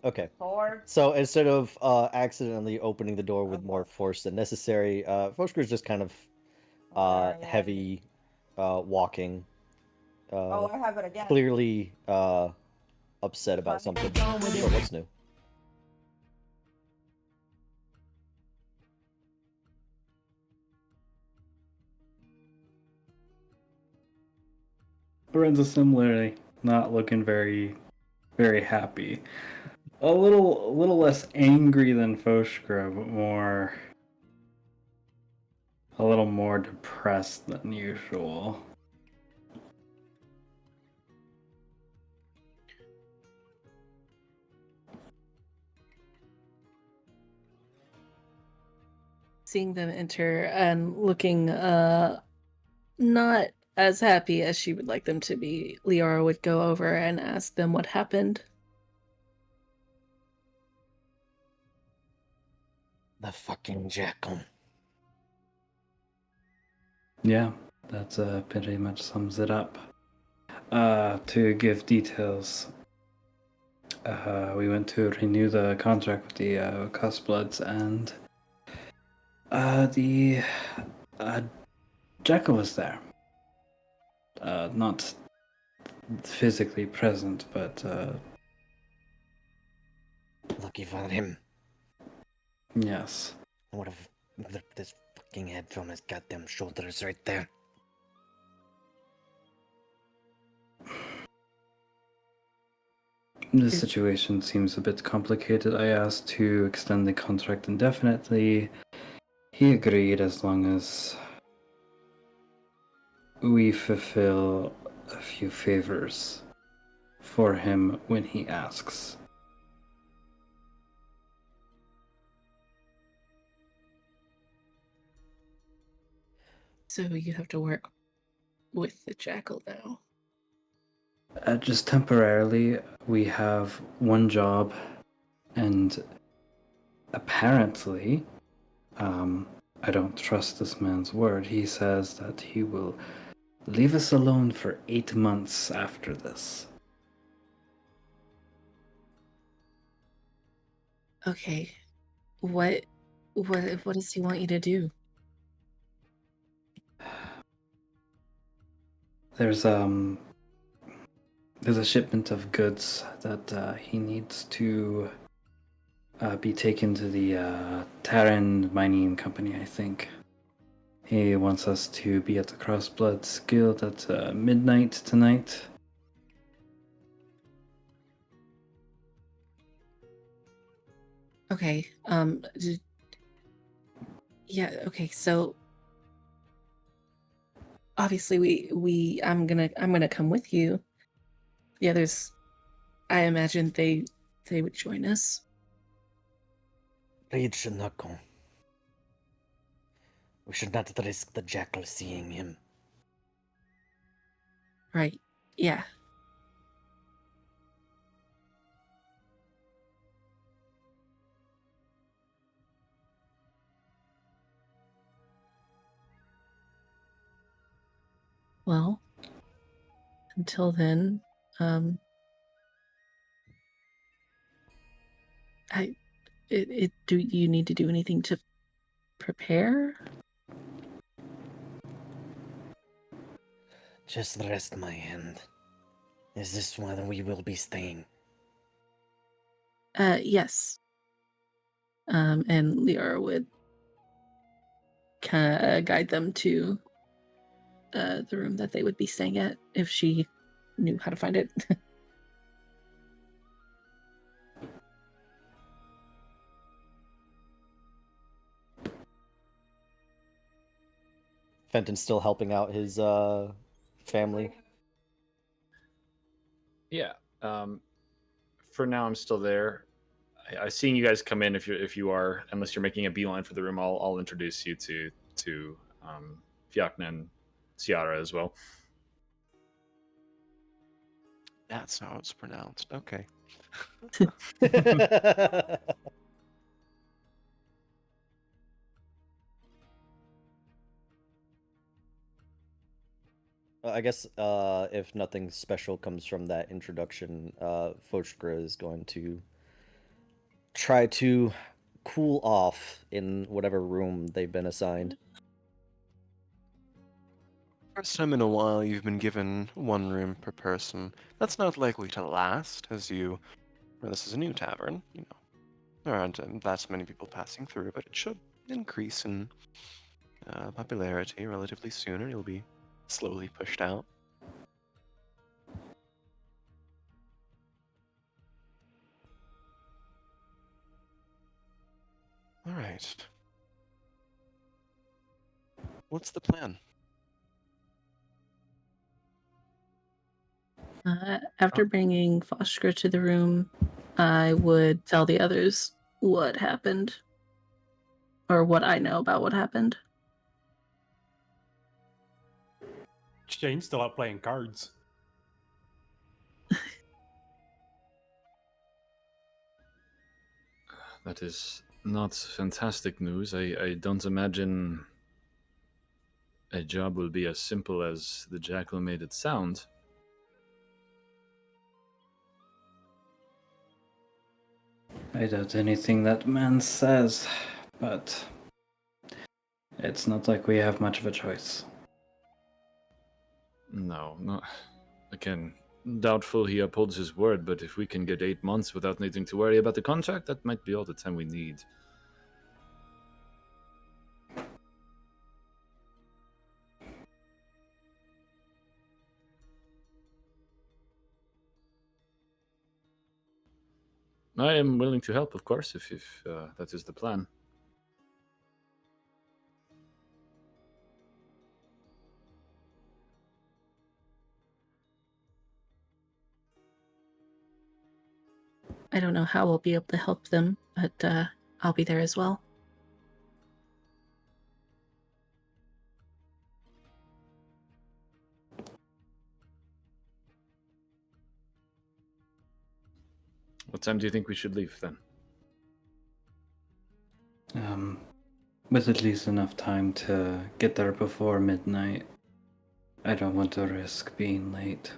Speaker 7: Okay.
Speaker 8: Sword.
Speaker 7: So instead of accidentally opening the door with more force than necessary, Fosker's just kind of
Speaker 8: Alright.
Speaker 7: heavy walking.
Speaker 8: Oh, I have it again.
Speaker 7: Clearly upset about something. So what's new?
Speaker 5: Lorenzo similarly not looking very, very happy. A little less angry than Foshkra, but a little more depressed than usual.
Speaker 9: Seeing them enter and looking not as happy as she would like them to be, Liara would go over and ask them what happened.
Speaker 6: The fucking jackal.
Speaker 5: Yeah, that's pretty much sums it up. To give details, we went to renew the contract with the Cussbloods, and the jackal was there. Not physically present, but
Speaker 6: Lucky for him.
Speaker 5: yes.
Speaker 6: I would have ripped his fucking head from his goddamn shoulders right there.
Speaker 5: This situation seems a bit complicated. I asked to extend the contract indefinitely. He agreed as long as we fulfill a few favors for him when he asks.
Speaker 9: So you have to work with the jackal now.
Speaker 5: Just temporarily, we have one job, and apparently, I don't trust this man's word. He says that he will leave us alone for 8 months after this.
Speaker 9: Okay. What does he want you to do?
Speaker 5: There's a shipment of goods that he needs to be taken to the Terran Mining Company, I think. He wants us to be at the Crossbloods Guild at midnight tonight.
Speaker 9: Okay. Yeah, okay. So obviously I'm gonna come with you. The others, I imagine they would join us.
Speaker 6: Reed should not go. We should not risk the jackal seeing him.
Speaker 9: Right. Yeah. Well, until then, do you need to do anything to prepare?
Speaker 6: Just rest my hand. Is this when we will be staying?
Speaker 9: Yes. And Liara would kind of guide them to the room that they would be staying at if she knew how to find it.
Speaker 7: Fenton's still helping out his family.
Speaker 4: Yeah. For now, I'm still there. I seeing you guys come in. If you are, unless you're making a beeline for the room, I'll introduce you to Fiachna and Ciara as well.
Speaker 1: That's how it's pronounced. Okay.
Speaker 7: I guess if nothing special comes from that introduction, Fochgra is going to try to cool off in whatever room they've been assigned.
Speaker 1: First time in a while you've been given one room per person. That's not likely to last, as this is a new tavern, there aren't that many people passing through, but it should increase in popularity relatively sooner. You'll be slowly pushed out. All right. What's the plan?
Speaker 9: After bringing Foshker to the room, I would tell the others what happened, or what I know about what happened.
Speaker 2: Shane's still out playing cards.
Speaker 4: That is not fantastic news. I don't imagine a job will be as simple as the jackal made it sound.
Speaker 5: I doubt anything that man says, but it's not like we have much of a choice.
Speaker 4: No, not again. Doubtful he upholds his word, but if we can get 8 months without needing to worry about the contract, that might be all the time we need. I am willing to help, of course, if that is the plan.
Speaker 9: I don't know how we'll be able to help them, but I'll be there as well.
Speaker 4: What time do you think we should leave then?
Speaker 5: With at least enough time to get there before midnight. I don't want to risk being late.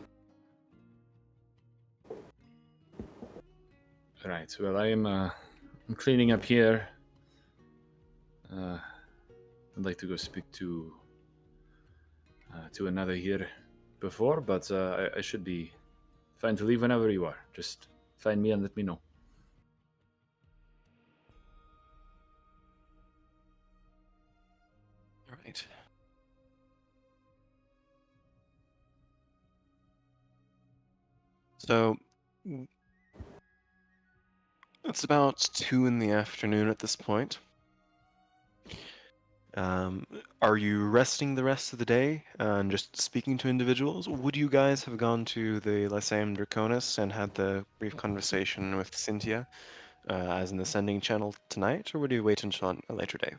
Speaker 4: Right. Well, I'm cleaning up here. I'd like to go speak to another here before, but I should be fine to leave whenever you are. Just find me and let me know.
Speaker 1: All right. So it's about 2 in the afternoon at this point. Are you resting the rest of the day and just speaking to individuals? Would you guys have gone to the Lyceum Draconis and had the brief conversation with Cynthia, as in the sending channel tonight, or would you wait until a later day?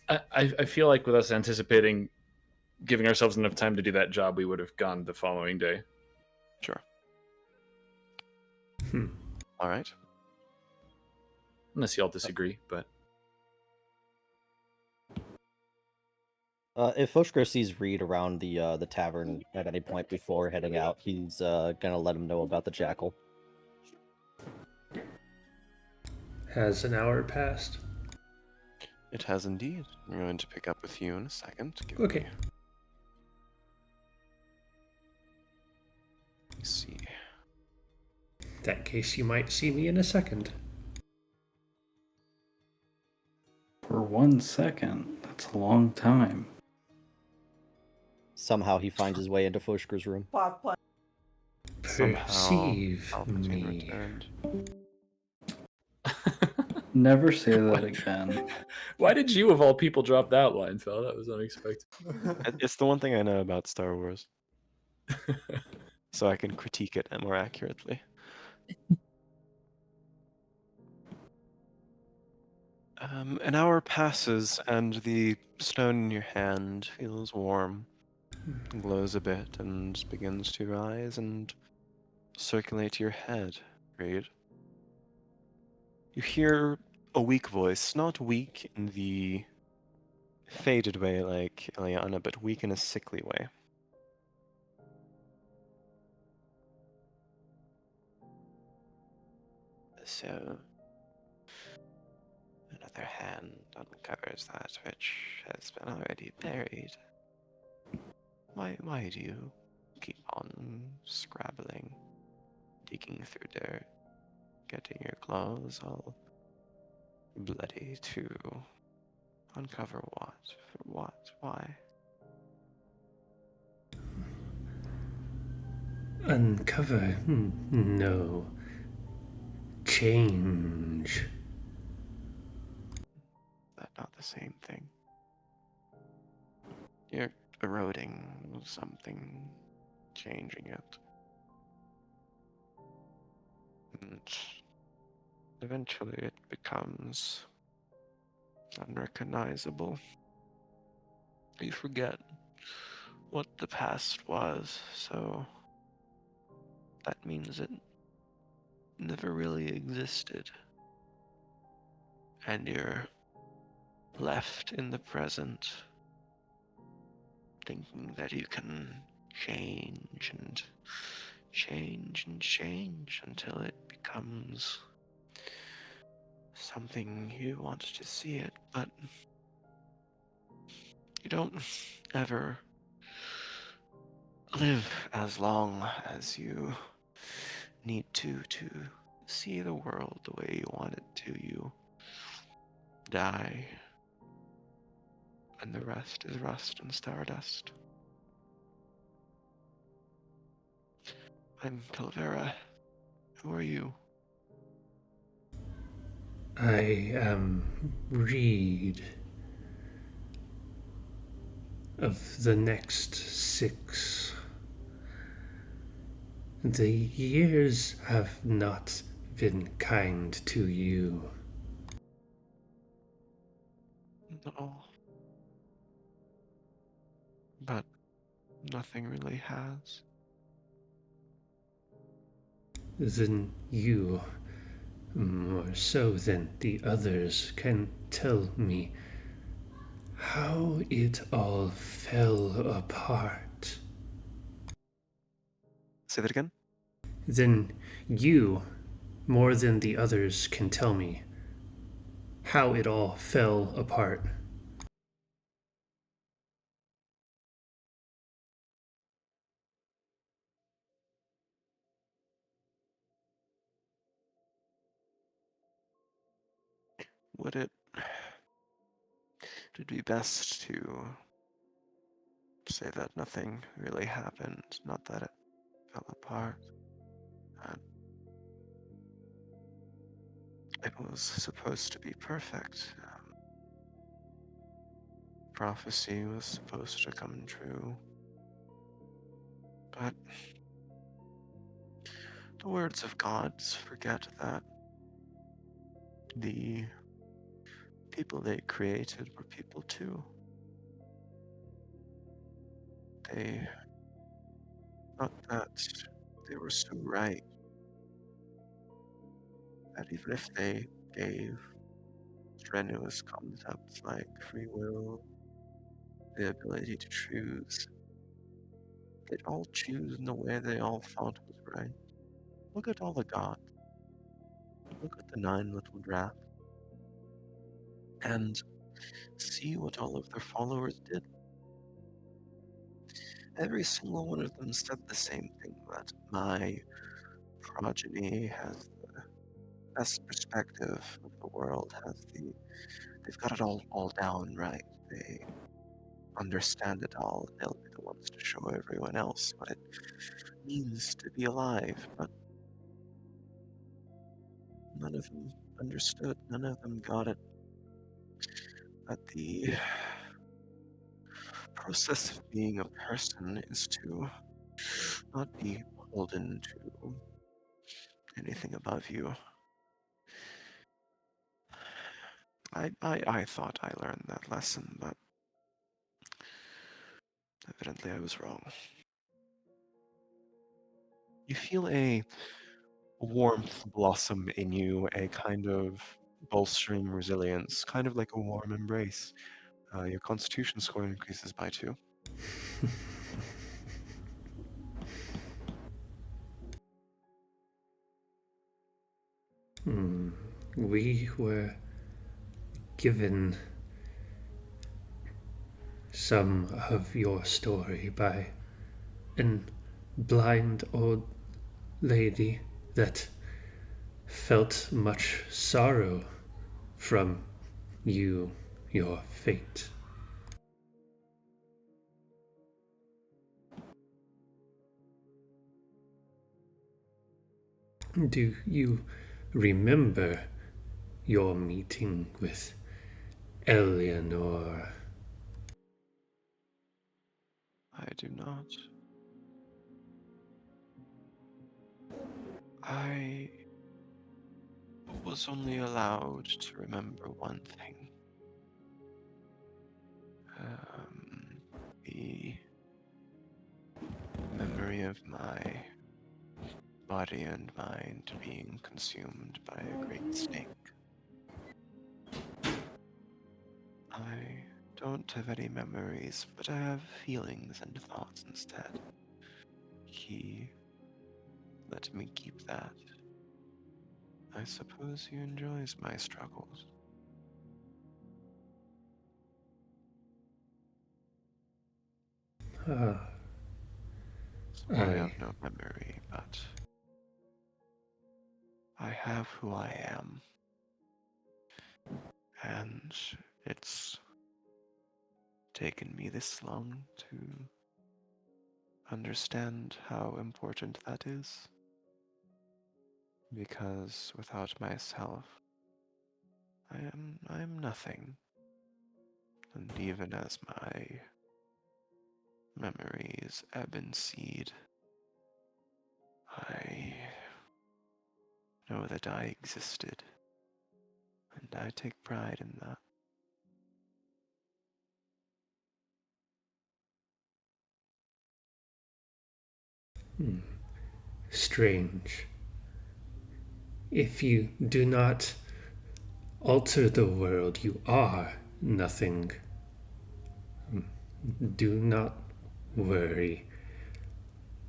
Speaker 4: I feel like with us anticipating giving ourselves enough time to do that job, we would have gone the following day.
Speaker 1: Sure. All right.
Speaker 4: Unless y'all disagree, but
Speaker 7: If Foshker sees Reed around the tavern at any point before heading out, he's gonna let him know about the jackal.
Speaker 3: Has an hour passed?
Speaker 1: It has indeed. I'm going to pick up with you in a second. Give
Speaker 3: Okay.
Speaker 1: me- Let me see.
Speaker 3: In that case, you might see me in a second.
Speaker 5: For 1 second, that's a long time.
Speaker 7: Somehow he finds his way into Foshker's room.
Speaker 8: Plot plan.
Speaker 1: Somehow
Speaker 3: Perceive
Speaker 1: Palpatine
Speaker 3: me.
Speaker 1: returned.
Speaker 5: Never say that again.
Speaker 4: why did you, of all people, drop that line, Phil? That was unexpected.
Speaker 1: It's the one thing I know about Star Wars, so I can critique it more accurately. An hour passes, and the stone in your hand feels warm, glows a bit, and begins to rise and circulate your head, Reed. You hear a weak voice, not weak in the faded way like Ileana, but weak in a sickly way. So, another hand uncovers that which has been already buried. Why do you keep on scrabbling, digging through dirt, getting your clothes all bloody to uncover what? For what? Why?
Speaker 3: Uncover? No. Change.
Speaker 1: That's not the same thing. You're eroding something, changing it. And eventually it becomes unrecognizable. You forget what the past was, so that means it never really existed. And you're left in the present, thinking that you can change and change and change until it becomes something you want to see it, but you don't ever live as long as you need to see the world the way you want it to. You die, and the rest is rust and stardust. I'm Calvera. Who are you?
Speaker 3: I am Reed. Of the next 6. The years have not been kind to you.
Speaker 1: No. But nothing really has.
Speaker 3: Then you, more so than the others, can tell me how it all fell apart.
Speaker 1: Say that again?
Speaker 3: Then you, more than the others, can tell me how it all fell apart.
Speaker 1: Would it be best to say that nothing really happened, not that it fell apart? And it was supposed to be perfect. Prophecy was supposed to come true. But the words of gods forget that the people they created were people too. They thought that they were so right that even if they gave strenuous concepts like free will, the ability to choose, they'd all choose in the way they all thought was right. Look at all the gods. Look at the 9 little drafts. And see what all of their followers did. Every single one of them said the same thing, that my progeny has the best perspective of the world, they've got it all down right. They understand it all, and they'll be the ones to show everyone else what it means to be alive, but none of them understood, none of them got it. That the process of being a person is to not be beholden to anything above you. I thought I learned that lesson, but evidently I was wrong. You feel a warmth blossom in you, a kind of bolstering resilience, kind of like a warm embrace. Your constitution score increases by 2.
Speaker 3: We were given some of your story by an blind old lady that felt much sorrow from your fate. Do you remember your meeting with Eleanor?
Speaker 1: I do not. I was only allowed to remember one thing. The memory of my body and mind being consumed by a great snake. I don't have any memories, but I have feelings and thoughts instead. He let me keep that. I suppose he enjoys my struggles.
Speaker 3: Ah,
Speaker 1: So I have no memory, but I have who I am. And it's taken me this long to understand how important that is. Because without myself, I am nothing. And even as my memories ebb and seed, I know that I existed, and I take pride in that.
Speaker 3: strange. If you do not alter the world, you are nothing. Do not worry.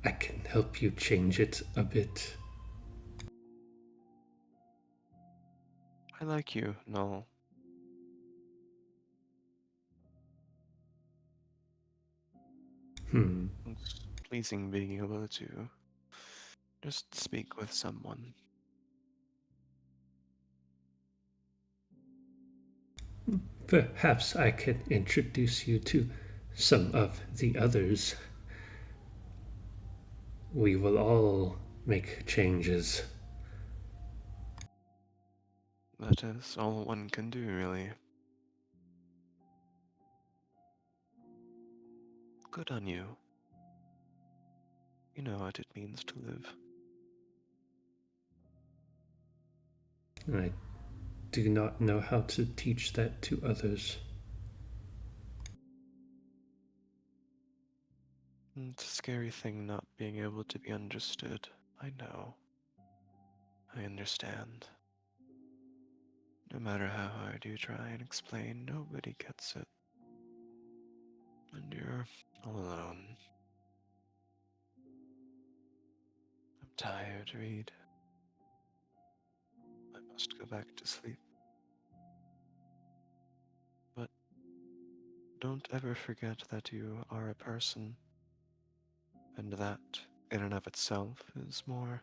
Speaker 3: I can help you change it a bit.
Speaker 1: I like you, Noel. It's pleasing being able to just speak with someone.
Speaker 3: Perhaps I can introduce you to some of the others. We will all make changes.
Speaker 1: That is all one can do, really. Good on you. You know what it means to live.
Speaker 3: I do not know how to teach that to others.
Speaker 1: It's a scary thing not being able to be understood. I know. I understand. No matter how hard you try and explain, nobody gets it. And you're all alone. I'm tired, Reed. I must go back to sleep. But don't ever forget that you are a person, and that, in and of itself, is more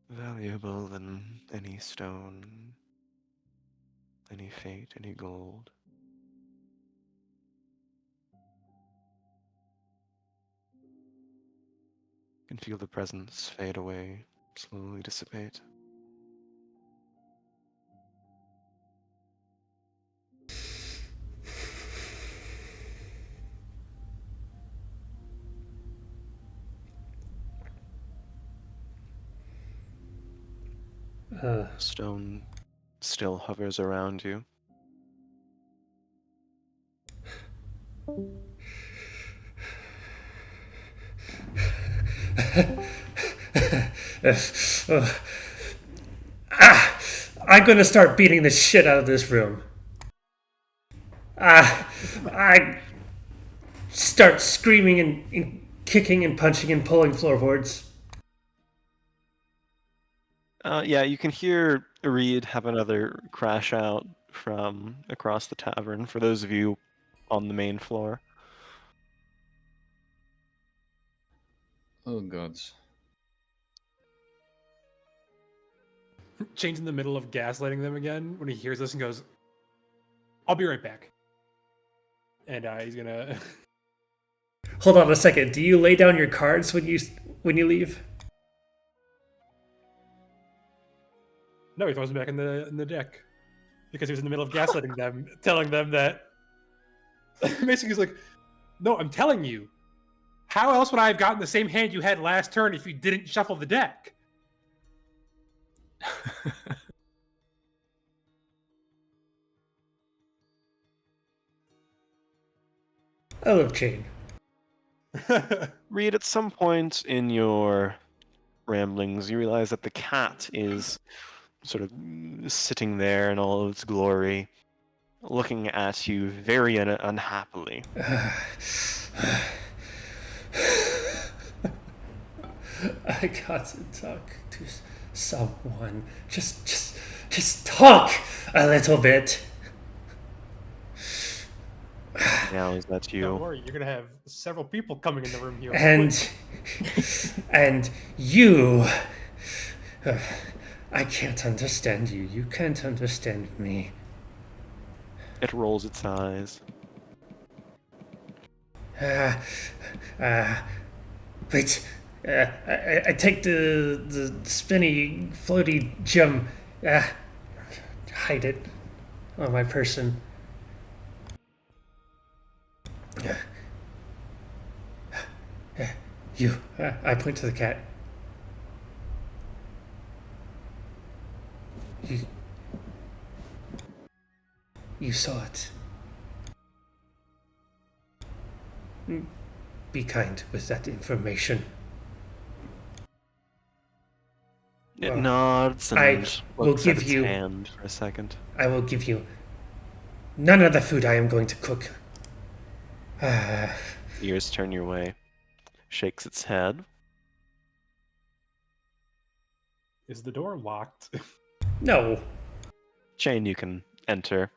Speaker 1: valuable than any stone, any fate, any gold. You can feel the presence fade away, slowly dissipate. Stone still hovers around you.
Speaker 3: I'm gonna start beating the shit out of this room. I start screaming and kicking and punching and pulling floorboards.
Speaker 1: Yeah, you can hear Reed have another crash out from across the tavern, for those of you on the main floor.
Speaker 4: Oh, gods.
Speaker 2: Chain's in the middle of gaslighting them again when he hears this and goes, "I'll be right back." And he's gonna.
Speaker 3: Hold on a second. Do you lay down your cards when you leave?
Speaker 2: No, he throws them back in the deck because he was in the middle of gaslighting them, telling them that. Basically, he's like, "No, I'm telling you. How else would I have gotten the same hand you had last turn if you didn't shuffle the deck?"
Speaker 3: I love Chain.
Speaker 1: Reed, at some point in your ramblings, you realize that the cat is sort of sitting there in all of its glory, looking at you very unhappily.
Speaker 3: I got to talk to someone. Just talk a little bit.
Speaker 1: Now is that you?
Speaker 2: Don't worry, you're gonna have several people coming in the room here.
Speaker 3: And you. I can't understand you. You can't understand me.
Speaker 1: It rolls its eyes.
Speaker 3: Wait. I take the spinny, floaty gem. Hide it on my person. You. I point to the cat. You saw it. Be kind with that information.
Speaker 1: It nods and
Speaker 3: I will
Speaker 1: looks at
Speaker 3: give
Speaker 1: its
Speaker 3: you-
Speaker 1: hand for a second.
Speaker 3: I will give you none of the food I am going to cook.
Speaker 1: Ears turn your way. Shakes its head.
Speaker 2: Is the door locked?
Speaker 3: No.
Speaker 1: Chain, you can enter.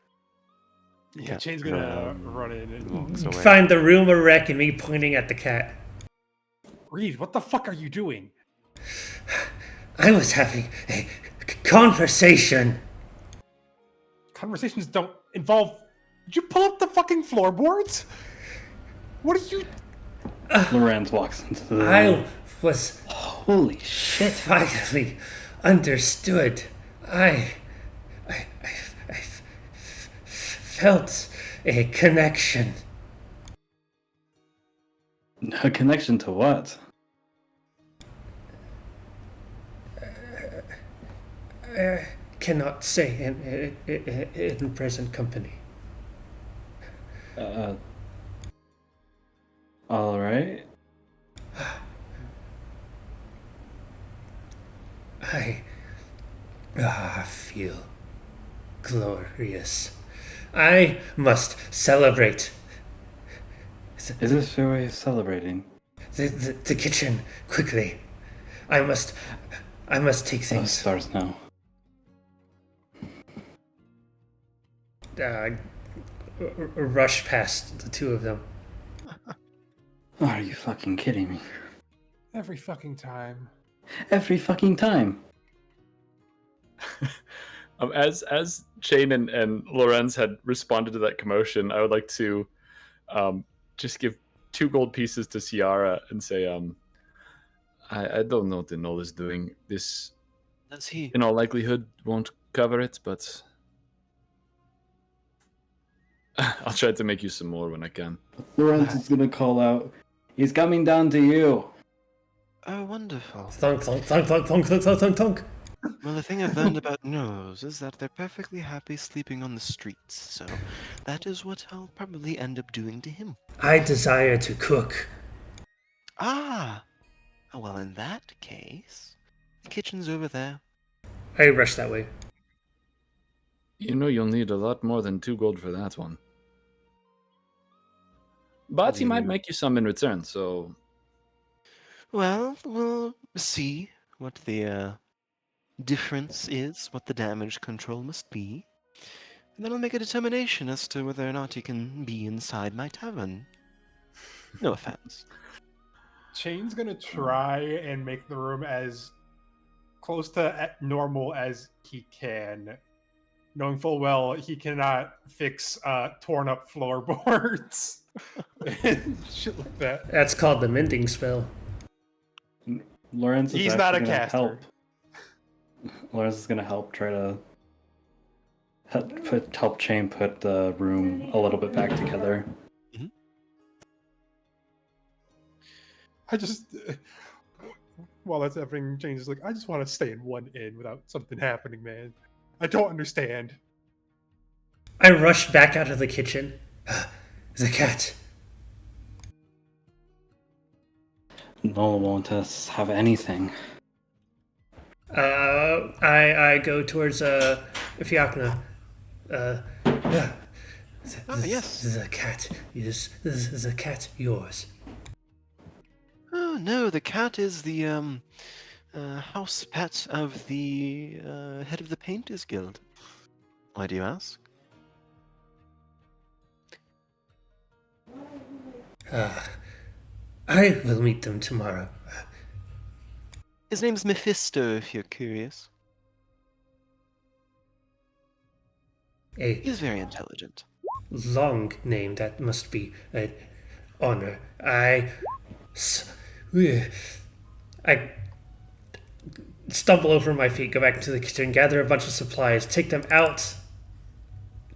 Speaker 2: Yeah, Chain's gonna run in and
Speaker 1: walks away.
Speaker 3: Find the room a wreck and me pointing at the cat.
Speaker 2: Reed, what the fuck are you doing?
Speaker 3: I was having a conversation.
Speaker 2: Conversations don't involve. Did you pull up the fucking floorboards? What are you?
Speaker 5: Lorenz walks into the room.
Speaker 3: I was
Speaker 5: Holy shit.
Speaker 3: finally understood. I felt a connection.
Speaker 5: A connection to what?
Speaker 3: I cannot say in present company.
Speaker 5: All right.
Speaker 3: I feel glorious. I must celebrate.
Speaker 5: Is this your way of celebrating?
Speaker 3: The kitchen quickly. I must take
Speaker 5: Oh,
Speaker 3: things.
Speaker 5: stars now.
Speaker 3: Rush past the two of them.
Speaker 5: Are you fucking kidding me?
Speaker 2: Every fucking time.
Speaker 5: Every fucking time.
Speaker 4: As Chain and Lorenz had responded to that commotion, I would like to just give 2 gold pieces to Ciara and say, I don't know what the Null is doing. This,
Speaker 1: Does he?
Speaker 4: in all likelihood, won't cover it, but I'll try to make you some more when I can.
Speaker 5: Lorenz is gonna call out, he's coming down to you.
Speaker 1: Oh, wonderful.
Speaker 3: Thunk, thunk, thunk, thunk, thunk, thunk, thunk, thunk, thunk.
Speaker 1: Well, the thing I've learned about Nose is that they're perfectly happy sleeping on the streets, so that is what I'll probably end up doing to him.
Speaker 3: I desire to cook.
Speaker 1: Ah! Well, in that case, the kitchen's over there.
Speaker 3: I rush that way.
Speaker 4: You know you'll need a lot more than 2 gold for that one. But he might make you some in return, so...
Speaker 1: Well, we'll see what the difference is, what the damage control must be. And then I'll make a determination as to whether or not he can be inside my tavern. No offense.
Speaker 2: Chain's gonna try and make the room as close to normal as he can, knowing full well he cannot fix torn up floorboards and shit like that.
Speaker 3: That's called the mending spell.
Speaker 5: Lorenz is
Speaker 2: He's not a
Speaker 5: actually gonna
Speaker 2: caster.
Speaker 5: help. Lorenz is gonna help try to help Chain put the room a little bit back together.
Speaker 2: I just, while that's happening, Chain's just like, I just want to stay in one inn without something happening, man. I don't understand.
Speaker 3: I rush back out of the kitchen. The cat.
Speaker 5: No won't us have anything.
Speaker 3: I go towards Fiachna.
Speaker 1: Yes.
Speaker 3: The cat is the cat yours.
Speaker 1: Oh, no, the cat is the house pet of the head of the Painters Guild. Why do you ask?
Speaker 3: I will meet them tomorrow.
Speaker 1: His name's Mephisto, if you're curious.
Speaker 3: A
Speaker 1: He's very intelligent.
Speaker 3: long name that must be an honor. I stumble over my feet, go back into the kitchen, gather a bunch of supplies, take them out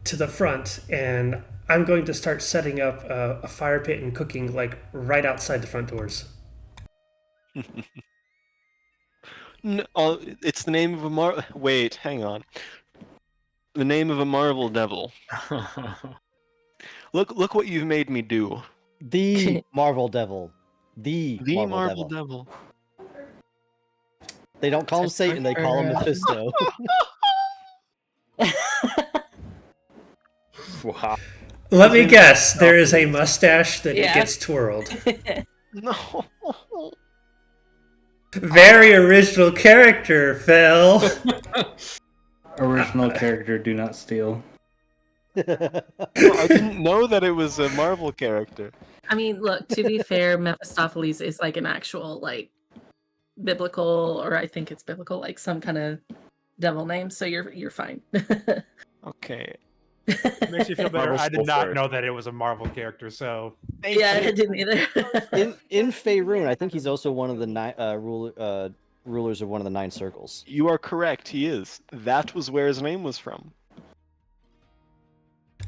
Speaker 3: to the front, and I'm going to start setting up a fire pit and cooking like right outside the front doors.
Speaker 1: No, it's the name of a Wait, hang on. The name of a Marvel devil. Look what you've made me do.
Speaker 7: The Marvel Devil. The
Speaker 1: Marvel devil.
Speaker 7: They don't call him Satan, they call him Mephisto.
Speaker 4: Wow.
Speaker 3: Let me
Speaker 1: in
Speaker 3: guess. There is a
Speaker 1: Mephistopheles.
Speaker 3: mustache that
Speaker 9: Yeah.
Speaker 3: gets twirled.
Speaker 1: No.
Speaker 3: Very original character, Phil.
Speaker 5: Original character, do not steal.
Speaker 1: No, I didn't know that it was a Marvel character.
Speaker 9: I mean, look, to be fair, Mephistopheles is like an actual like biblical, or I think it's biblical, like some kind of devil name, so you're fine.
Speaker 1: Okay.
Speaker 2: Makes you feel better.
Speaker 4: Marvel
Speaker 2: I did not
Speaker 4: Spellfire.
Speaker 2: know that it was a Marvel character, so
Speaker 1: Thank
Speaker 9: Yeah,
Speaker 1: you.
Speaker 9: I didn't either.
Speaker 7: in Faerun, I think he's also one of the rulers of one of the 9 circles.
Speaker 1: You are correct, he is. That was where his name was from.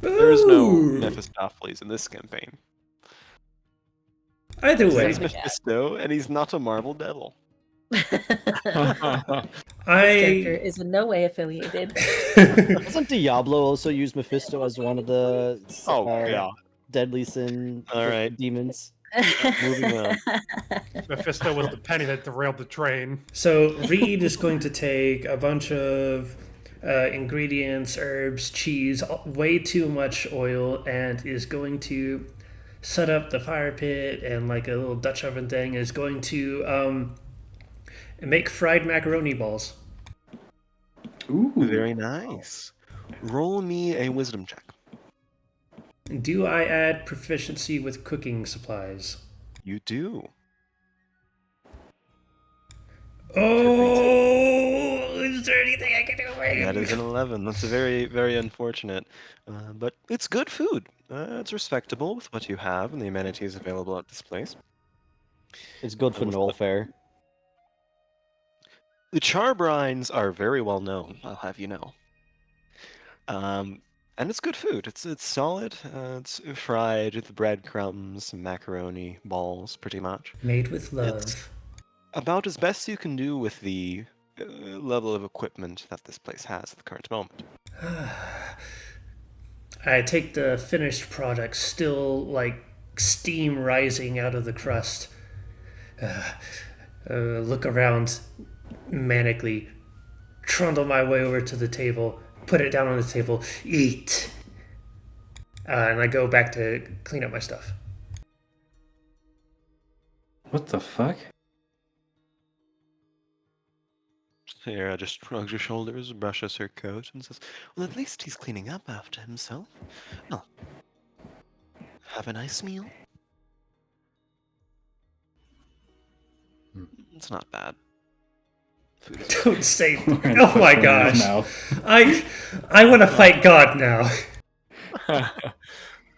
Speaker 1: There is no
Speaker 3: Ooh.
Speaker 1: Mephistopheles in this campaign.
Speaker 3: Either way,
Speaker 1: He's Mephisto, and he's not a Marvel devil.
Speaker 9: This character
Speaker 3: I
Speaker 9: is in no way affiliated.
Speaker 7: Doesn't Diablo also use Mephisto as one of the
Speaker 1: Oh, yeah.
Speaker 7: deadly sin
Speaker 1: All right.
Speaker 7: demons?
Speaker 1: Moving on.
Speaker 2: Mephisto was the penny that derailed the train.
Speaker 3: So Reed is going to take a bunch of ingredients, herbs, cheese, way too much oil, and is going to set up the fire pit and like a little Dutch oven thing. Is going to make fried macaroni balls.
Speaker 5: Ooh.
Speaker 1: Very nice. Roll me a wisdom check.
Speaker 3: Do I add proficiency with cooking supplies?
Speaker 1: You do.
Speaker 3: Oh, is there anything I can do?
Speaker 1: That is an 11. That's a very, very unfortunate. But it's good food. It's respectable with what you have and the amenities available at this place.
Speaker 7: It's good for Noel Fair.
Speaker 1: The char brines are very well known, I'll have you know. And it's good food. It's solid. It's fried with breadcrumbs, macaroni, balls, pretty much.
Speaker 3: Made with love.
Speaker 1: It's about as best you can do with the level of equipment that this place has at the current moment.
Speaker 3: I take the finished product, still like steam rising out of the crust. Look around manically, trundle my way over to the table, put it down on the table, eat. And I go back to clean up my stuff.
Speaker 5: What the fuck?
Speaker 1: Sarah just shrugs her shoulders, brushes her coat, and says, "Well, at least he's cleaning up after himself. Well, have a nice meal." It's not bad. Food is
Speaker 3: Don't say.
Speaker 5: We're gonna
Speaker 3: Oh
Speaker 5: put
Speaker 3: my
Speaker 5: it in his
Speaker 3: gosh!
Speaker 5: mouth.
Speaker 3: I want to fight God now.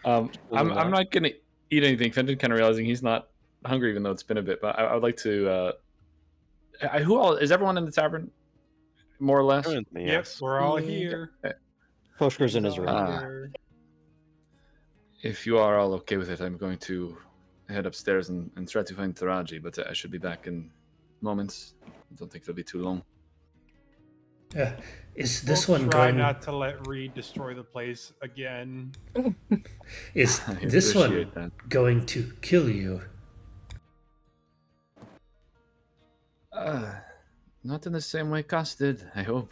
Speaker 4: I'm not gonna eat anything. Fenton kind of realizing he's not hungry, even though it's been a bit. But I would like to. Who all is everyone in the tavern? More or less.
Speaker 1: currently,
Speaker 2: Yep,
Speaker 1: yes.
Speaker 2: we're all here.
Speaker 7: Foshker's in his room.
Speaker 4: Ah. If you are all okay with it, I'm going to head upstairs and try to find Taraji. But I should be back in moments. I don't think it'll be too long.
Speaker 3: Is this
Speaker 2: We'll
Speaker 3: one
Speaker 2: try
Speaker 3: going?
Speaker 2: not to let Reed destroy the place again.
Speaker 3: Is
Speaker 4: I
Speaker 3: this one
Speaker 4: appreciate that.
Speaker 3: going to kill you?
Speaker 4: Not in the same way Cass did, I hope.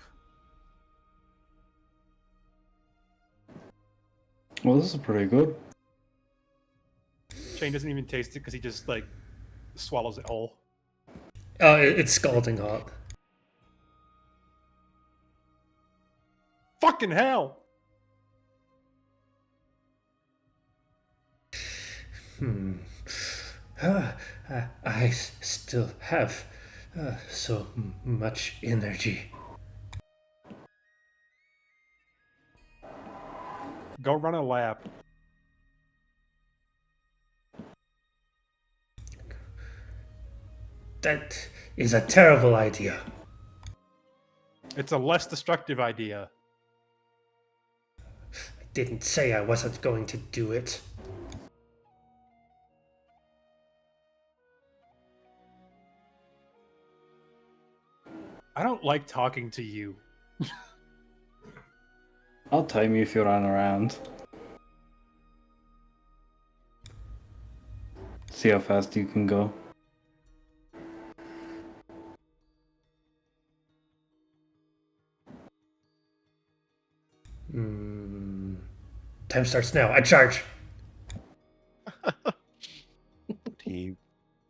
Speaker 5: Well, this is pretty good.
Speaker 2: Shane doesn't even taste it because he just like swallows it whole.
Speaker 3: Oh, it's scalding hot.
Speaker 2: Fucking hell!
Speaker 3: I still have so much energy.
Speaker 2: Go run a lap.
Speaker 3: That is a terrible idea.
Speaker 2: It's a less destructive idea.
Speaker 3: I didn't say I wasn't going to do it.
Speaker 2: I don't like talking to you.
Speaker 5: I'll time you if you run around. See how fast you can go.
Speaker 3: Time starts now. I charge.
Speaker 1: He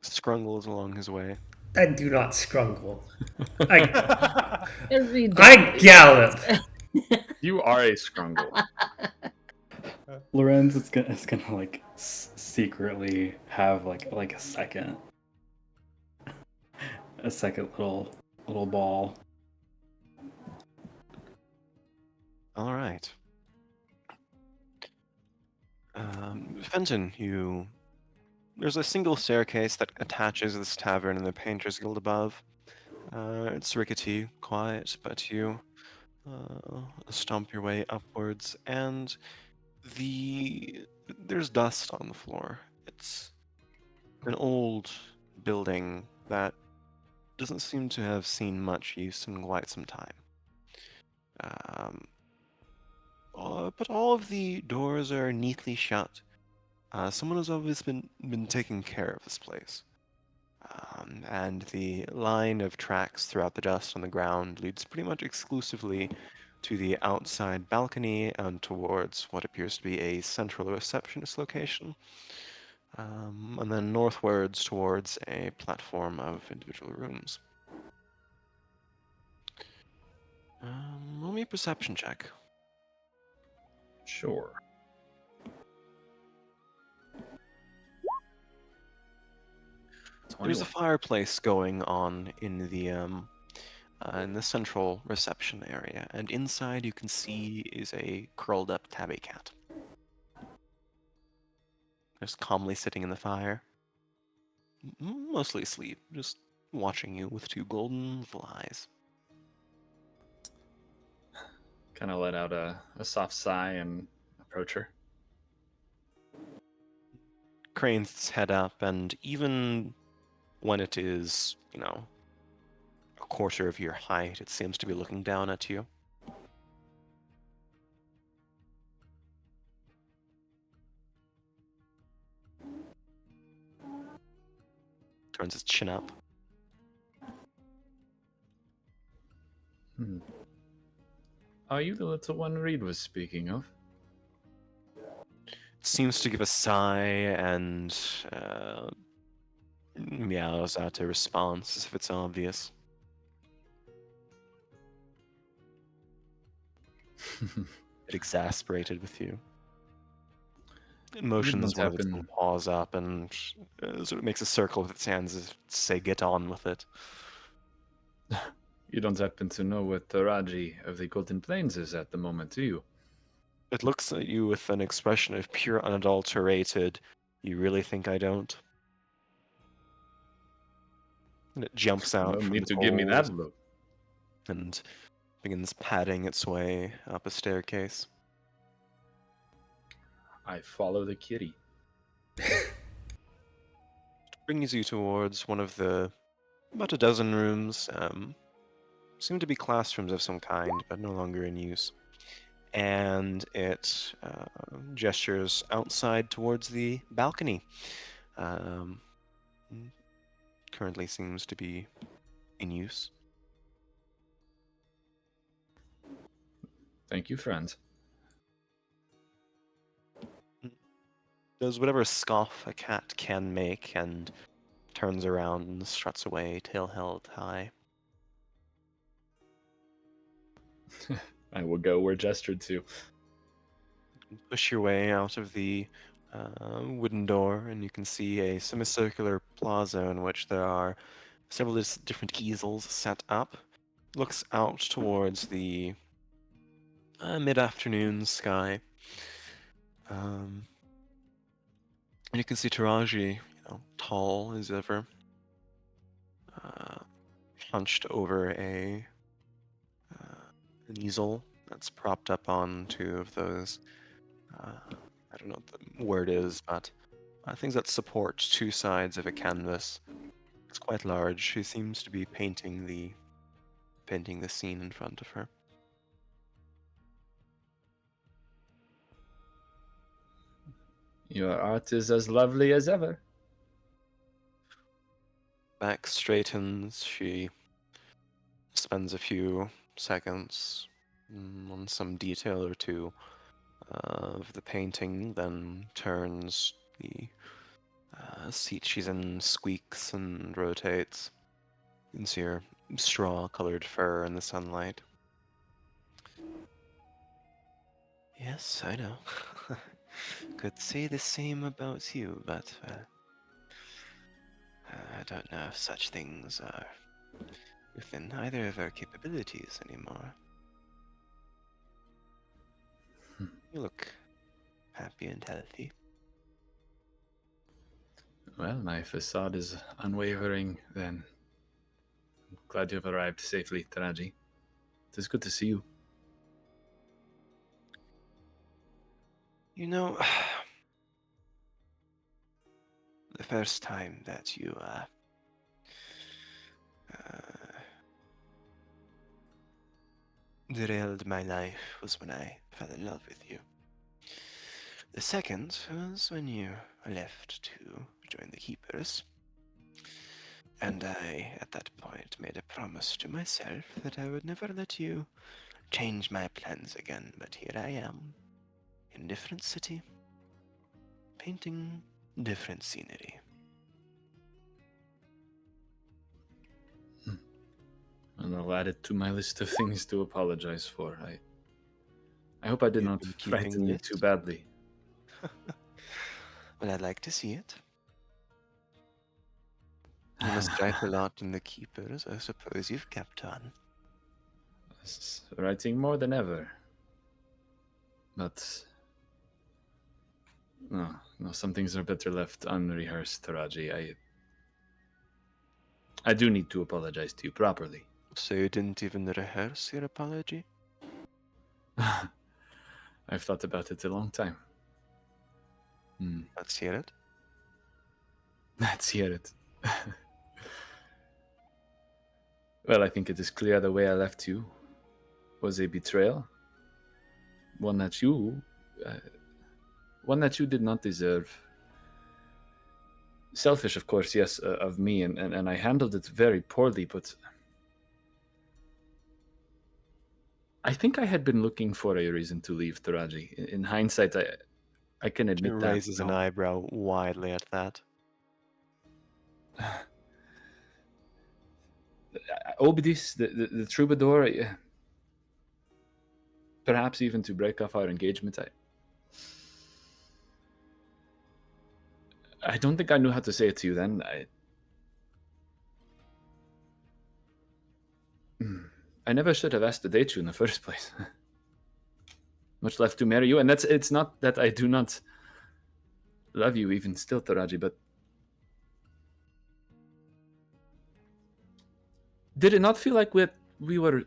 Speaker 1: scrungles along his way.
Speaker 3: I do not scrungle. I
Speaker 9: Every
Speaker 3: I gallop.
Speaker 4: You are a scrungle.
Speaker 5: Lorenz is gonna like secretly have like a second little ball.
Speaker 1: All right. Fenton, there's a single staircase that attaches this tavern in the Painters Guild above. It's rickety, quiet, but you stomp your way upwards, and there's dust on the floor. It's an old building that doesn't seem to have seen much use in quite some time. But all of the doors are neatly shut. Someone has always been taking care of this place. And the line of tracks throughout the dust on the ground leads pretty much exclusively to the outside balcony and towards what appears to be a central receptionist location. And then northwards towards a platform of individual rooms. Roll me a perception check.
Speaker 4: Sure.
Speaker 1: There's a
Speaker 4: 21.
Speaker 1: fireplace going on in the central reception area, and inside you can see is a curled up tabby cat. Just calmly sitting in the fire. Mostly asleep, just watching you with two golden little eyes.
Speaker 4: Kind of let out a soft sigh and approach her.
Speaker 1: Cranes its head up, and even when it is, a quarter of your height, it seems to be looking down at you. Turns its chin up.
Speaker 4: Are you the little one Reed was speaking of?
Speaker 1: It seems to give a sigh and meows out a response as if it's obvious. It exasperated with you. It motions one of its little paws up and sort of makes a circle with its hands as if to say, get on with it.
Speaker 4: You don't happen to know what Taraji of the Golden Plains is at the moment, do you?
Speaker 1: It looks at you with an expression of pure unadulterated, you really think I don't? And it jumps out
Speaker 4: No
Speaker 1: from
Speaker 4: need
Speaker 1: the
Speaker 4: to give me that
Speaker 1: coals
Speaker 4: look.
Speaker 1: and begins padding its way up a staircase.
Speaker 4: I follow the kitty.
Speaker 1: Brings you towards one of about a dozen rooms. Seem to be classrooms of some kind, but no longer in use. And it gestures outside towards the balcony. Currently seems to be in use.
Speaker 4: Thank you, friend.
Speaker 1: Does whatever scoff a cat can make and turns around and struts away, tail held high.
Speaker 4: I will go where gestured to.
Speaker 1: Push your way out of the wooden door, and you can see a semicircular plaza in which there are several different easels set up. Looks out towards the mid-afternoon sky. And you can see Taraji, tall as ever, hunched over an easel that's propped up on two of those. I don't know what the word is, but things that support two sides of a canvas. It's quite large. She seems to be painting the scene in front of her.
Speaker 4: Your art is as lovely as ever.
Speaker 1: Back straightens. She spends a few seconds on some detail or two, of the painting, then turns. The seat she's in squeaks and rotates. You can see her straw-colored fur in the sunlight. Yes, I know. Could say the same about you, but I don't know if such things are within either of our capabilities anymore. You look happy and healthy.
Speaker 4: Well, my facade is unwavering, then. I'm glad you have arrived safely, Taraji. It is good to see you.
Speaker 1: You know, the first time that you derailed my life was when I fell in love with you. The second was when you left to join the Keepers. And I, at that point, made a promise to myself that I would never let you change my plans again. But here I am, in a different city, painting different scenery.
Speaker 4: And I'll add it to my list of things to apologize for. I hope I did
Speaker 1: You've
Speaker 4: not
Speaker 1: been keeping
Speaker 4: frighten you
Speaker 1: it?
Speaker 4: too badly.
Speaker 1: Well, I'd like to see it. You must write a lot in the Keepers. I suppose you've kept on.
Speaker 4: Writing more than ever. But no, some things are better left unrehearsed, Taraji. I do need to apologize to you properly.
Speaker 1: So you didn't even rehearse your apology?
Speaker 4: I've thought about it a long time.
Speaker 1: Let's hear it.
Speaker 4: Let's hear it. Well, I think it is clear the way I left you was a betrayal. One that you did not deserve. Selfish, of course, yes, of me, and I handled it very poorly, but I think I had been looking for a reason to leave, Taraji. In hindsight, I can
Speaker 1: She
Speaker 4: admit that.
Speaker 1: raises an eyebrow widely at that.
Speaker 4: Obidis, the troubadour, perhaps even to break off our engagement, I don't think I knew how to say it to you then. I never should have asked to date you in the first place. Much left to marry you, and it's not that I do not love you even still, Taraji, but did it not feel like what we were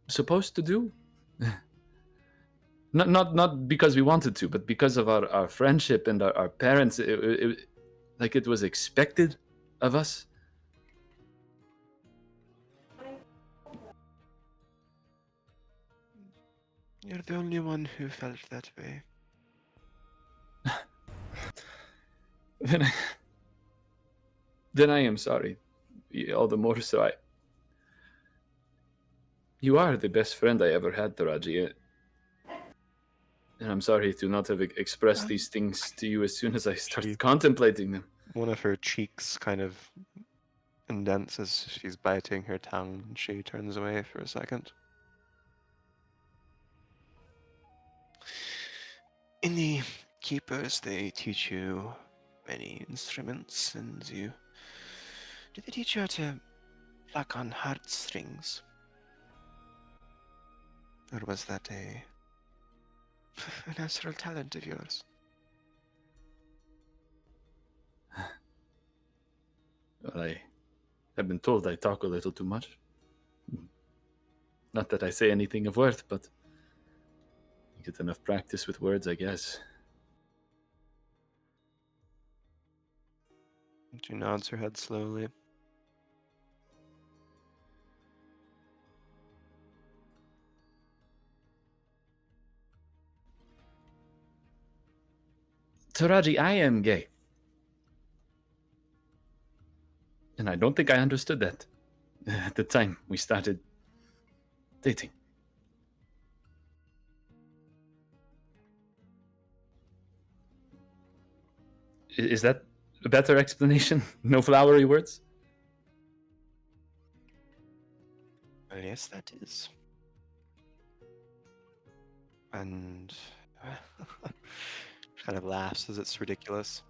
Speaker 4: supposed to do? Not because we wanted to, but because of our friendship and our parents. Like it was expected of us.
Speaker 1: You're the only one who felt that way.
Speaker 4: Then I am sorry. All the more so. You are the best friend I ever had, Taraji. And I'm sorry to not have expressed these things to you as soon as I started contemplating them.
Speaker 1: One of her cheeks kind of indents as she's biting her tongue, and she turns away for a second. In the Keepers, they teach you many instruments, and did they teach you how to pluck on heartstrings? Or was that a natural talent of yours?
Speaker 4: Well, I have been told I talk a little too much. Not that I say anything of worth, but I get enough practice with words, I guess.
Speaker 1: She nods her head slowly.
Speaker 4: Taraji, I am gay. And I don't think I understood that at the time we started dating. Is that a better explanation? No flowery words?
Speaker 1: Well, yes, that is. And kind of laughs as it's ridiculous.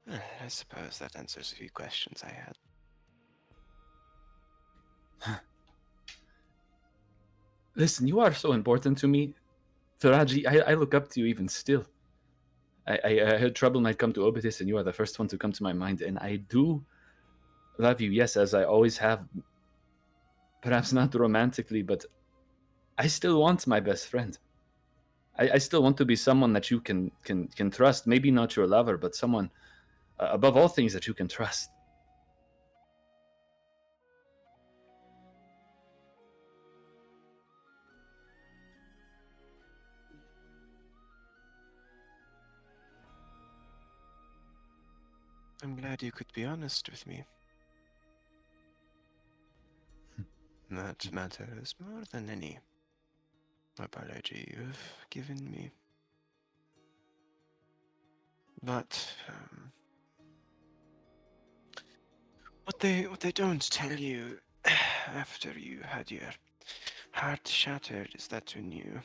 Speaker 1: I suppose that answers a few questions I had.
Speaker 4: Listen, you are so important to me. Faraji, I look up to you even still. I heard trouble might come to Obitis, and you are the first one to come to my mind. And I do love you, yes, as I always have. Perhaps not romantically, but I still want my best friend. I still want to be someone that you can trust. Maybe not your lover, but someone above all things that you can trust.
Speaker 1: I'm glad you could be honest with me. That matters more than any apology you've given me. But what they don't tell you after you had your heart shattered is that when you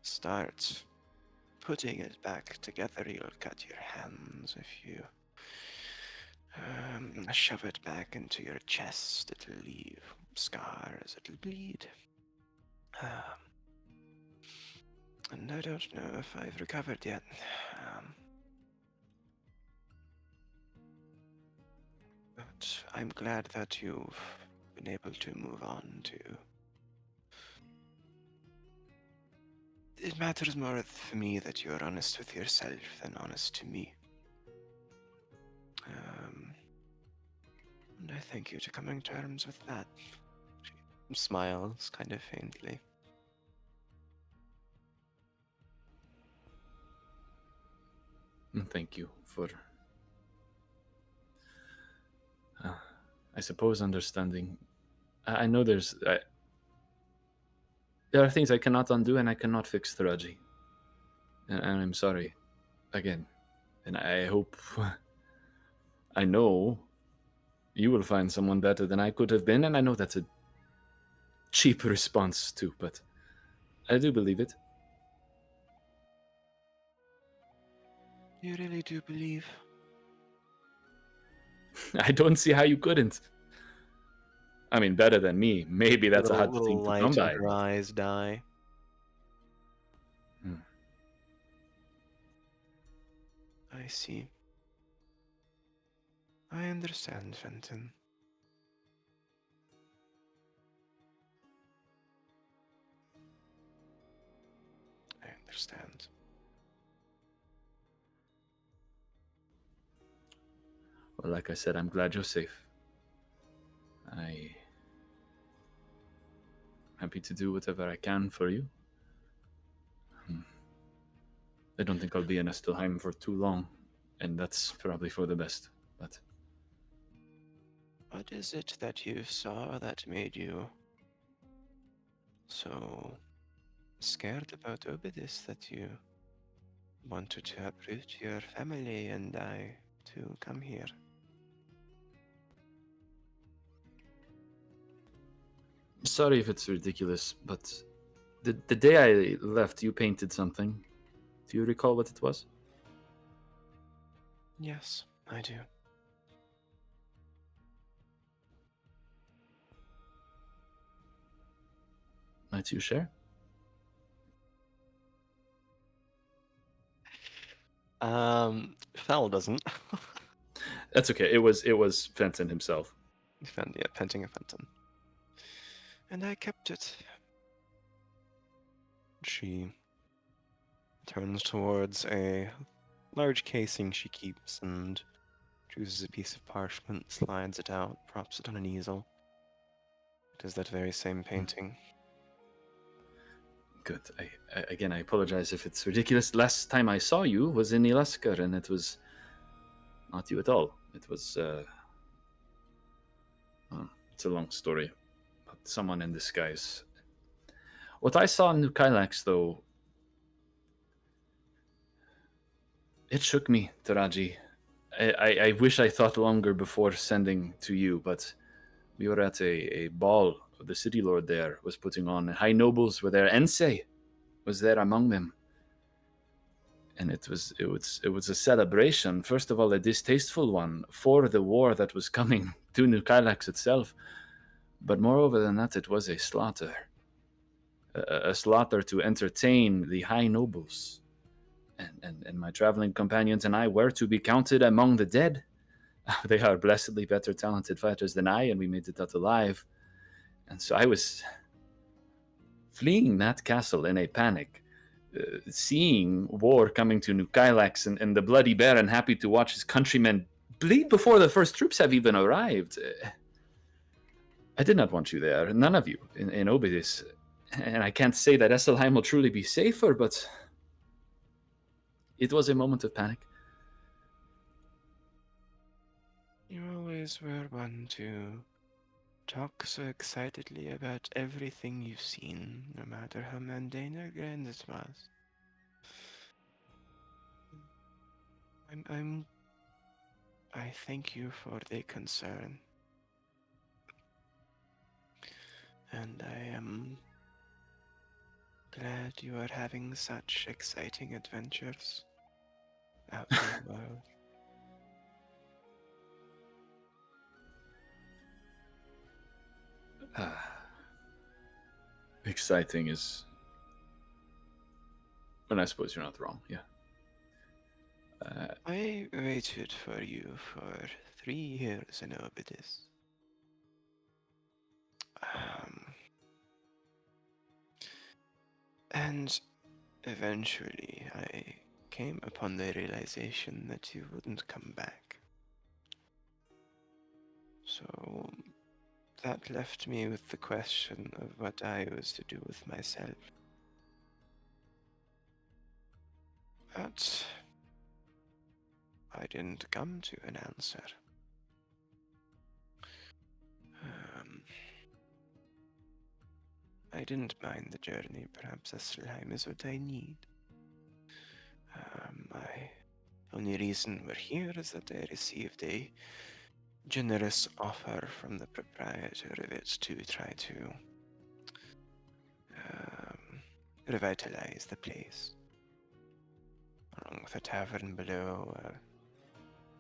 Speaker 1: start putting it back together, you'll cut your hands. If you shove it back into your chest, it'll leave scars, it'll bleed. And I don't know if I've recovered yet. But I'm glad that you've been able to move on to... It matters more for me that you're honest with yourself than honest to me. And I thank you to coming to terms with that. She smiles kind of faintly.
Speaker 4: Thank you for, I suppose, understanding. I know there are things I cannot undo, and I cannot fix Taraji. And I'm sorry, again. And I hope, I know you will find someone better than I could have been, and I know that's a cheap response too, but I do believe it.
Speaker 1: You really do believe?
Speaker 4: I don't see how you couldn't. I mean, better than me. Maybe that's a hard thing to come
Speaker 1: light
Speaker 4: by.
Speaker 1: in her eyes die. I see. I understand, Fenton. I understand.
Speaker 4: Well, like I said, I'm glad you're safe. I'm happy to do whatever I can for you. I don't think I'll be in Estelheim for too long, and that's probably for the best. But
Speaker 1: what is it that you saw that made you so scared about Obidis that you wanted to uproot your family and I to come here?
Speaker 4: sorry if it's ridiculous, but the day I left, you painted something. Do you recall what it was?
Speaker 1: Yes, I do.
Speaker 4: Might you share?
Speaker 1: Fel doesn't.
Speaker 4: That's okay. It was Fenton himself.
Speaker 1: Painting a Fenton. And I kept it. She turns towards a large casing she keeps and chooses a piece of parchment, slides it out, props it on an easel. It is that very same painting.
Speaker 4: Good. Again, I apologize if it's ridiculous. Last time I saw you was in Ilaskar, and it was not you at all. It was, it's a long story, but someone in disguise. What I saw in New Kylax, though, It shook me, Taraji. I wish I thought longer before sending to you, but we were at a ball the city lord there was putting on. High nobles were there. Ensei was there among them. And it was a celebration. First of all, a distasteful one for the war that was coming to New Kylax itself. But moreover than that, it was a slaughter. A slaughter to entertain the high nobles. And my traveling companions and I were to be counted among the dead. They are blessedly better talented fighters than I, and we made it out alive. And so I was fleeing that castle in a panic, seeing war coming to New Kylax and the bloody Baron happy to watch his countrymen bleed before the first troops have even arrived. I did not want you there, none of you, in Obidis. And I can't say that Esselheim will truly be safer, but it was a moment of panic.
Speaker 1: You always were one to talk so excitedly about everything you've seen, no matter how mundane or grand it was. I thank you for the concern. And I am glad you are having such exciting adventures out in the world.
Speaker 4: Exciting is... And I suppose you're not wrong, yeah.
Speaker 1: I waited for you for 3 years in Obidis. And eventually I came upon the realization that you wouldn't come back. So that left me with the question of what I was to do with myself. But I didn't come to an answer. I didn't mind the journey. Perhaps Esselheim is what I need. My only reason we're here is that I received a generous offer from the proprietor of it to try to revitalize the place. Along with a tavern below,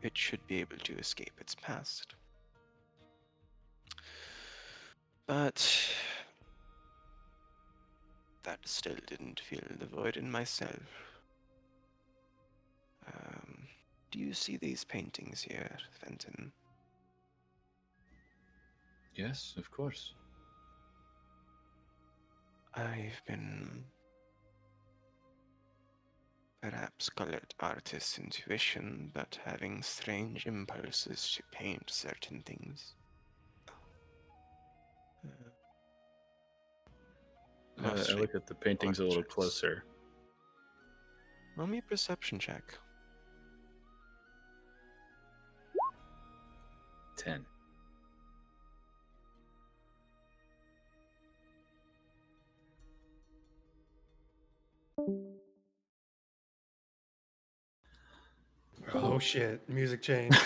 Speaker 1: it should be able to escape its past. But that still didn't fill the void in myself. Do you see these paintings here, Fenton?
Speaker 4: Yes, of course.
Speaker 1: I've been perhaps colored artist's intuition, but having strange impulses to paint certain things.
Speaker 4: I look at the paintings a little closer.
Speaker 1: Roll me a perception check.
Speaker 4: 10.
Speaker 2: Oh shit! Music changed.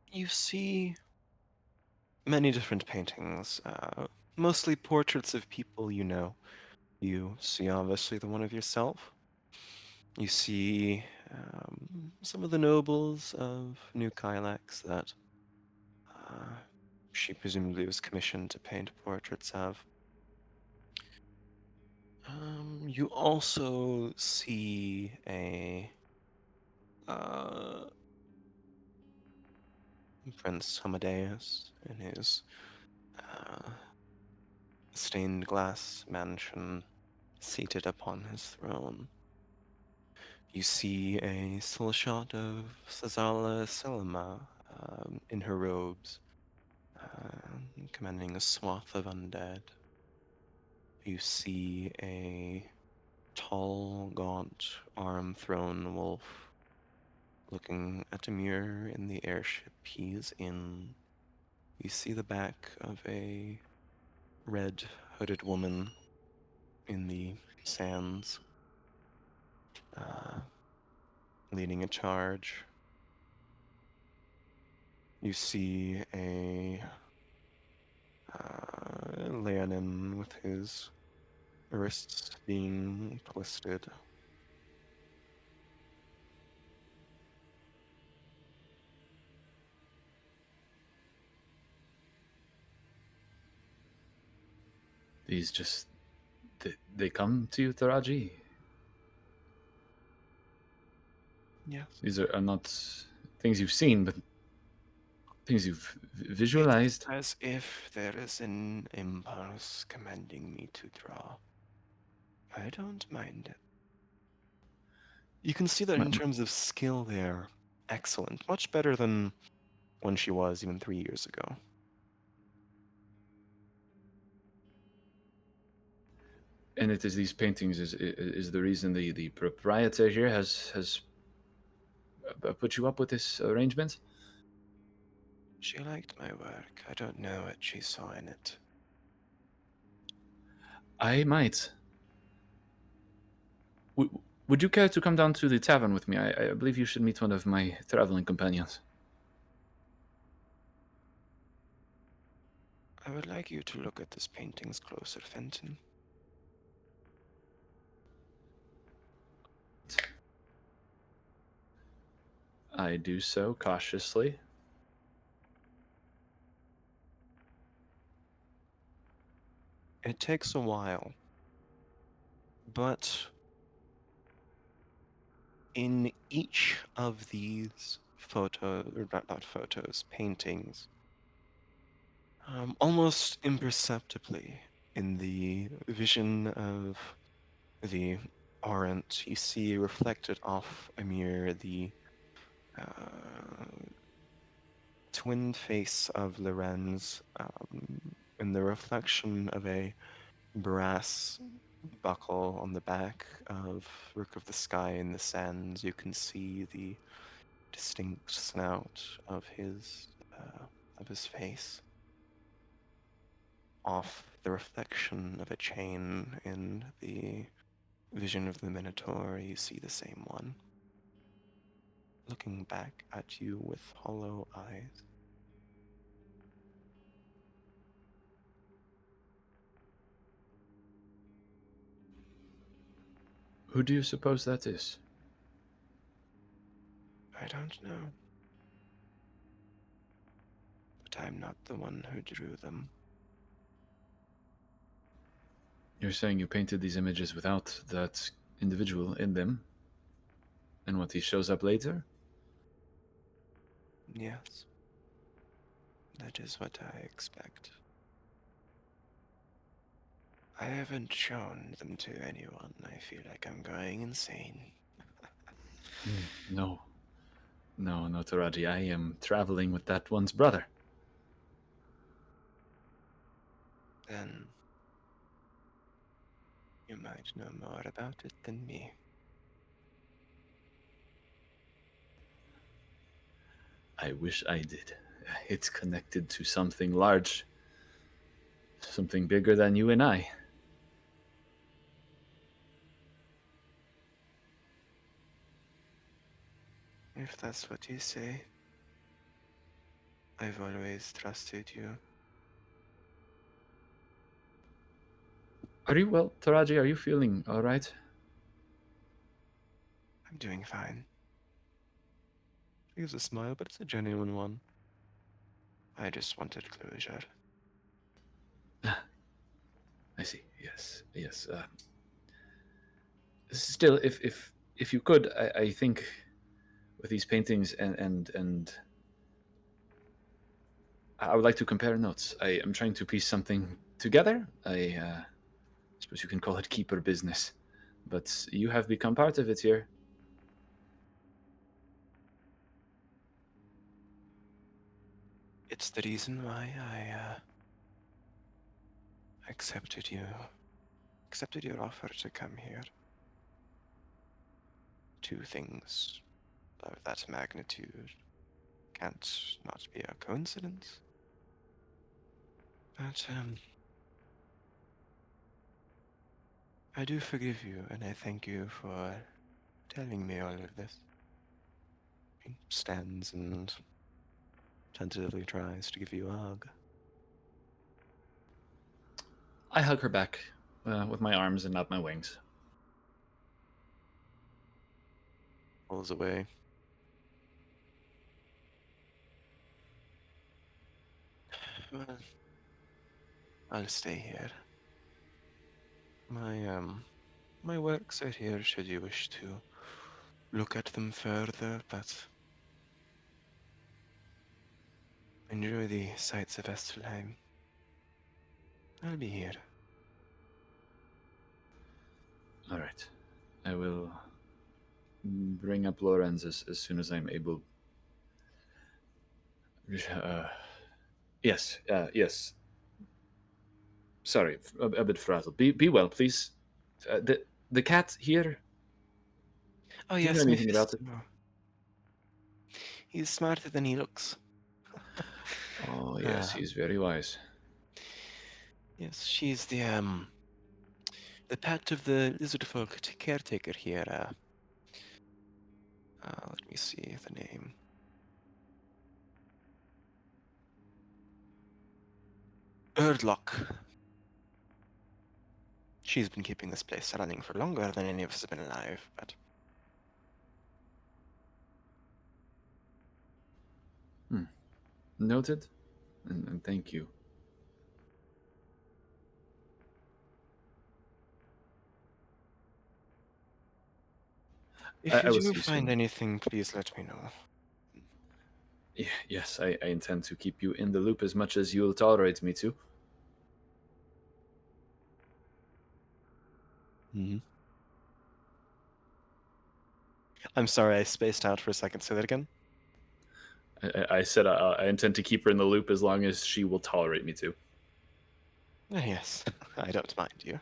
Speaker 1: You see many different paintings, mostly portraits of people you know. You see, obviously, the one of yourself. You see some of the nobles of New Kylax that she presumably was commissioned to paint portraits of. You also see a Prince Amadeus in his stained glass mansion, seated upon his throne. You see a still shot of Sazala Selima in her robes, commanding a swath of undead. You see a tall, gaunt, arm-thrown wolf looking at a mirror in the airship he's in. You see the back of a red hooded woman in the sands, leading a charge. You see a Leonin with his wrists being twisted.
Speaker 4: These just they come to you, Taraji.
Speaker 1: Yes.
Speaker 4: These are not things you've seen, but things you've visualized.
Speaker 1: It's as if there is an impulse commanding me to draw. I don't mind it. You can see that in terms of skill they're excellent. Much better than when she was even 3 years ago.
Speaker 4: And it is these paintings is the reason the proprietor here has put you up with this arrangement?
Speaker 1: She liked my work. I don't know what she saw in it.
Speaker 4: I might. Would you care to come down to the tavern with me? I believe you should meet one of my traveling companions.
Speaker 1: I would like you to look at this paintings closer, Fenton.
Speaker 4: I do so cautiously.
Speaker 1: It takes a while, but in each of these photos, or not photos, paintings, almost imperceptibly in the vision of the Orient, you see reflected off a mirror the twin face of Lorenz in the reflection of a brass buckle on the back of Rook of the Sky in the sands. You can see the distinct snout of his face. Off the reflection of a chain in the vision of the Minotaur, you see the same one, looking back at you with hollow eyes.
Speaker 4: Who do you suppose that is?
Speaker 1: I don't know. But I'm not the one who drew them.
Speaker 4: You're saying you painted these images without that individual in them? And what, he shows up later?
Speaker 1: Yes. That is what I expect. I haven't shown them to anyone. I feel like I'm going insane.
Speaker 4: No. No, Taraji, I am traveling with that one's brother.
Speaker 1: Then you might know more about it than me.
Speaker 4: I wish I did. It's connected to something large. Something bigger than you and I.
Speaker 1: If that's what you say. I've always trusted you.
Speaker 4: Are you well, Taraji? Are you feeling all right?
Speaker 1: I'm doing fine. She gives a smile, but it's a genuine one. I just wanted closure.
Speaker 4: I see. Yes, yes. Still, if you could, I think with these paintings and I would like to compare notes. I am trying to piece something together. I suppose you can call it keeper business, but you have become part of it here.
Speaker 1: It's the reason why I accepted your offer to come here. Two things of that magnitude can't not be a coincidence. But I do forgive you, and I thank you for telling me all of this. He stands and tentatively tries to give you a hug.
Speaker 4: I hug her back with my arms and not my wings.
Speaker 1: Pulls away. Well, I'll stay here. My works are here should you wish to look at them further, but enjoy the sights of Estelheim. I'll be here.
Speaker 4: All right. I will bring up Lorenz as soon as I'm able. Yes, yes. Sorry, a bit frazzled. Be well, please. The cat here.
Speaker 1: Oh
Speaker 4: Do you know
Speaker 1: yes,
Speaker 4: anything about it?
Speaker 1: Mephisto. He's smarter than he looks.
Speaker 4: Oh yes, he's very wise.
Speaker 1: Yes, she's the pet of the lizard folk caretaker here. Let me see the name. Erdlock. She's been keeping this place running for longer than any of us have been alive, but
Speaker 4: Noted, and thank you.
Speaker 1: if
Speaker 4: I
Speaker 1: you
Speaker 4: will
Speaker 1: do
Speaker 4: see you
Speaker 1: find
Speaker 4: soon.
Speaker 1: anything, please let me know.
Speaker 4: Yes, I intend to keep you in the loop as much as you'll tolerate me to.
Speaker 1: Mm-hmm. I'm sorry, I spaced out for a second. Say that again.
Speaker 4: I said I intend to keep her in the loop as long as she will tolerate me to.
Speaker 1: Yes, I don't mind you.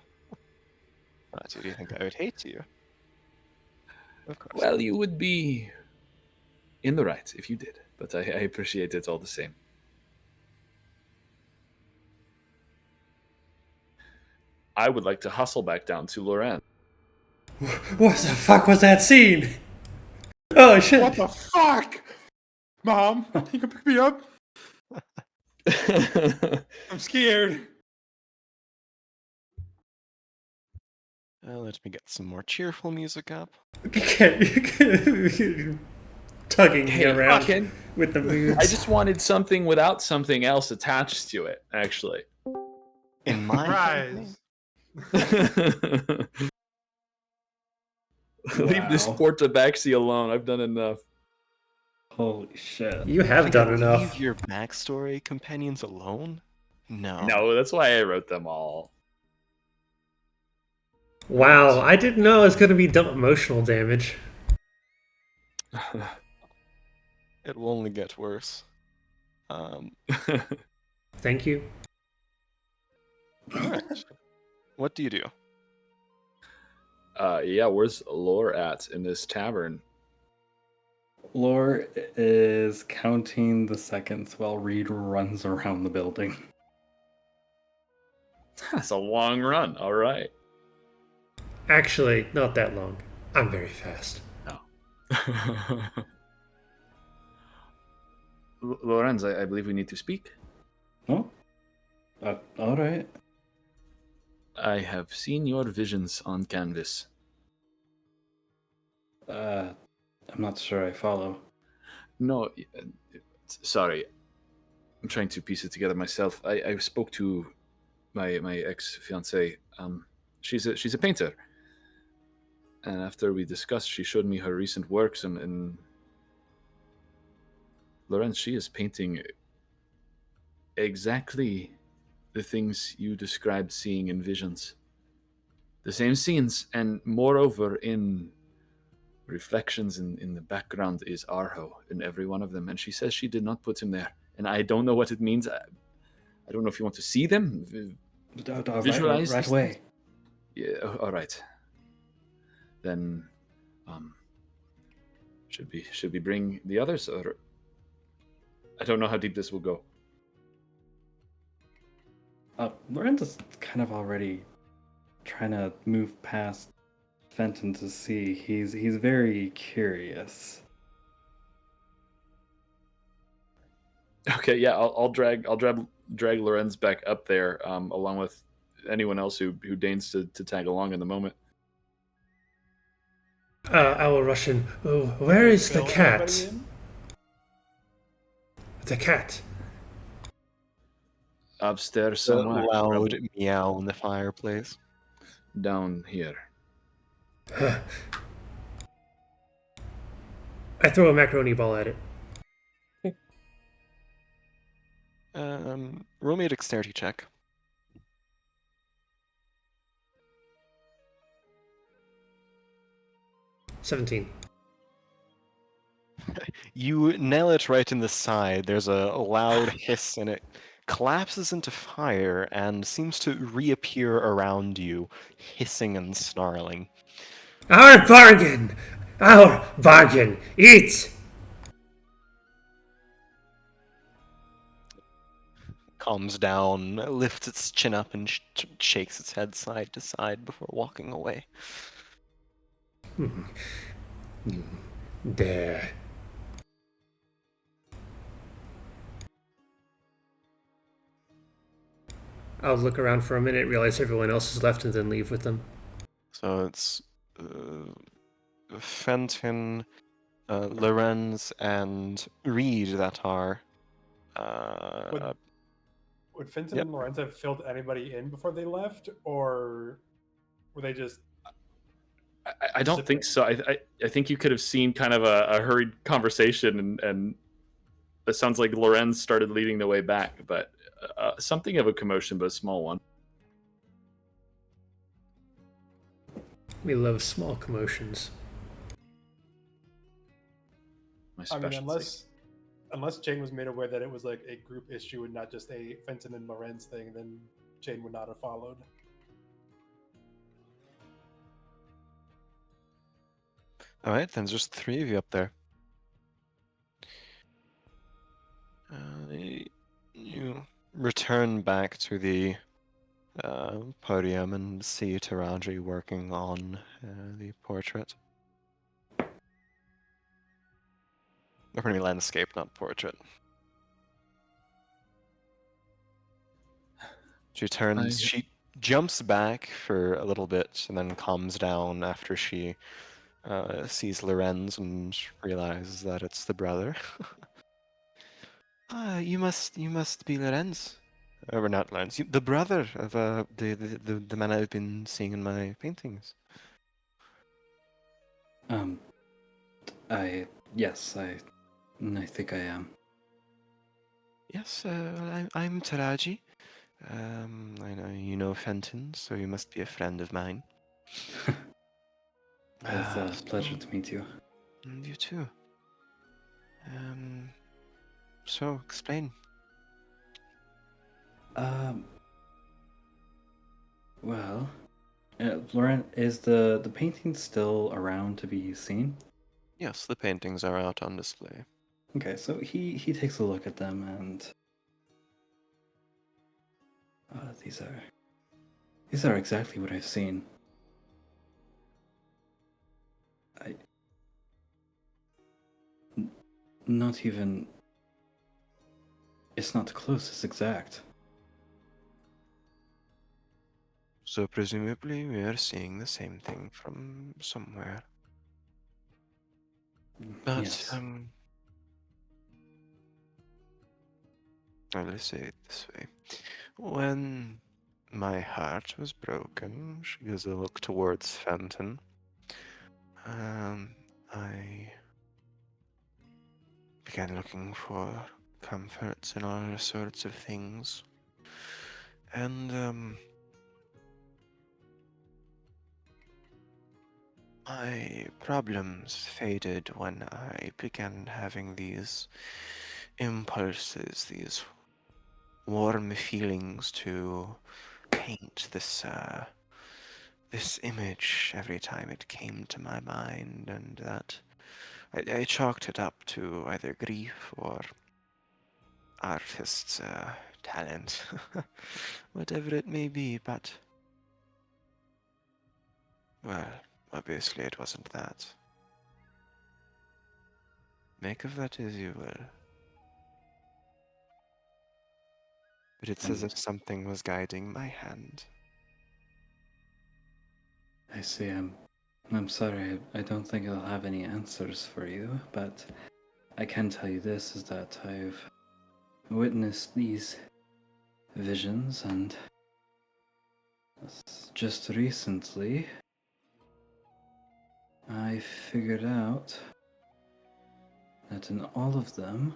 Speaker 1: But do you think I would hate you? Of course.
Speaker 4: Well, you would be in the right if you did, but I appreciate it all the same. I would like to hustle back down to Loren.
Speaker 3: What the fuck was that scene? Oh shit!
Speaker 2: What the fuck? Mom, you can pick me up? I'm scared.
Speaker 1: Let me get some more cheerful music up.
Speaker 3: Tugging me
Speaker 4: Hey,
Speaker 3: around
Speaker 4: Ken,
Speaker 3: with the moves.
Speaker 4: I just wanted something without something else attached to it, actually.
Speaker 1: In my
Speaker 2: Rise.
Speaker 4: Leave this
Speaker 3: Wow.
Speaker 4: sport tabaxi alone. I've done enough.
Speaker 5: Holy shit.
Speaker 3: You have done
Speaker 1: Leave
Speaker 3: enough.
Speaker 1: your backstory companions alone? No.
Speaker 4: No, that's why I wrote them all.
Speaker 3: Wow, I didn't know it was going to be emotional damage.
Speaker 1: It will only get worse.
Speaker 3: Thank you.
Speaker 1: Alright. What do you do?
Speaker 4: Yeah, where's Lore at in this tavern?
Speaker 5: Lore is counting the seconds while Reed runs around the building.
Speaker 4: That's a long run. All right.
Speaker 3: Actually, not that long. I'm very fast.
Speaker 4: Lorenz, I believe we need to speak.
Speaker 5: Oh? All right.
Speaker 4: I have seen your visions on canvas.
Speaker 5: I'm not sure I follow.
Speaker 4: No, sorry. I'm trying to piece it together myself. I spoke to my ex-fiancée. She's a painter. And after we discussed, she showed me her recent works, and Lorenz, she is painting exactly the things you described seeing in visions. The same scenes, and moreover, in reflections in the background is Arho in every one of them. And she says she did not put him there. And I don't know what it means. I don't know if you want to see them. Visualize
Speaker 5: right
Speaker 4: these
Speaker 5: away.
Speaker 4: things? Yeah, all right. Then, should we bring the others, or I don't know how deep this will go.
Speaker 5: Lorenz is kind of already trying to move past Fenton to see. He's very curious.
Speaker 10: Okay, yeah, I'll drag Lorenz back up there, along with anyone else who deigns to tag along in the moment.
Speaker 3: I will rush in. Oh, where is the
Speaker 2: Fill everybody
Speaker 3: cat?
Speaker 2: in?
Speaker 3: The cat.
Speaker 10: Upstairs
Speaker 1: A
Speaker 10: somewhere,
Speaker 1: loud meow in the fireplace.
Speaker 10: down here.
Speaker 3: I throw a macaroni ball at it.
Speaker 1: Roll me a dexterity check.
Speaker 3: $17.
Speaker 1: You nail it right in the side. There's a loud hiss and it collapses into fire and seems to reappear around you, hissing and snarling.
Speaker 3: Our bargain! Our bargain! Eat!
Speaker 1: Calms down, lifts its chin up, and shakes its head side to side before walking away.
Speaker 3: There. I'll look around for a minute, realize everyone else is left, and then leave with them.
Speaker 1: So it's Fenton, Lorenz, and Reed that are.
Speaker 2: Would Fenton
Speaker 1: Yep.
Speaker 2: and Lorenz have filled anybody in before they left, or were they just?
Speaker 10: I don't think so. I think you could have seen kind of a hurried conversation, and it sounds like Lorenz started leading the way back, but something of a commotion, but a small one.
Speaker 3: We love small commotions.
Speaker 10: My
Speaker 2: I mean,
Speaker 10: specialty.
Speaker 2: unless Jane was made aware that it was like a group issue and not just a Fenton and Lorenz thing, then Jane would not have followed.
Speaker 1: Alright, then there's just 3 of you up there. You return back to the podium and see Taraji working on the portrait. Or pardon me, landscape, not portrait. She jumps back for a little bit and then calms down after she sees Lorenz and realizes that it's the brother. You must be Lorenz. Or not Lorenz, the brother of the man I've been seeing in my paintings.
Speaker 5: Yes, I think I am.
Speaker 1: Yes, I'm Taraji. I know you know Fenton, so you must be a friend of mine.
Speaker 5: It's a pleasure to meet you.
Speaker 1: And you too. So explain.
Speaker 5: Well, Lauren, is the painting still around to be seen?
Speaker 1: Yes, the paintings are out on display.
Speaker 5: Okay, so he takes a look at them and these are exactly what I've seen. Not even. It's not close. It's exact.
Speaker 1: So presumably we are seeing the same thing from somewhere. But
Speaker 5: Yes.
Speaker 1: Let's say it this way. When my heart was broken, she gives a look towards Fenton. I began looking for comforts in all sorts of things. And my problems faded when I began having these impulses, these warm feelings to paint this image every time it came to my mind, and that I chalked it up to either grief or artist's talent, whatever it may be. But Well, obviously it wasn't that. Make of that as you will. But it's as
Speaker 5: And
Speaker 1: if something was guiding my hand.
Speaker 5: I see. I'm sorry. I don't think I'll have any answers for you, but I can tell you this: is that I've witnessed these visions, and just recently I figured out that in all of them,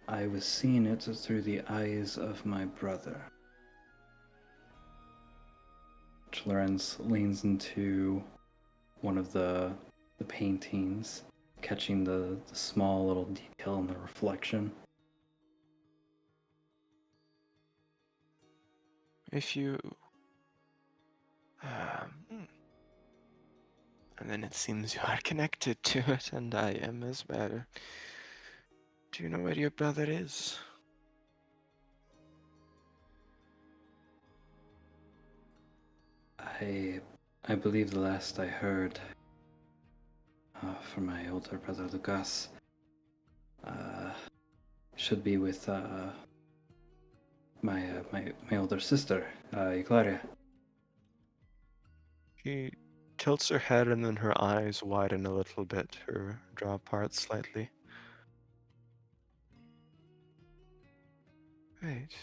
Speaker 5: I was seeing it through the eyes of my brother. Lorenz leans into one of the paintings, catching the small little detail in the reflection.
Speaker 1: If you... Um, and then it seems you are connected to it, and I am as well. Do you know where your brother is?
Speaker 5: I believe the last I heard from my older brother Lucas should be with my older sister, Claria.
Speaker 1: She tilts her head and then her eyes widen a little bit, her jaw parts slightly. Right.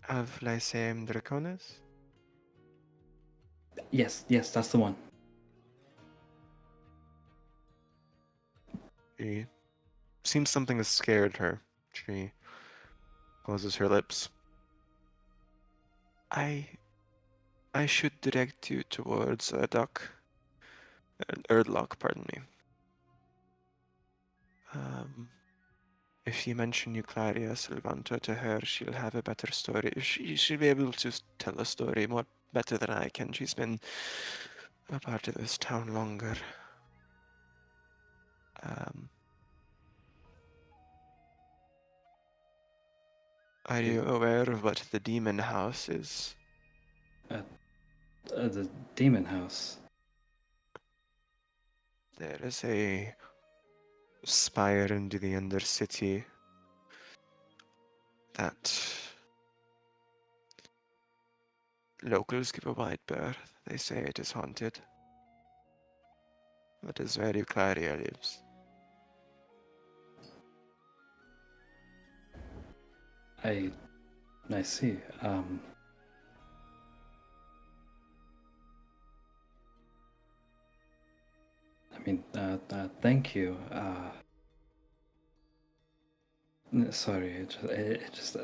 Speaker 1: Of Lyceum Draconis?
Speaker 5: Yes, that's the one.
Speaker 1: She seems something has scared her. She closes her lips. I should direct you towards a duck. An Erdlock, pardon me. If you mention Euclaria Silvanto to her, she'll have a better story. She'll be able to tell a story more better than I can. She's been a part of this town longer. Are you aware of what the demon house is?
Speaker 5: The demon house.
Speaker 1: There is a spire into the undercity that locals give a wide berth. They say it is haunted. That is where Euclaria lives.
Speaker 5: I see. Thank you. Sorry, it just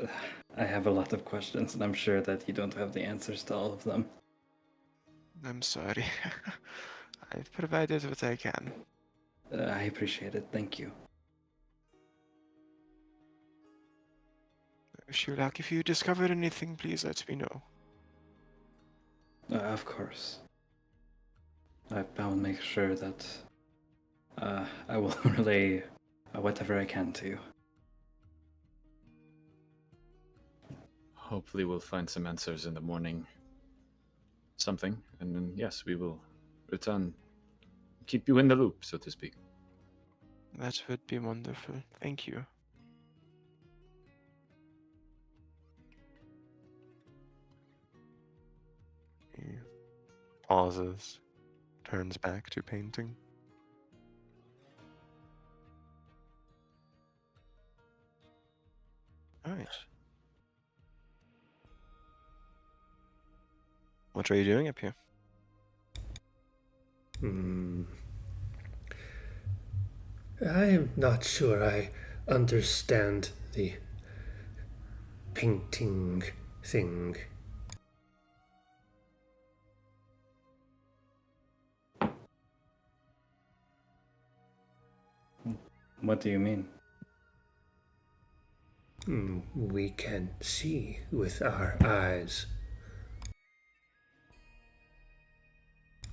Speaker 5: I have a lot of questions, and I'm sure that you don't have the answers to all of them.
Speaker 1: I'm sorry. I've provided what I can.
Speaker 5: I appreciate it. Thank you.
Speaker 1: Shulak, if you discover anything, please let me know.
Speaker 5: Of course. I will make sure that I will relay whatever I can to you.
Speaker 10: Hopefully, we'll find some answers in the morning. Something, and then yes, we will return. Keep you in the loop, so to speak.
Speaker 1: That would be wonderful. Thank you. He pauses, turns back to painting. All right. What are you doing up here?
Speaker 3: I'm not sure I understand the painting thing.
Speaker 5: What do you mean?
Speaker 3: We can see with our eyes.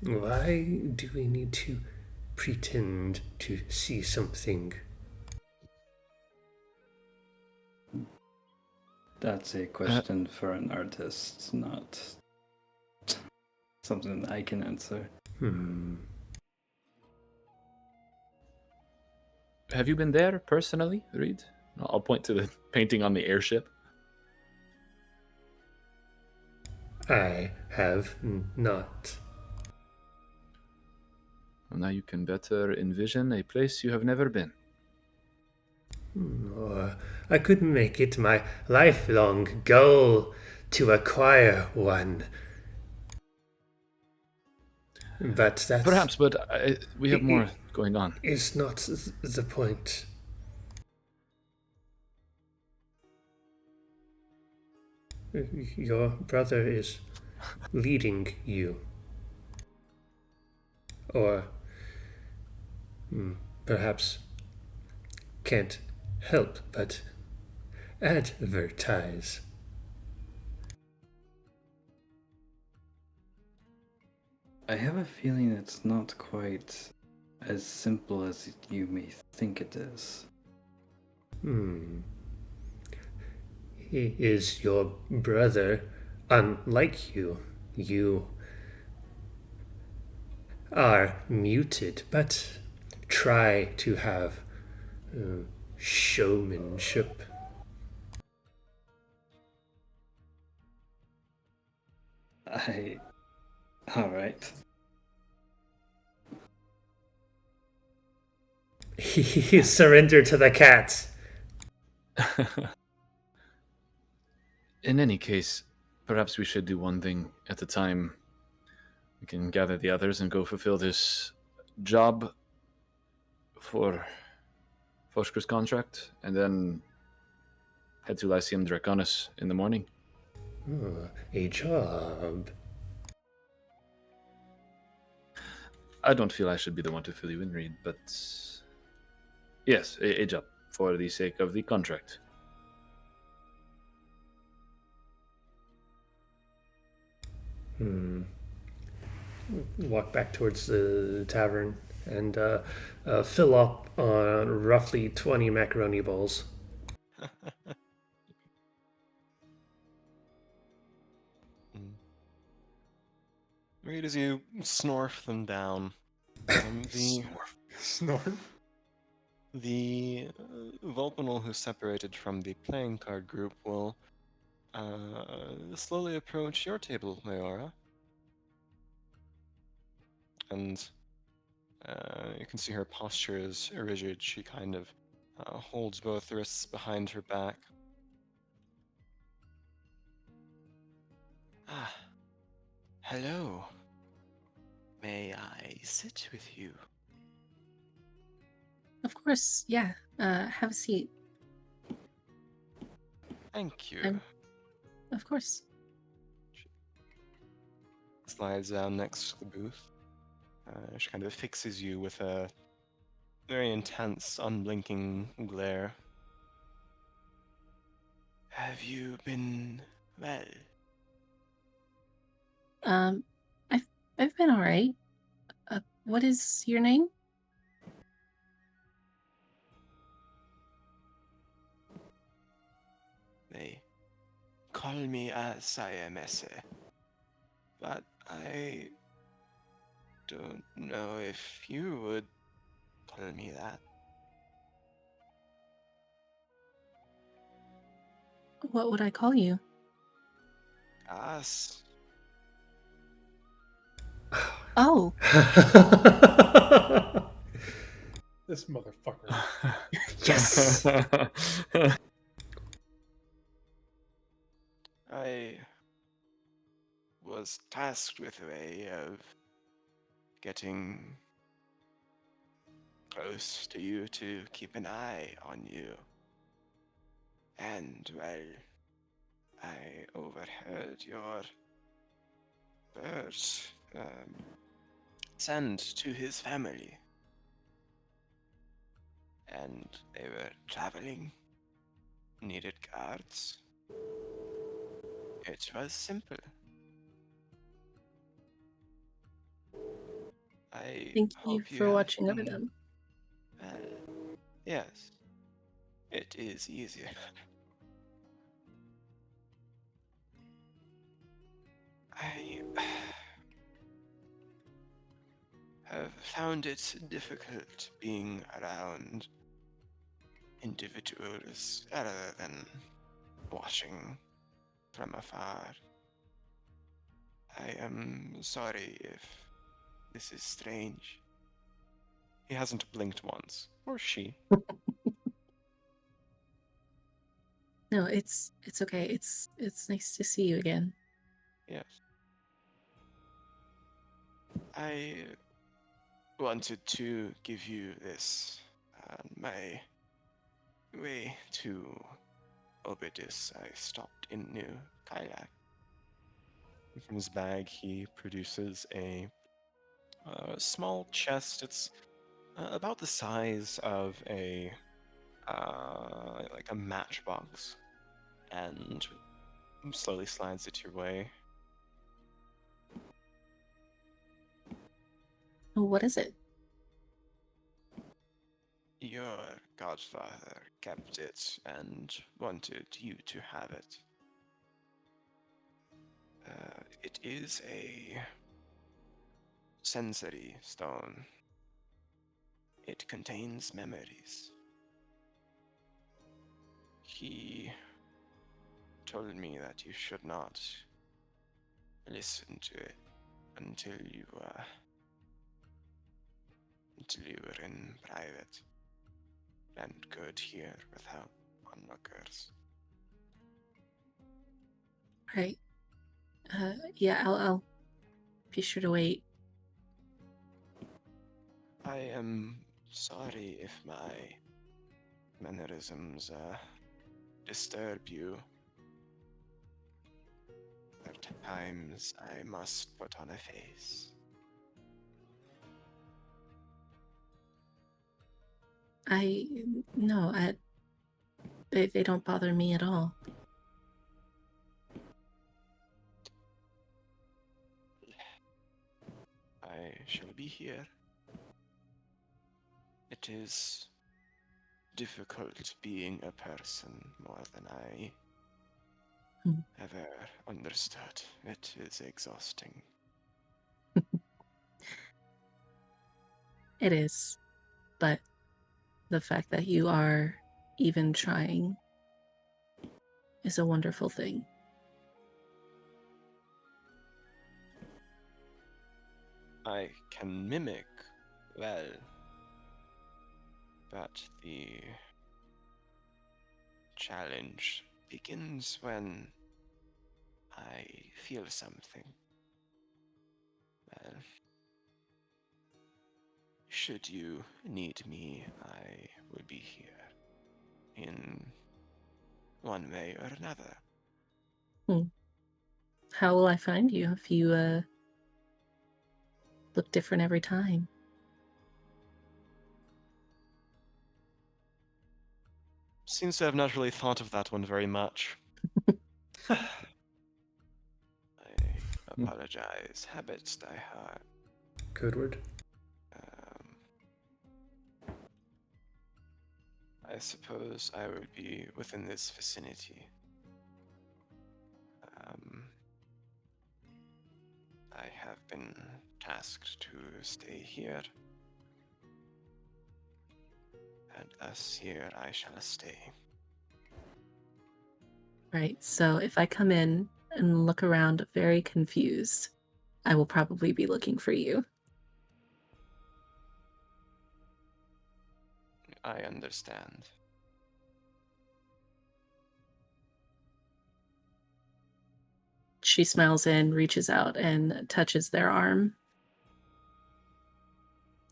Speaker 3: Why do we need to pretend to see something?
Speaker 5: That's a question for an artist, not something I can answer.
Speaker 10: Have you been there personally, Reed? I'll point to the painting on the airship.
Speaker 3: I have not.
Speaker 10: Well, now you can better envision a place you have never been.
Speaker 3: Or I could make it my lifelong goal to acquire one. But that
Speaker 10: Perhaps, but we have more going on.
Speaker 3: is not the point. Your brother is leading you. Or perhaps can't help but advertise.
Speaker 5: I have a feeling it's not quite as simple as you may think it is.
Speaker 3: He is your brother, unlike you. You are muted, but try to have showmanship.
Speaker 5: Alright.
Speaker 3: He surrendered to the cats.
Speaker 10: In any case, perhaps we should do one thing at a time. We can gather the others and go fulfill this job for Foshker's contract, and then head to Lyceum Draconis in the morning.
Speaker 3: A job.
Speaker 10: I don't feel I should be the one to fill you in, Reed, but yes, a job for the sake of the contract.
Speaker 3: Walk back towards the tavern and fill up on roughly 20 macaroni bowls.
Speaker 1: Read as you snorf them down.
Speaker 2: Snort.
Speaker 1: The Vulpinal who separated from the playing card group will slowly approach your table, Leora. And you can see her posture is rigid. She kind of holds both wrists behind her back. Ah, hello. May I sit with you?
Speaker 9: Of course, yeah. Have a seat.
Speaker 1: Thank you.
Speaker 9: Of course.
Speaker 1: Slides down next to the booth. She kind of fixes you with a very intense, unblinking glare. Have you been well?
Speaker 9: I've been alright. What is your name?
Speaker 1: They call me Sayamese, but I don't know if you would call me that.
Speaker 9: What would I call you?
Speaker 1: Us.
Speaker 9: Oh,
Speaker 2: This motherfucker.
Speaker 3: Yes!
Speaker 1: I was tasked with a way of getting close to you to keep an eye on you. And, well, I overheard your bird send to his family. And they were traveling, needed guards. It was simple. I
Speaker 9: thank you
Speaker 1: hope
Speaker 9: for
Speaker 1: have
Speaker 9: watching over
Speaker 1: been-
Speaker 9: them.
Speaker 1: Yes, it is easier. I have found it difficult being around individuals rather than watching from afar. I am sorry if this is strange. He hasn't blinked once, or she.
Speaker 9: No, it's okay. It's nice to see you again.
Speaker 1: Yes. I wanted to give you this my way to Obidus. I stopped in New Kayak. From his bag, he produces a small chest. It's about the size of a like a matchbox, and slowly slides it your way.
Speaker 9: Oh, what is it?
Speaker 1: Your godfather kept it and wanted you to have it. It is a sensory stone. It contains memories. He told me that you should not listen to it until you were in private and could hear without onlookers.
Speaker 9: Right. Yeah, I'll be sure to wait.
Speaker 1: I am sorry if my mannerisms disturb you. At times I must put on a face.
Speaker 9: No, they don't bother me at all.
Speaker 1: I shall be here. It is difficult being a person more than I ever understood. It is exhausting.
Speaker 9: It is, but the fact that you are even trying is a wonderful thing.
Speaker 1: I can mimic well, but the challenge begins when I feel something. Well, should you need me, I will be here in one way or another.
Speaker 9: How will I find you if you look different every time?
Speaker 1: Seems to have not really thought of that one very much. I apologize. Habits die hard.
Speaker 3: Code word.
Speaker 1: I suppose I would be within this vicinity. I have been tasked to stay here, and thus here I shall stay.
Speaker 9: Right, so if I come in and look around very confused, I will probably be looking for you.
Speaker 1: I understand.
Speaker 9: She smiles in, reaches out, and touches their arm.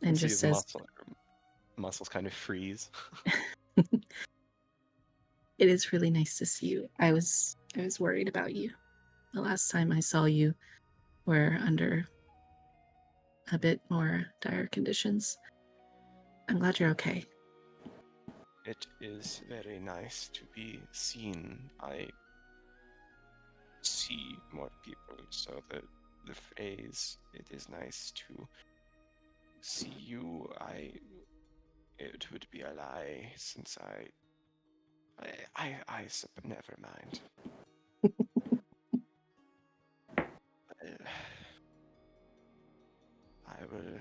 Speaker 9: And
Speaker 1: See
Speaker 9: just
Speaker 1: his
Speaker 9: says,
Speaker 1: muscles kind of freeze.
Speaker 9: "It is really nice to see you. I was worried about you. The last time I saw you were under a bit more dire conditions. I'm glad you're okay."
Speaker 1: It is very nice to be seen. I see more people, so the phrase "it is nice to see you," it would be a lie since never mind. I will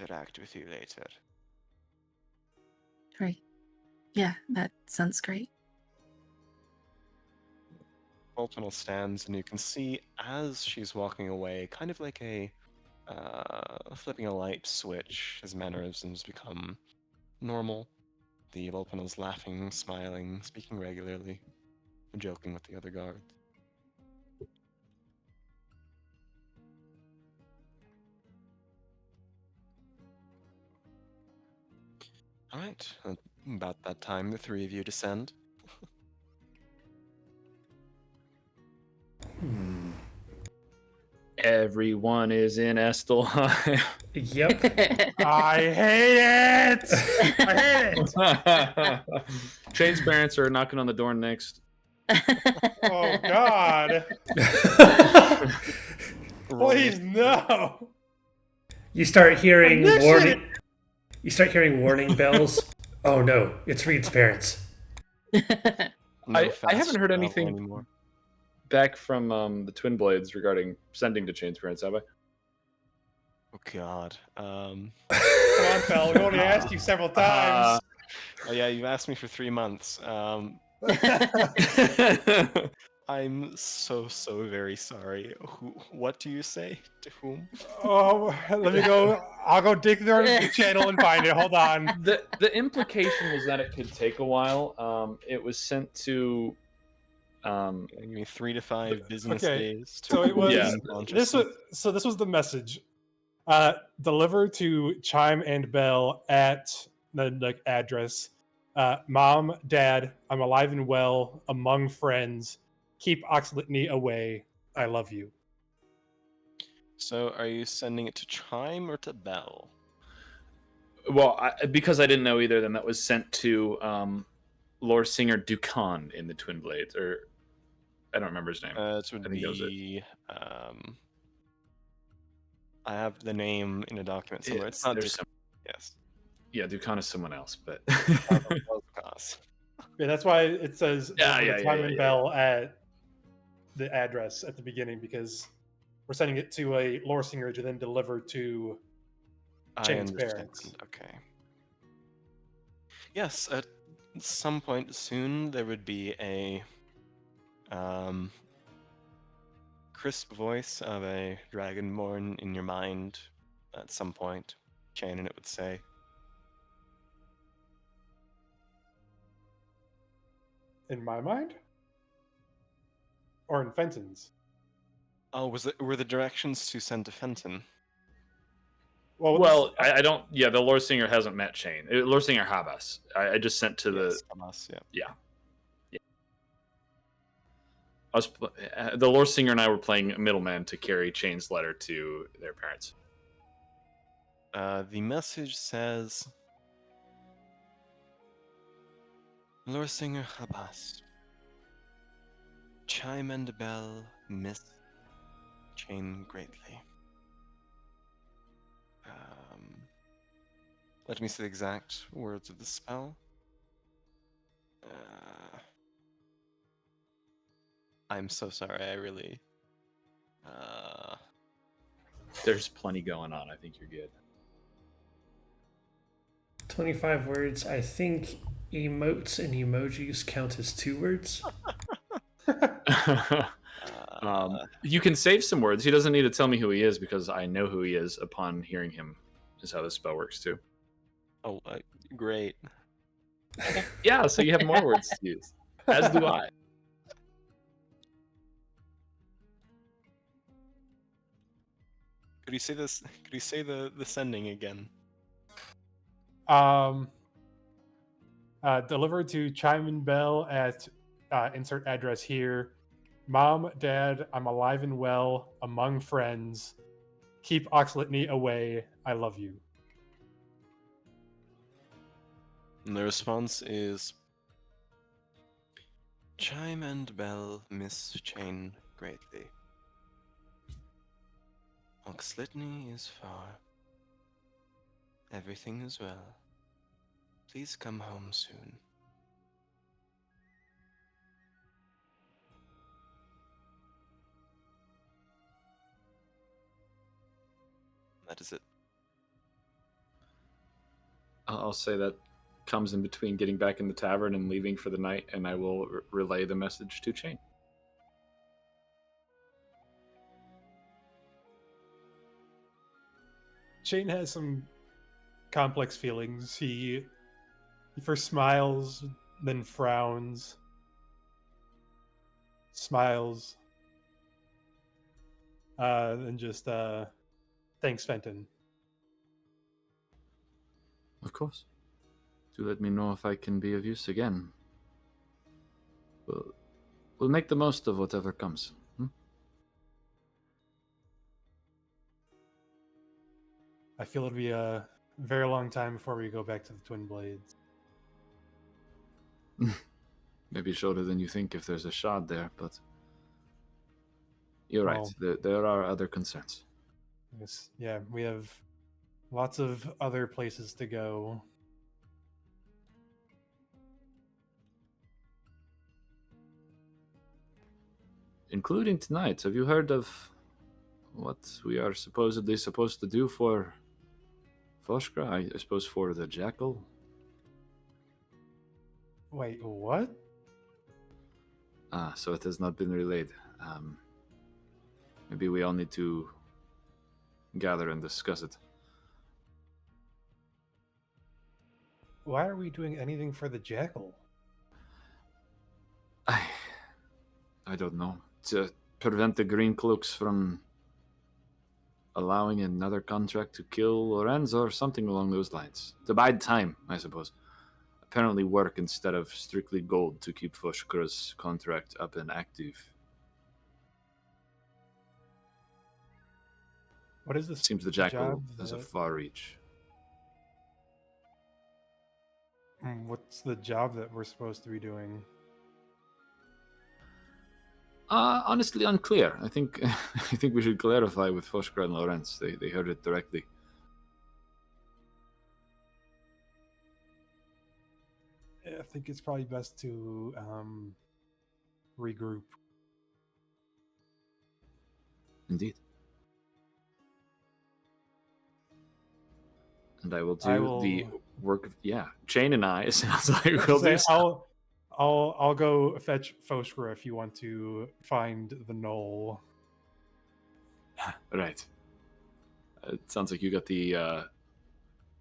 Speaker 1: interact with you later.
Speaker 9: Right. Yeah, that sounds great.
Speaker 1: Volpinal stands, and you can see as she's walking away, kind of like a flipping a light switch, his mannerisms become normal. The Volpinal's laughing, smiling, speaking regularly, joking with the other guards. All right, about that time, the three of you descend.
Speaker 10: Everyone is in Estelheim.
Speaker 3: Yep.
Speaker 2: I hate it. I hate it.
Speaker 10: Shane's parents are knocking on the door next.
Speaker 2: Oh God! Please no.
Speaker 3: You start hearing
Speaker 2: Initiate
Speaker 3: warning. You start hearing warning bells. Oh no, it's Reed's parents.
Speaker 1: No
Speaker 10: I
Speaker 1: fast
Speaker 10: haven't heard
Speaker 1: travel
Speaker 10: anything
Speaker 1: anymore.
Speaker 10: back from the Twin Blades regarding sending to Shane's parents, have I?
Speaker 1: Oh God.
Speaker 2: Come on, pal. We already asked you several times.
Speaker 1: Oh yeah, you asked me for 3 months. I'm so very sorry. What do you say? To whom?
Speaker 2: Oh, let me go. I'll go dig through the channel and find it. Hold on.
Speaker 10: The implication was that it could take a while. It was sent to.
Speaker 1: Give me 3 to 5 business
Speaker 2: Okay,
Speaker 1: days. To
Speaker 2: so it was
Speaker 10: Yeah.
Speaker 1: regain
Speaker 2: this
Speaker 1: consciousness.
Speaker 2: was this was the message. Deliver to Chime and Bell at the address. Mom, Dad, I'm alive and well among friends. Keep Oxlitney away. I love you.
Speaker 1: So, are you sending it to Chime or to Bell?
Speaker 10: Well, because I didn't know either of them, that was sent to Lore Singer Dukan in the Twin Blades, or I don't remember his name.
Speaker 1: It would
Speaker 10: I think that was it.
Speaker 1: be. I have the name in a document somewhere. It's not
Speaker 10: there's
Speaker 1: Dukan. Yes.
Speaker 10: Yeah, Dukan is someone else, but
Speaker 1: Volkas.
Speaker 2: Yeah, that's why it says
Speaker 10: Yeah,
Speaker 2: Chime and Bell at the address at the beginning, because we're sending it to a lore singer to then deliver to
Speaker 1: I
Speaker 2: Chain's
Speaker 1: understand.
Speaker 2: parents.
Speaker 1: Okay. Yes, at some point soon there would be a crisp voice of a dragonborn in your mind at some point. Shannon, it would say.
Speaker 2: In my mind? Or in Fenton's?
Speaker 1: Oh, were the directions to send to Fenton?
Speaker 2: Well,
Speaker 10: I don't. Yeah, the Lore Singer hasn't met Shane. Lore Singer Habas. I just sent to
Speaker 1: Yes, Hamas, yeah.
Speaker 10: The Lore Singer and I were playing middleman to carry Chain's letter to their parents.
Speaker 1: The message says, Lore Singer Habas, Chime and Bell miss Chain greatly. Let me see the exact words of the spell. I'm so sorry, I really...
Speaker 10: There's plenty going on. I think you're good.
Speaker 3: 25 words. I think emotes and emojis count as 2 words.
Speaker 10: You can save some words. He doesn't need to tell me who he is because I know who he is upon hearing him. Is how this spell works too.
Speaker 1: Oh, great.
Speaker 10: Yeah, so you have more words to use. As do I.
Speaker 1: Could you say this? Could you say the sending again?
Speaker 2: Delivered to Chime and Bell at insert address here. Mom, Dad, I'm alive and well among friends. Keep Oxlitney away. I love you.
Speaker 1: And the response is, Chime and Bell miss Chain greatly. Oxlitney is far. Everything is well. Please come home soon. That is it.
Speaker 10: I'll say that comes in between getting back in the tavern and leaving for the night, and I will relay the message to Chain.
Speaker 2: Chain has some complex feelings. He first smiles, then frowns, smiles, and just thanks Fenton.
Speaker 10: Of course. Do let me know if I can be of use again. We'll make the most of whatever comes.
Speaker 2: I feel it'll be a very long time before we go back to the Twin Blades.
Speaker 10: Maybe shorter than you think if there's a shard there, but you're
Speaker 2: Well,
Speaker 10: right. There are other concerns.
Speaker 2: Yes, yeah, we have lots of other places to go.
Speaker 10: Including tonight. Have you heard of what we are supposedly supposed to do for Foshkra? I suppose for the Jackal?
Speaker 2: Wait, what?
Speaker 10: Ah, so it has not been relayed. Maybe we all need to gather and discuss it.
Speaker 2: Why are we doing anything for the Jackal?
Speaker 10: I don't know. To prevent the Green Cloaks from allowing another contract to kill Lorenz or something along those lines. To bide time, I suppose. Apparently work instead of strictly gold to keep Foshkra's contract up and active.
Speaker 2: What is this?
Speaker 10: Seems the Jackal
Speaker 2: job
Speaker 10: has a
Speaker 2: that-
Speaker 10: far reach.
Speaker 2: What's the job that we're supposed to be doing?
Speaker 10: Honestly unclear. I think I think we should clarify with Foshkra and Lorenz. They heard it directly.
Speaker 2: I think it's probably best to regroup.
Speaker 10: Indeed. And I will do the work of Chain and I. It sounds like we'll do.
Speaker 2: I'll go fetch Foshkra if you want to find the knoll.
Speaker 10: Right. It sounds like you got the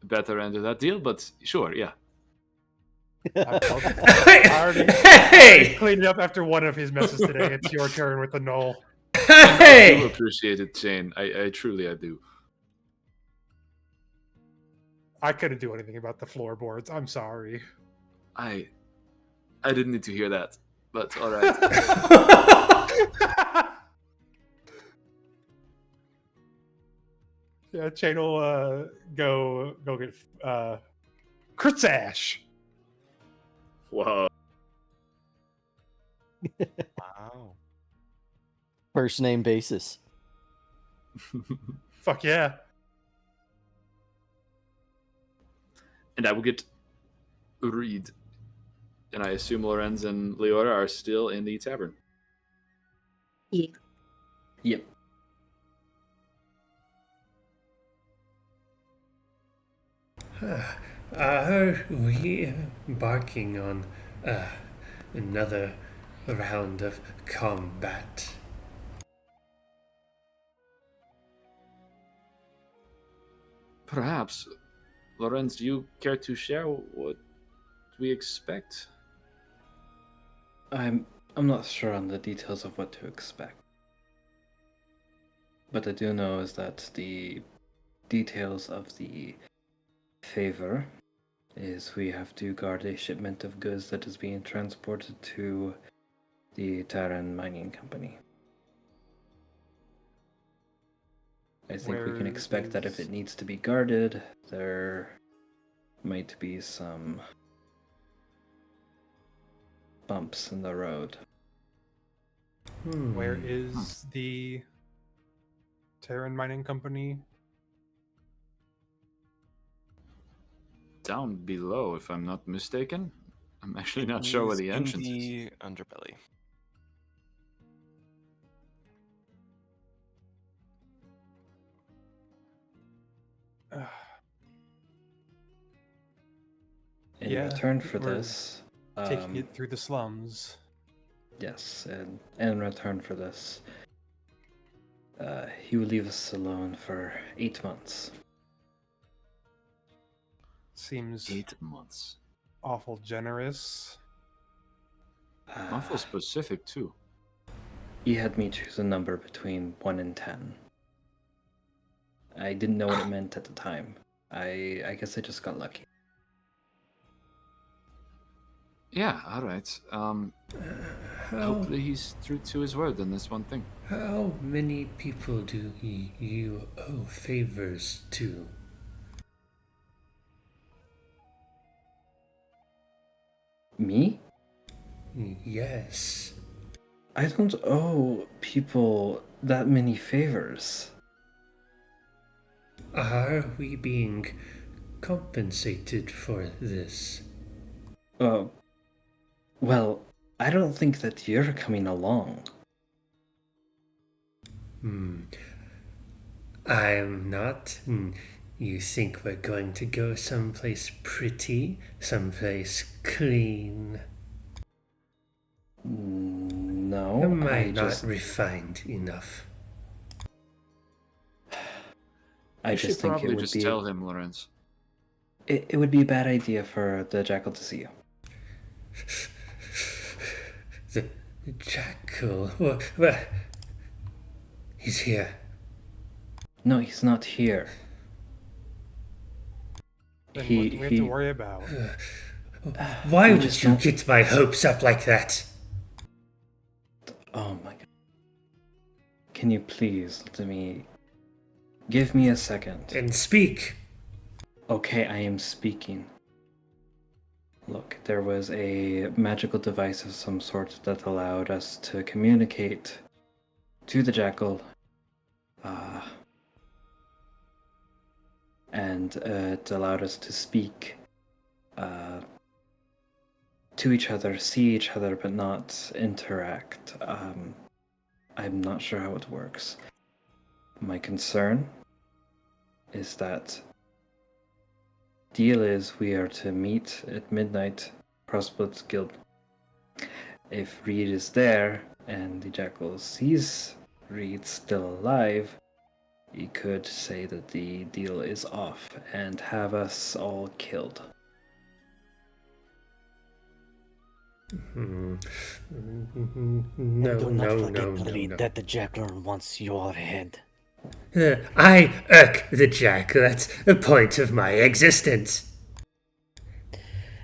Speaker 10: better end of that deal, but sure, yeah.
Speaker 2: I already cleaned it up after one of his messes today. It's your turn with the knoll.
Speaker 10: I do appreciate it, Chain. I truly do.
Speaker 2: I couldn't do anything about the floorboards. I'm sorry.
Speaker 10: I didn't need to hear that, but all right.
Speaker 2: Yeah, Chain will go get Kritzash.
Speaker 10: Whoa.
Speaker 1: Wow.
Speaker 7: First name basis.
Speaker 2: Fuck yeah.
Speaker 10: And I will get Reed. And I assume Lorenz and Leora are still in the tavern.
Speaker 9: Yeah.
Speaker 5: Yep.
Speaker 3: Are we embarking on another round of combat?
Speaker 10: Perhaps. Lorenz, do you care to share what we expect?
Speaker 5: I'm not sure on the details of what to expect. What I do know is that the details of the favor is we have to guard a shipment of goods that is being transported to the Terran Mining Company. I think we can expect that if it needs to be guarded, there might be some bumps in the road.
Speaker 2: Where is the Terran Mining Company?
Speaker 10: Down below, if I'm not mistaken. I'm actually not sure where the entrance
Speaker 1: in
Speaker 10: is.
Speaker 1: the underbelly.
Speaker 5: in
Speaker 2: Yeah,
Speaker 5: return for
Speaker 2: we're
Speaker 5: this,
Speaker 2: taking it through the slums.
Speaker 5: yes, and in return for this, he will leave us alone for 8 months.
Speaker 2: Seems
Speaker 4: 8 months.
Speaker 2: awful generous.
Speaker 4: Awful specific, too.
Speaker 5: He had me choose a number between 1 and 10. I didn't know what it meant at the time. I guess I just got lucky.
Speaker 4: Yeah, alright. Hopefully he's true to his word on this one thing.
Speaker 3: How many people do you owe favors to?
Speaker 5: Me?
Speaker 3: Yes.
Speaker 5: I don't owe people that many favors.
Speaker 3: Are we being compensated for this?
Speaker 5: Well, I don't think that you're coming along.
Speaker 3: I'm not. You think we're going to go someplace pretty? Someplace clean?
Speaker 5: No,
Speaker 3: Am I
Speaker 5: I
Speaker 3: not
Speaker 5: just
Speaker 3: refined enough?
Speaker 5: I
Speaker 4: You should
Speaker 5: just think it
Speaker 4: probably
Speaker 5: would
Speaker 4: just
Speaker 5: be
Speaker 4: tell him, Lorenz.
Speaker 5: it would be a bad idea for the jackal to see you.
Speaker 3: The jackal. Well, he's here.
Speaker 5: No, he's not here.
Speaker 2: Then what do we have to worry about?
Speaker 3: Why
Speaker 5: we
Speaker 3: would
Speaker 5: just
Speaker 3: you
Speaker 5: don't-
Speaker 3: get my hopes up like that?
Speaker 5: Oh my god. Can you please let me give me a second?
Speaker 3: And speak.
Speaker 5: Okay, I am speaking. Look, there was a magical device of some sort that allowed us to communicate to the jackal. And it allowed us to speak to each other, see each other, but not interact. I'm not sure how it works. My concern is that deal is we are to meet at midnight, Crossbloods Guild. If Reed is there and the jackal sees Reed still alive, he could say that the deal is off and have us all killed.
Speaker 3: No,
Speaker 6: Do not
Speaker 3: no,
Speaker 6: forget,
Speaker 3: no, no,
Speaker 6: Reed,
Speaker 3: no.
Speaker 6: that the jackal wants your head.
Speaker 3: I irk the jackal. That's the point of my existence.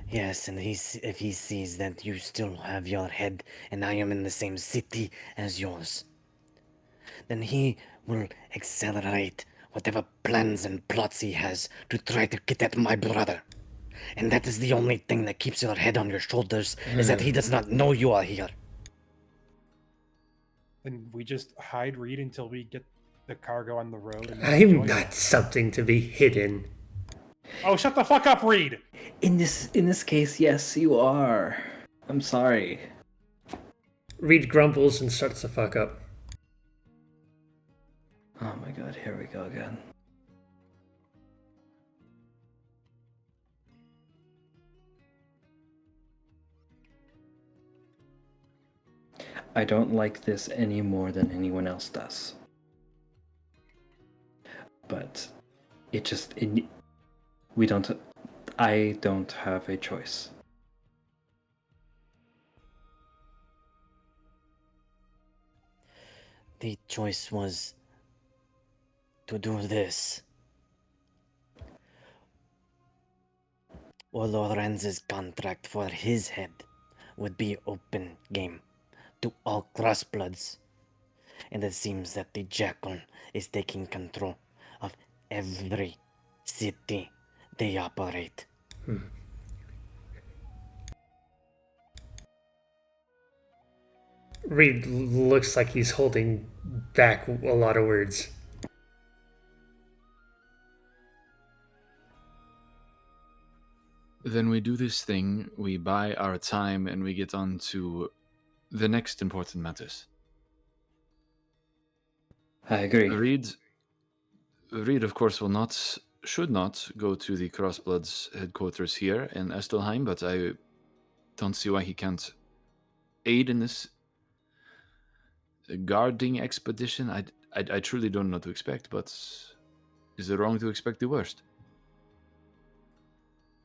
Speaker 6: Yes, and if he sees that you still have your head and I am in the same city as yours, then he will accelerate whatever plans and plots he has to try to get at my brother. And that is the only thing that keeps your head on your shoulders, is that he does not know you are here.
Speaker 2: Then we just hide Reed until we get the cargo on the road. And then
Speaker 3: I'm
Speaker 2: join.
Speaker 3: not something to be hidden.
Speaker 2: Oh, shut the fuck up, Reed!
Speaker 5: In this case, yes, you are. I'm sorry.
Speaker 3: Reed grumbles and starts to fuck up.
Speaker 5: Oh my god, here we go again. I don't like this any more than anyone else does. But I don't have a choice.
Speaker 6: The choice was to do this, or Lorenz's contract for his head would be open game to all crossbloods. And it seems that the jackal is taking control of every city they operate.
Speaker 3: Reed looks like he's holding back a lot of words.
Speaker 4: Then we do this thing, we buy our time, and we get on to the next important matters.
Speaker 5: I agree.
Speaker 4: Reed, of course, will not should not go to the Crossbloods headquarters here in Estelheim, but I don't see why he can't aid in this guarding expedition. I truly don't know what to expect, but is it wrong to expect the worst?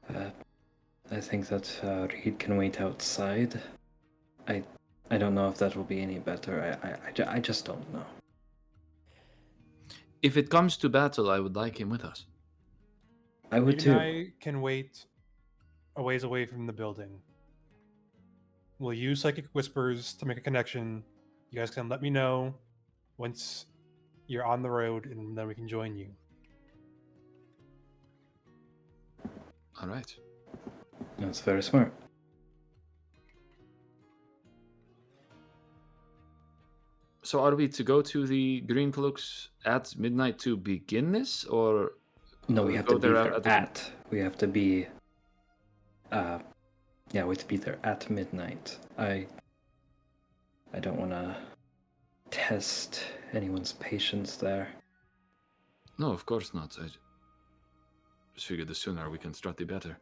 Speaker 5: I think that Reed can wait outside. I don't know if that will be any better. I just don't know.
Speaker 4: If it comes to battle, I would like him with us.
Speaker 5: I would
Speaker 2: Reed
Speaker 5: too.
Speaker 2: and I can wait a ways away from the building. We'll use psychic whispers to make a connection. You guys can let me know once you're on the road, and then we can join you.
Speaker 4: All right.
Speaker 5: That's very smart.
Speaker 4: So are we to go to the Green Cloaks at midnight to begin this, or
Speaker 5: No, we have to
Speaker 4: go
Speaker 5: be
Speaker 4: there
Speaker 5: there
Speaker 4: at the-
Speaker 5: at. We have to be. Yeah, we have to be there at midnight. I don't want to test anyone's patience there.
Speaker 4: No, of course not. I just figured the sooner we can start, the better.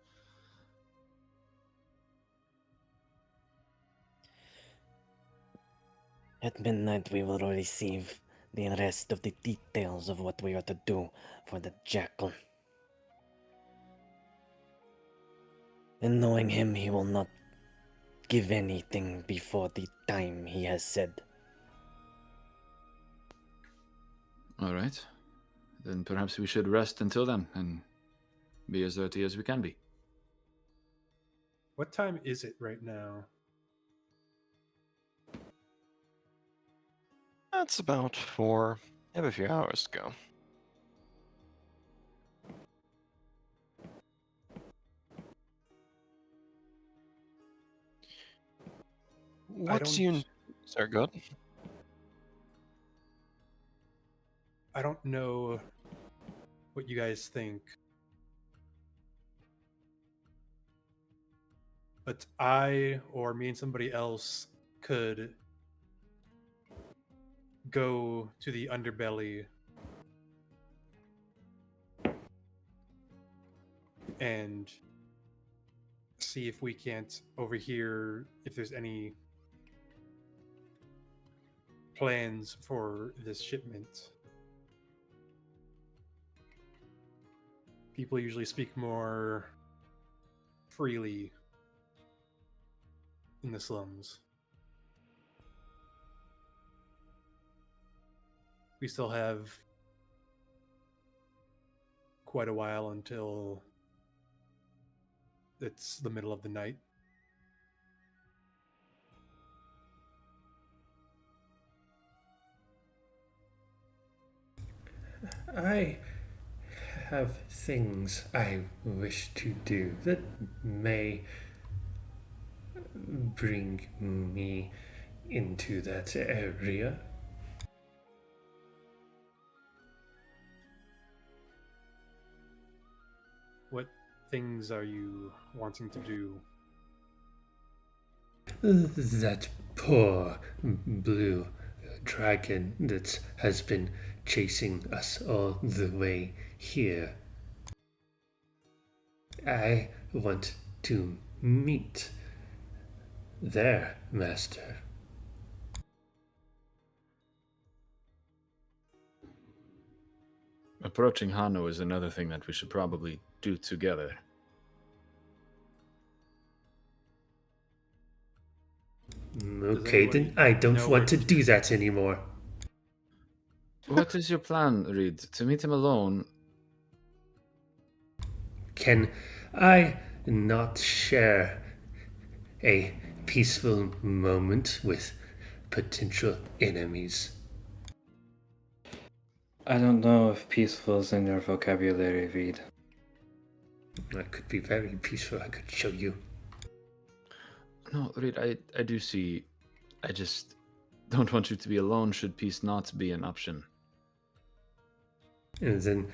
Speaker 6: At midnight, we will receive the rest of the details of what we are to do for the jackal. And knowing him, he will not give anything before the time he has said.
Speaker 4: All right. Then perhaps we should rest until then and be as dirty as we can be.
Speaker 2: What time is it right now?
Speaker 1: That's about 4. I have a few hours to go. What's you... Sorry, go ahead.
Speaker 2: I don't know what you guys think, but I or me and somebody else could go to the underbelly and see if we can't overhear if there's any plans for this shipment. People usually speak more freely in the slums. We still have quite a while until it's the middle of the night.
Speaker 3: I have things I wish to do that may bring me into that area.
Speaker 2: What things are you wanting to do?
Speaker 3: That poor blue dragon that has been chasing us all the way here. I want to meet their master.
Speaker 4: Approaching Hano is another thing that we should probably do together.
Speaker 3: Okay, then I don't want to do that anymore.
Speaker 4: What is your plan, Reed? To meet him alone?
Speaker 3: Can I not share a peaceful moment with potential enemies?
Speaker 5: I don't know if peaceful is in your vocabulary, Reed.
Speaker 3: I could be very peaceful. I could show you.
Speaker 4: No, Reed, I do see. I just don't want you to be alone should peace not be an option.
Speaker 3: And then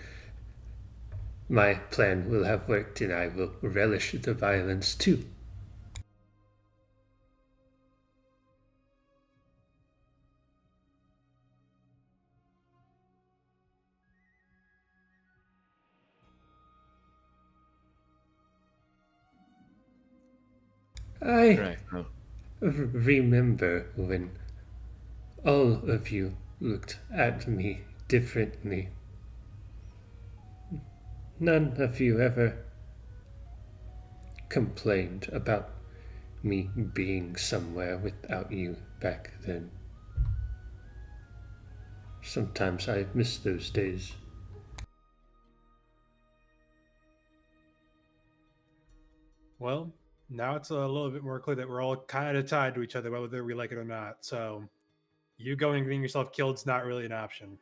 Speaker 3: my plan will have worked and I will relish the violence too. I
Speaker 4: Right. Oh.
Speaker 3: remember when all of you looked at me differently. None of you ever complained about me being somewhere without you back then. Sometimes I miss those days.
Speaker 2: Well, now it's a little bit more clear that we're all kind of tied to each other, whether we like it or not. So, you going and getting yourself killed is not really an option.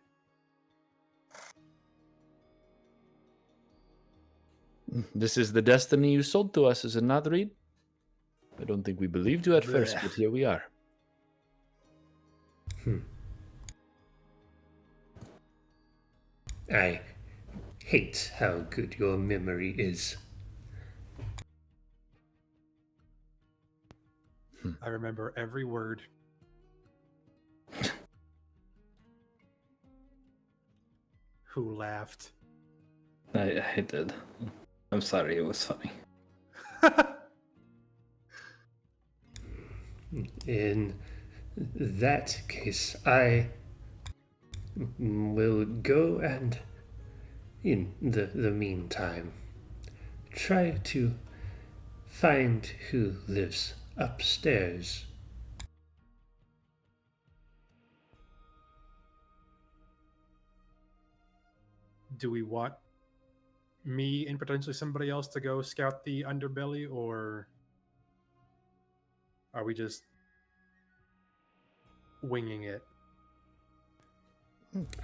Speaker 4: This is the destiny you sold to us, is it not, Reed? I don't think we believed you at first,
Speaker 2: Blech.
Speaker 4: but here we are.
Speaker 3: I hate how good your memory is.
Speaker 2: I remember every word. Who laughed?
Speaker 5: I did. I'm sorry, it was funny.
Speaker 3: In that case, I will go and, in the meantime, try to find who lives upstairs.
Speaker 2: Do we want me and potentially somebody else to go scout the underbelly, or are we just winging it?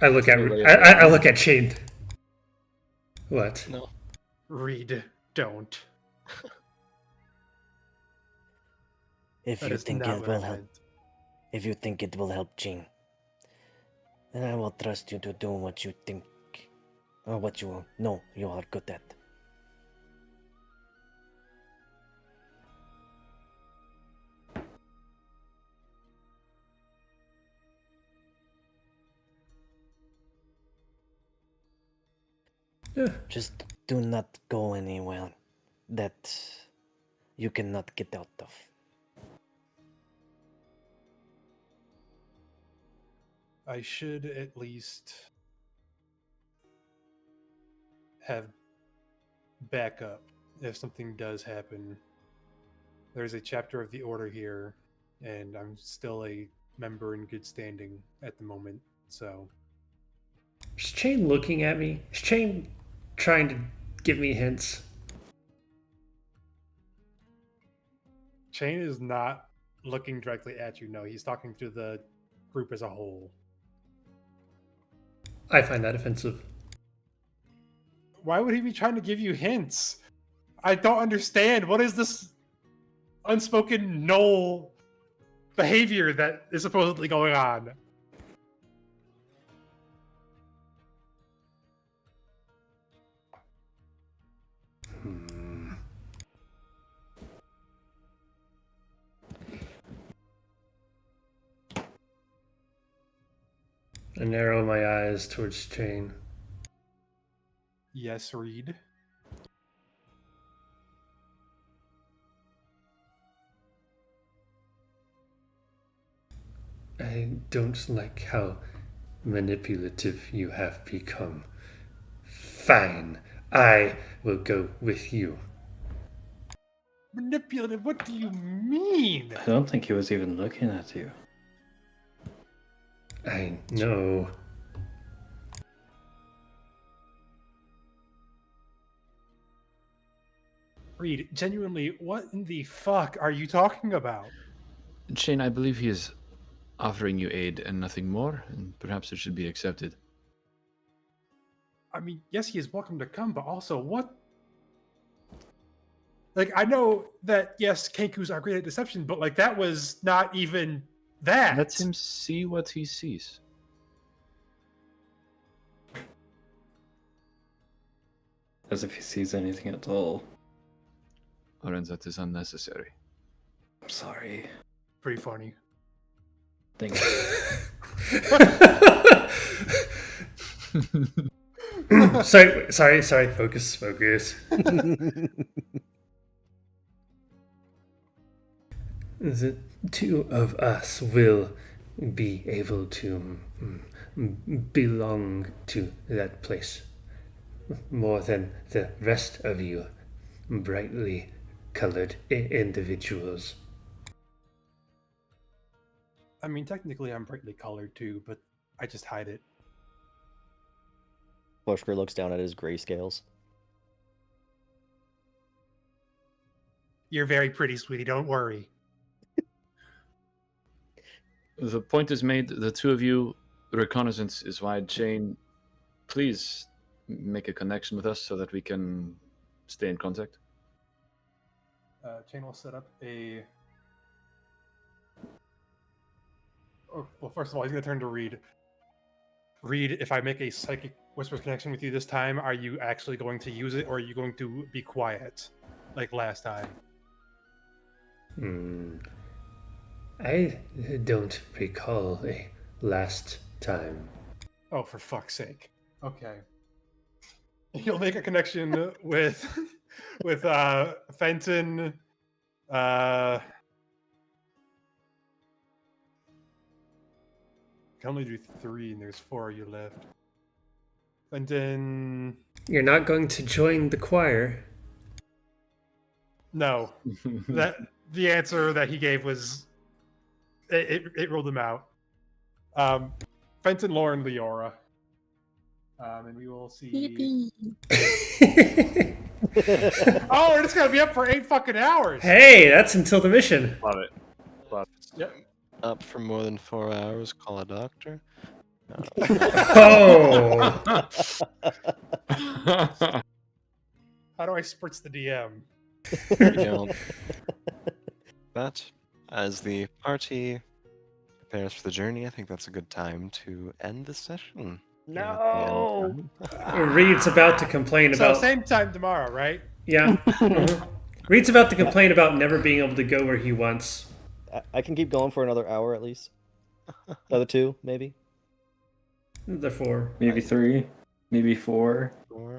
Speaker 3: I look at
Speaker 4: Anyway,
Speaker 3: I look at Shane. What?
Speaker 1: No.
Speaker 2: Reed, don't.
Speaker 6: If
Speaker 2: That
Speaker 6: you
Speaker 2: is
Speaker 6: think
Speaker 2: not
Speaker 6: it
Speaker 2: what I
Speaker 6: will help,
Speaker 2: meant.
Speaker 6: if you think it will help Jean, then I will trust you to do what you think, or what you know you are good at. Just do not go anywhere that you cannot get out of.
Speaker 2: I should at least have backup if something does happen. There's a chapter of the Order here, and I'm still a member in good standing at the moment, so...
Speaker 3: Is Shane looking at me? Is Shane trying to give me hints?
Speaker 2: Chain is not looking directly at you, no. He's talking to the group as a whole.
Speaker 3: I find that offensive.
Speaker 2: Why would he be trying to give you hints? I don't understand. What is this unspoken null behavior that is supposedly going on?
Speaker 3: I narrow my eyes towards Shane.
Speaker 2: Yes, Reed.
Speaker 3: I don't like how manipulative you have become. Fine, I will go with you.
Speaker 2: Manipulative? What do you mean?
Speaker 5: I don't think he was even looking at you.
Speaker 3: I know.
Speaker 2: Reed, genuinely, what in the fuck are you talking about?
Speaker 4: Shane, I believe he is offering you aid and nothing more, and perhaps it should be accepted.
Speaker 2: I mean, yes, he is welcome to come, but also what? Like, I know that, yes, Kenkus are great at deception, but, like, that was not even that.
Speaker 4: Let him see what he sees.
Speaker 5: As if he sees anything at all.
Speaker 4: Lorenz, that is unnecessary.
Speaker 5: I'm sorry.
Speaker 2: Pretty funny.
Speaker 5: Thank you.
Speaker 3: sorry. Focus. the two of us will be able to belong to that place more than the rest of you brightly colored individuals.
Speaker 2: I mean, technically, I'm brightly colored too, but I just hide it.
Speaker 7: Bushker looks down at his grayscales.
Speaker 2: You're very pretty, sweetie. Don't worry.
Speaker 4: The point is made. The two of you, reconnaissance is wide. Chain, please make a connection with us so that we can stay in contact.
Speaker 2: Chain will set up a... Oh, well, first of all, he's going to turn to Reed. Reed, if I make a psychic whispers connection with you this time, are you actually going to use it, or are you going to be quiet like last time?
Speaker 3: I don't recall a last time.
Speaker 2: Oh, for fuck's sake. Okay. He'll make a connection with Fenton. Can only do 3, and there's 4 of you left. Fenton.
Speaker 3: You're not going to join the choir.
Speaker 2: No. That the answer that he gave was it ruled him out. Fenton, Lauren, Leora. And we will see. Oh, we're just gonna be up for 8 fucking hours.
Speaker 3: Hey, that's until the mission.
Speaker 10: Love it. Love it.
Speaker 2: Yep.
Speaker 1: Up for more than 4 hours, call a doctor.
Speaker 3: Oh.
Speaker 2: How do I spritz the DM?
Speaker 1: You know, but as the party prepares for the journey, I think that's a good time to end the session.
Speaker 7: No.
Speaker 3: Reed's about to complain
Speaker 2: So
Speaker 3: about.
Speaker 2: same time tomorrow, right?
Speaker 3: Yeah. Reed's about to complain about never being able to go where he wants.
Speaker 7: I can keep going for another hour at least. Another 2, maybe.
Speaker 3: The 4.
Speaker 5: Maybe 3, maybe 4,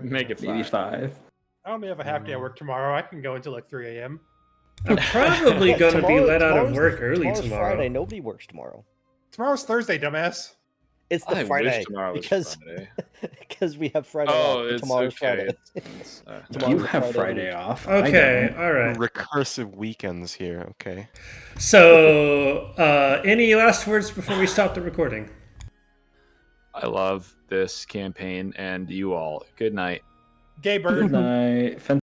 Speaker 10: Make it
Speaker 5: maybe
Speaker 10: 5.
Speaker 5: 5.
Speaker 2: I only have a half day at work tomorrow. I can go until like 3 a.m.
Speaker 3: I'm probably going to be let out of
Speaker 7: Tomorrow's-
Speaker 3: work early
Speaker 7: tomorrow's
Speaker 3: tomorrow.
Speaker 7: Friday. Nobody works tomorrow.
Speaker 2: Tomorrow's Thursday, dumbass.
Speaker 7: It's the
Speaker 10: I
Speaker 7: Friday
Speaker 10: wish tomorrow was
Speaker 7: because
Speaker 10: Friday.
Speaker 7: because we have Friday.
Speaker 10: Oh,
Speaker 7: off.
Speaker 10: it's
Speaker 7: Tomorrow's
Speaker 10: okay.
Speaker 7: Friday.
Speaker 10: It's,
Speaker 7: Tomorrow's
Speaker 5: You
Speaker 7: a
Speaker 5: have
Speaker 7: Friday
Speaker 5: Friday
Speaker 7: week.
Speaker 5: off. I
Speaker 3: Okay,
Speaker 5: don't.
Speaker 3: all right.
Speaker 1: Recursive weekends here, okay?
Speaker 3: So, any last words before we stop the recording?
Speaker 10: I love this campaign and you all. Good night.
Speaker 2: Gay bird.
Speaker 5: Good night.